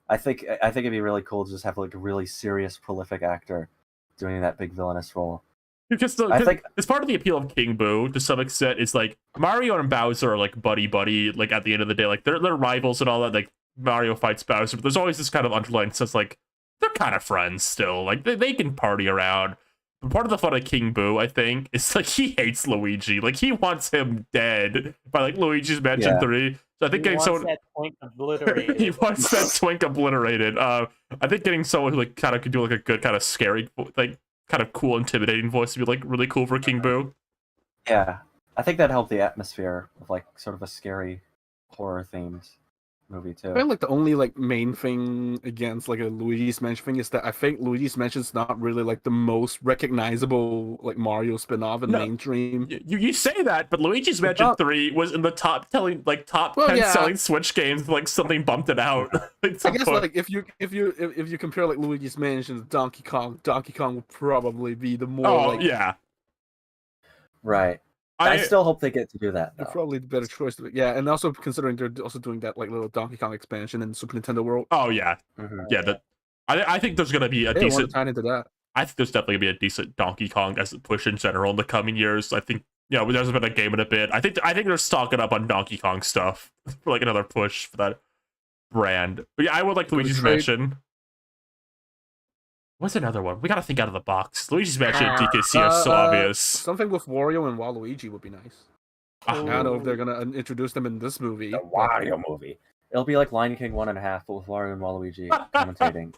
I think it'd be really cool to just have like a really serious, prolific actor doing that big villainous role. Because I think it's part of the appeal of King Boo to some extent. Is like Mario and Bowser are like buddy. Like at the end of the day, like they're rivals and all that. Like Mario fights Bowser, but there's always this kind of underlying sense like they're kind of friends still. Like they can party around. But part of the fun of King Boo, I think, is like he hates Luigi. Like he wants him dead by like Luigi's Mansion 3. So I think getting someone that twink obliterated. he wants that twink obliterated. I think getting someone who like kind of could do like a good kind of scary, like kind of cool, intimidating voice would be like really cool for King Boo. Yeah, I think that helped the atmosphere of like sort of a scary horror themed movie too. I feel like the only like main thing against like a Luigi's Mansion thing is that I think Luigi's Mansion's not really like the most recognizable like Mario spin-off in mainstream. You say that, but Luigi's Mansion 3 was in the top 10 selling Switch games. Like something bumped it out. I guess like if you compare like Luigi's Mansion to Donkey Kong would probably be the more right. I still hope they get to do that. They're probably the better choice. Yeah, and also considering they're also doing that like little Donkey Kong expansion in Super Nintendo World. Oh yeah, yeah. I think there's gonna be a decent. Tie into that. I think there's definitely gonna be a decent Donkey Kong as a push in general in the coming years. I think there hasn't been a game in a bit. I think they're stocking up on Donkey Kong stuff for like another push for that brand. But yeah, I would like Luigi's Mansion. What's another one? We gotta think out of the box. Luigi's Mansion and DKC are so obvious. Something with Wario and Waluigi would be nice. I don't know if they're gonna introduce them in this movie. The Wario movie. It'll be like Lion King 1.5, but with Wario and Waluigi commentating.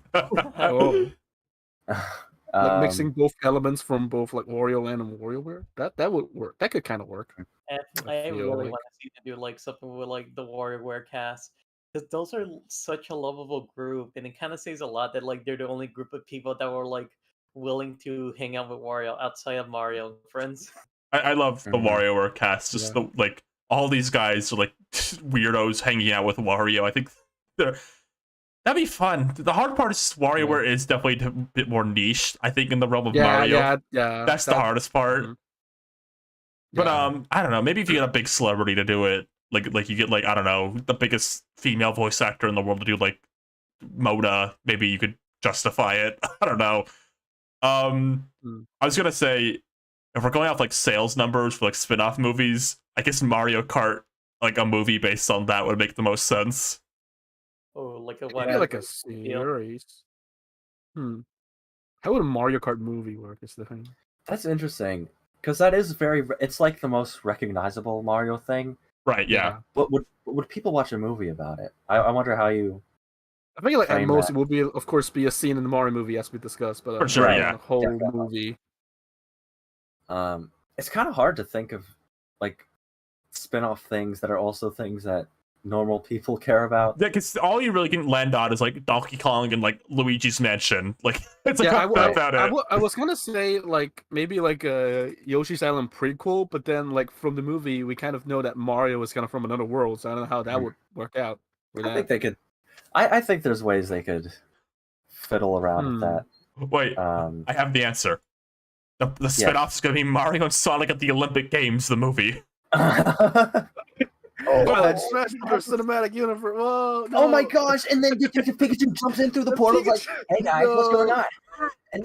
Like mixing both elements from both like Wario Land and WarioWare. That would work. That could kind of work. And I really want to see them do like something with like the WarioWare cast. Because those are such a lovable group, and it kind of says a lot that like they're the only group of people that were like willing to hang out with Wario outside of Mario and friends. I love the WarioWare cast. Just like all these guys are like weirdos hanging out with Wario. I think that'd be fun. The hard part is WarioWare is definitely a bit more niche. I think in the realm of Mario. Yeah. That's the hardest part. Mm-hmm. But I don't know. Maybe if you get a big celebrity to do it. Like you get like I don't know the biggest female voice actor in the world to do like Moda, maybe you could justify it. I don't know. I was gonna say if we're going off like sales numbers for like spin-off movies, I guess Mario Kart, like a movie based on that would make the most sense. Oh, like a series. How would a Mario Kart movie work? Is the thing. That's interesting because that is it's like the most recognizable Mario thing. Right, yeah. But would people watch a movie about it? I wonder how you. I think like at most it would be, of course, be a scene in the Mario movie as we discussed, but for sure, a whole movie. It's kind of hard to think of like spin-off things that are also things that normal people care about. Yeah, because all you really can land on is like Donkey Kong and like Luigi's Mansion. Like it's like about it. I was gonna say like maybe like a Yoshi's Island prequel, but then like from the movie we kind of know that Mario is kind of from another world, so I don't know how that would work out. I think they could. I think there's ways they could fiddle around with that. Wait, I have the answer. The spin-off is going to be Mario and Sonic at the Olympic Games, the movie. Twilight Smash Bros. Cinematic Universe. Whoa! No. Oh my gosh! And then Pikachu jumps in through the portal. It's like, hey guys, what's going on? And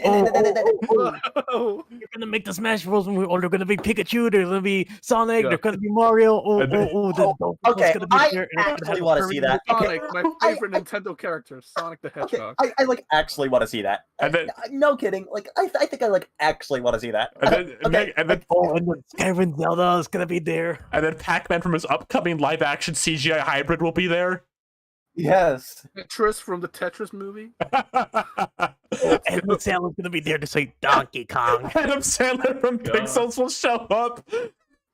Whoa. You're gonna make the Smash Bros. Movie, or they're gonna be Pikachu, they're gonna be Sonic, they're gonna be Mario. Okay, I actually want to see that. Sonic, my favorite Nintendo character, Sonic the Okay, Hedgehog. I like actually want to see that. And then- No kidding. Like I think I like actually want to see that. And then, Okay. and then Skyrim Zelda is gonna be there. And then Pac-Man from his upcoming live-action CGI hybrid will be there. Yes. Tetris from the Tetris movie. And Sandler's gonna be there to say Donkey Kong. Adam Sandler from Pixels will show up.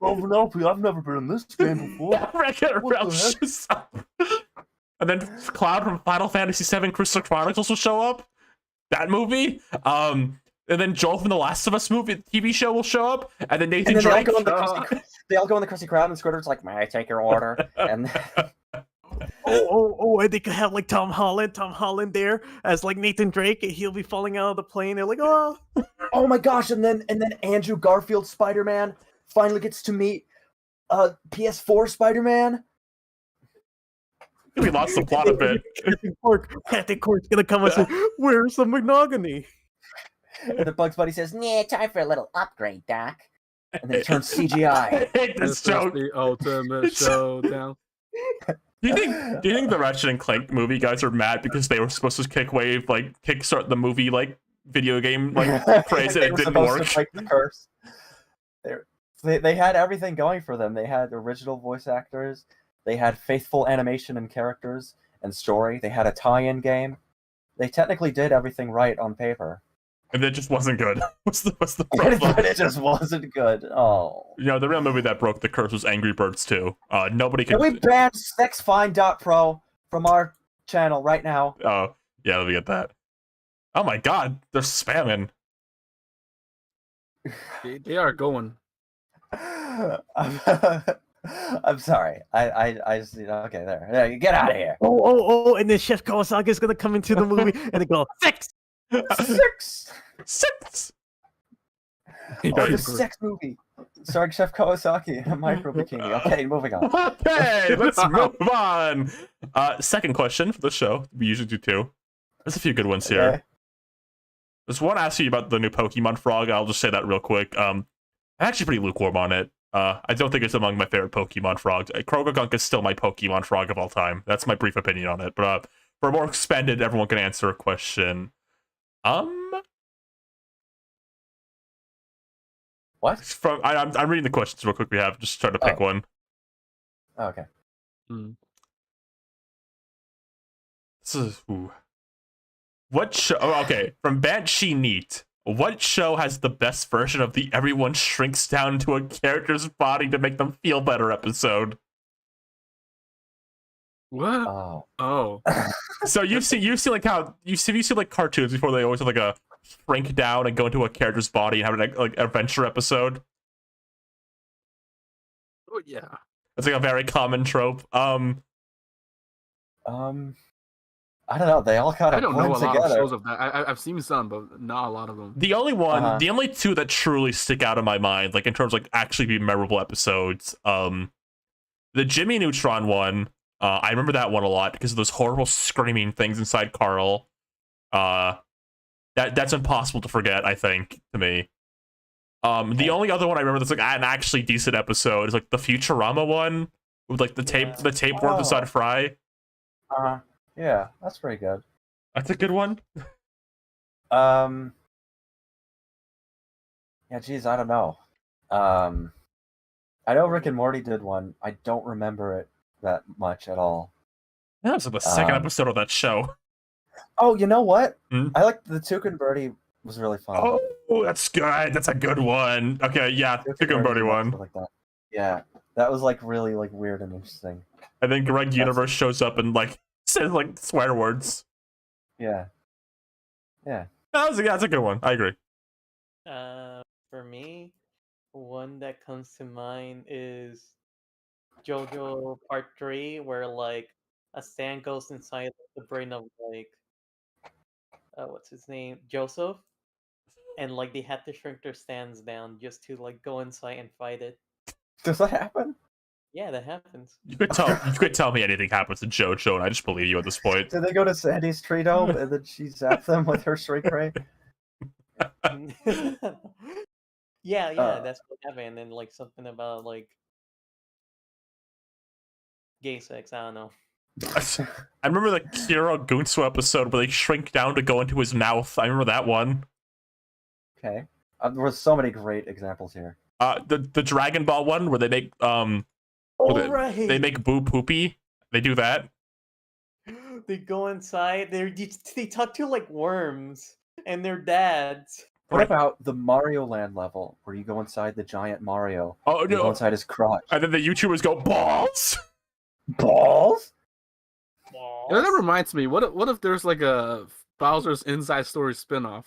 Oh no, I've never been in this game before. Wreck-It What the Ralph heck? shows up. And then Cloud from Final Fantasy VII Crystal Chronicles will show up. That movie. And then Joel from the Last of Us movie TV show will show up. And then Nathan And then Drake. they all go in the Krusty Krab, and Squidward's like, "May I take your order?" And And they could have like Tom Holland there as like Nathan Drake, and he'll be falling out of the plane. They're like, oh, oh my gosh! And then Andrew Garfield Spider-Man finally gets to meet PS4 Spider-Man. We lost the plot a bit. Captain Cork's gonna come and say, "Where's the monogamy?" And the Bugs Bunny says, "Nah, time for a little upgrade, Doc." And then it turns CGI. I hate this This is joke. the ultimate showdown. Do you think the Ratchet and Clank movie guys are mad because they were supposed to kickstart the movie video game craze and They it were didn't supposed work? to break the curse. They had everything going for them. They had original voice actors. They had faithful animation and characters and story. They had a tie-in game. They technically did everything right on paper. And it just wasn't good. What's the But problem? it just wasn't good. Oh. You know, the real movie that broke the curse was Angry Birds 2. Nobody Can can. we ban sexfine.pro from our channel right now? Oh, yeah, let me get that. Oh my god, they're spamming. They are going. I'm sorry. I just okay there. Get out of here. And then Chef Kawasaki is gonna come into the movie and they go, "Sex!" Six. He Oh, got the you. sex movie. Starring Chef Kawasaki in a micro bikini. Okay, moving on. Okay, let's move on. Second question for the show. We usually do two. There's a few good ones here. Okay. There's one asking you about the new Pokemon frog. I'll just say that real quick. I'm actually pretty lukewarm on it. I don't think it's among my favorite Pokemon frogs. Krogagunk is still my Pokemon frog of all time. That's my brief opinion on it. But for a more expanded, everyone can answer a question. What? I'm reading the questions real quick. We have just trying to pick one. Okay. This is what show? Oh, okay, from Banshee Neat. What show has the best version of the everyone shrinks down to a character's body to make them feel better episode? What? Oh. So you've seen like how you've seen like cartoons before. They always have like a shrink down and go into a character's body and have an like adventure episode. Oh yeah. It's like a very common trope. I don't know. They all kind I of don't know a blend lot of together. shows of that. I've seen some, but not a lot of them. The only two that truly stick out in my mind, like in terms of like actually be memorable episodes, the Jimmy Neutron one. I remember that one a lot because of those horrible screaming things inside Carl. That's impossible to forget, I think, to me. The only other one I remember that's like an actually decent episode is like the Futurama one with like the tapeworm inside Fry. Yeah, that's pretty good. That's a good one. Yeah, geez, I don't know. I know Rick and Morty did one. I don't remember it that much at all. That was like the second episode of that show. Oh, you know what? Hmm? I like the Toucan Birdie was really fun. Oh, that's good. That's a good one. Okay, yeah, Toucan Birdie one. Like that. Yeah, that was like really like weird and interesting. And then Greg Universe shows up and like says like swear words. Yeah. That's a good one. I agree. For me, one that comes to mind is JoJo Part 3, where like a sand goes inside the brain of like what's his name, Joseph, and like they had to shrink their stands down just to like go inside and fight it. Does that happen? Yeah, that happens. You could tell me anything happens to JoJo, and I just believe you at this point. Did they go to Sandy's tree dome and then she zapped them with her shrink ray? Yeah, Uh, that's what happened. And then like something about like gay sex. I don't know. I remember the Kira Gunsu episode where they shrink down to go into his mouth. I remember that one. Okay. There were so many great examples here. The Dragon Ball one where they make Right. they make Boo poopy. They do that. They go inside. They talk to like worms and their dads. What about the Mario Land level where you go inside the giant Mario? Oh You go no! inside his crotch. And then the YouTubers go balls. Balls? Yeah, that reminds me. What if there's like a Bowser's Inside Story spinoff?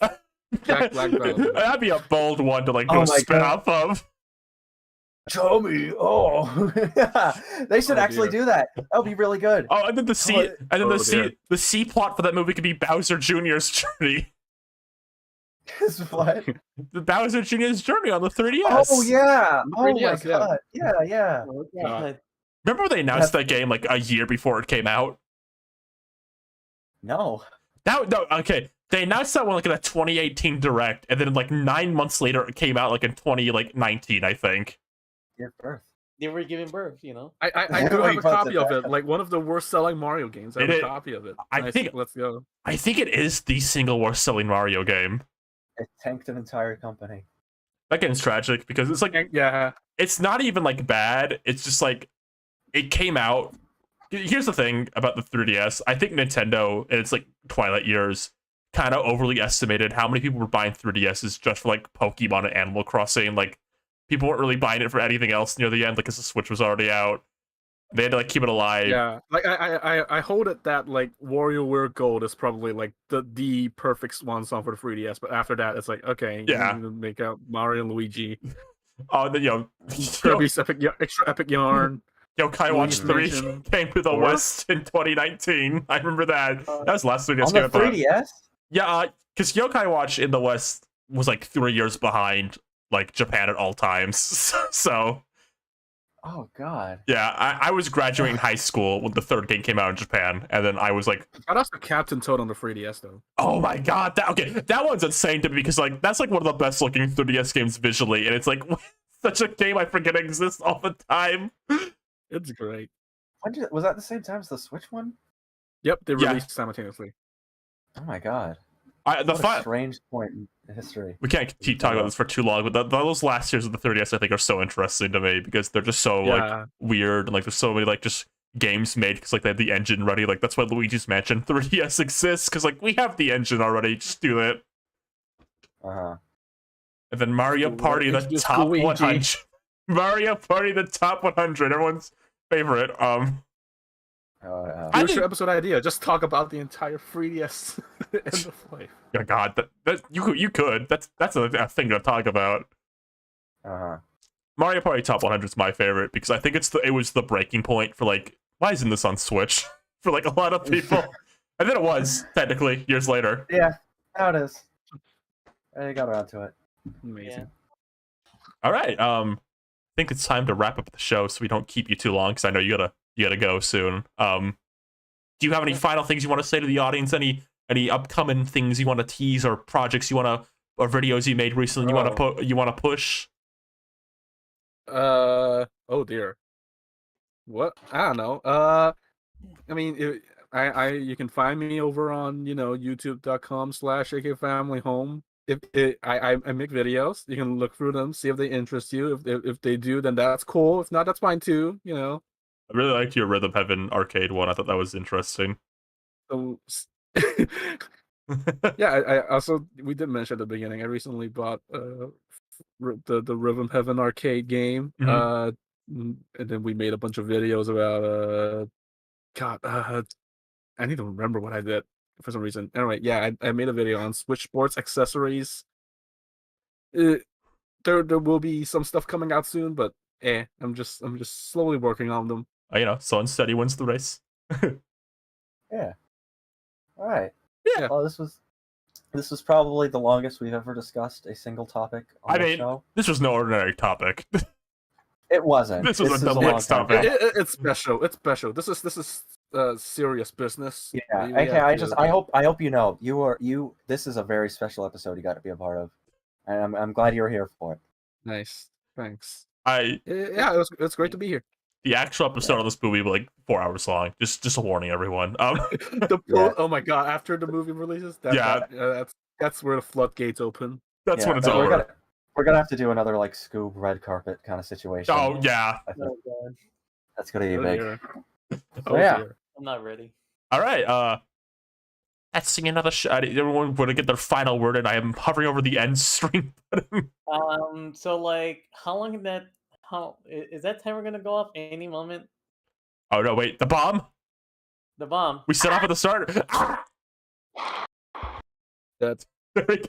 Jack Black Bowser. That'd be a bold one to like do Oh a my spin God. off of. Show me. Oh, they should Oh, actually dear. do that. That would be really good. Oh, and then the C, Oh, and then oh, the dear. C plot for that movie could be Bowser Jr.'s journey. What? The Bowser Jr.'s journey on the 3DS. Oh yeah. Oh my 3DS, yeah. god. Yeah. Oh, Yeah. God. Remember they announced that game like a year before it came out? No. No, okay. They announced that one like in a 2018 direct, and then like 9 months later it came out like in 2019, I think. Give birth. They were giving birth, you know. I What do do have you a want copy to of say? it. Like one of the worst selling Mario games. I have It a is- copy of it. I think- Let's go. I think it is the single worst selling Mario game. It tanked an entire company. That game's tragic because it's like Yeah. it's not even like bad. It's just like it came out. Here's the thing about the 3DS. I think Nintendo in its like twilight years kind of overly estimated how many people were buying 3DSs just for like Pokemon and Animal Crossing. Like people weren't really buying it for anything else near the end because the Switch was already out. They had to like keep it alive. Yeah. Like I hold it that like WarioWare Gold is probably like the perfect swan song for the 3DS, but after that it's like okay, Yeah. you need to make out Mario and Luigi. Oh, then Kirby's extra epic yarn. Yokai Watch Luigi's 3 Mansion came to the 4? West in 2019. I remember that. That was last 3DS On game. the I thought. 3DS? Yeah, because Yokai Watch in the West was like 3 years behind like Japan at all times. So Oh god. yeah, I was graduating high school when the third game came out in Japan, and then I was like, Shout out to Captain Toad on the 3DS though. oh my god, that one's insane to me because like that's like one of the best looking 3DS games visually, and it's like such a game I forget exists all the time. It's great. Was that the same time as the Switch one? Yep, they Yeah. released simultaneously. Oh my god. The What a fi- strange point in history. we can't keep talking about this for too long, but those last years of the 3DS I think are so interesting to me because they're just so like Yeah. weird and like there's so many like just games made because like they have the engine ready. Like that's why Luigi's Mansion 3DS exists because like we have the engine already. Just do it. Uh-huh. And then Mario What Party, the is this top Luigi? 100. Mario Party, the top 100. Everyone's favorite. Oh, yeah. I Here's think- your episode idea. Just talk about the entire 3DS end of life. Oh God, that you could. That's a thing to talk about. Uh-huh. Mario Party top 100 is my favorite because I think it was the breaking point for like why isn't this on Switch for like a lot of people, and then it was technically years later. Yeah, now it is. I got around to it. Amazing. All right, I think it's time to wrap up the show so we don't keep you too long because I know you gotta go soon. Do you have any final things you want to say to the audience? Any upcoming things you want to tease or projects or videos you made recently you want to push? Oh dear. What? I don't know. I mean, you can find me over on youtube.com/akfamilyhome. I make videos. You can look through them, see if they interest you. If they do, then that's cool. If not, that's fine too. I really liked your Rhythm Heaven arcade one. I thought that was interesting. So, yeah. I also we did mention at the beginning. I recently bought the Rhythm Heaven arcade game. And then we made a bunch of videos about I need to remember what I did for some reason. Anyway, yeah, I made a video on Switch Sports accessories. There will be some stuff coming out soon, but I'm just slowly working on them. Slow and steady wins the race. Yeah. All right. Yeah. Well, this was This was probably the longest we've ever discussed a single topic on the show. This was no ordinary topic. It wasn't. This was a long deluxe time topic. ago. It's special. It's special. This is serious business. Yeah. We Okay. have to- I hope you know you. This is a very special episode. You got to be a part of, and I'm glad you're here for it. Nice. Thanks. Yeah, It's great to be here. the actual episode of this movie will be like 4 hours long. Just a warning, everyone. Oh my god! After the movie releases, that's where the floodgates open. That's when it's but over. We're gonna have to do another like Scoob red carpet kind of situation. Oh yeah. Oh god, That's gonna be big. Dear. So, yeah. Dear. I'm not ready. All right. Let's sing another shot. Everyone want to get their final word, and I am hovering over the end string button. So like, how long can that? How is that timer gonna go off any moment? Oh no! Wait, the bomb. The bomb. We set off at the start. That's There we go.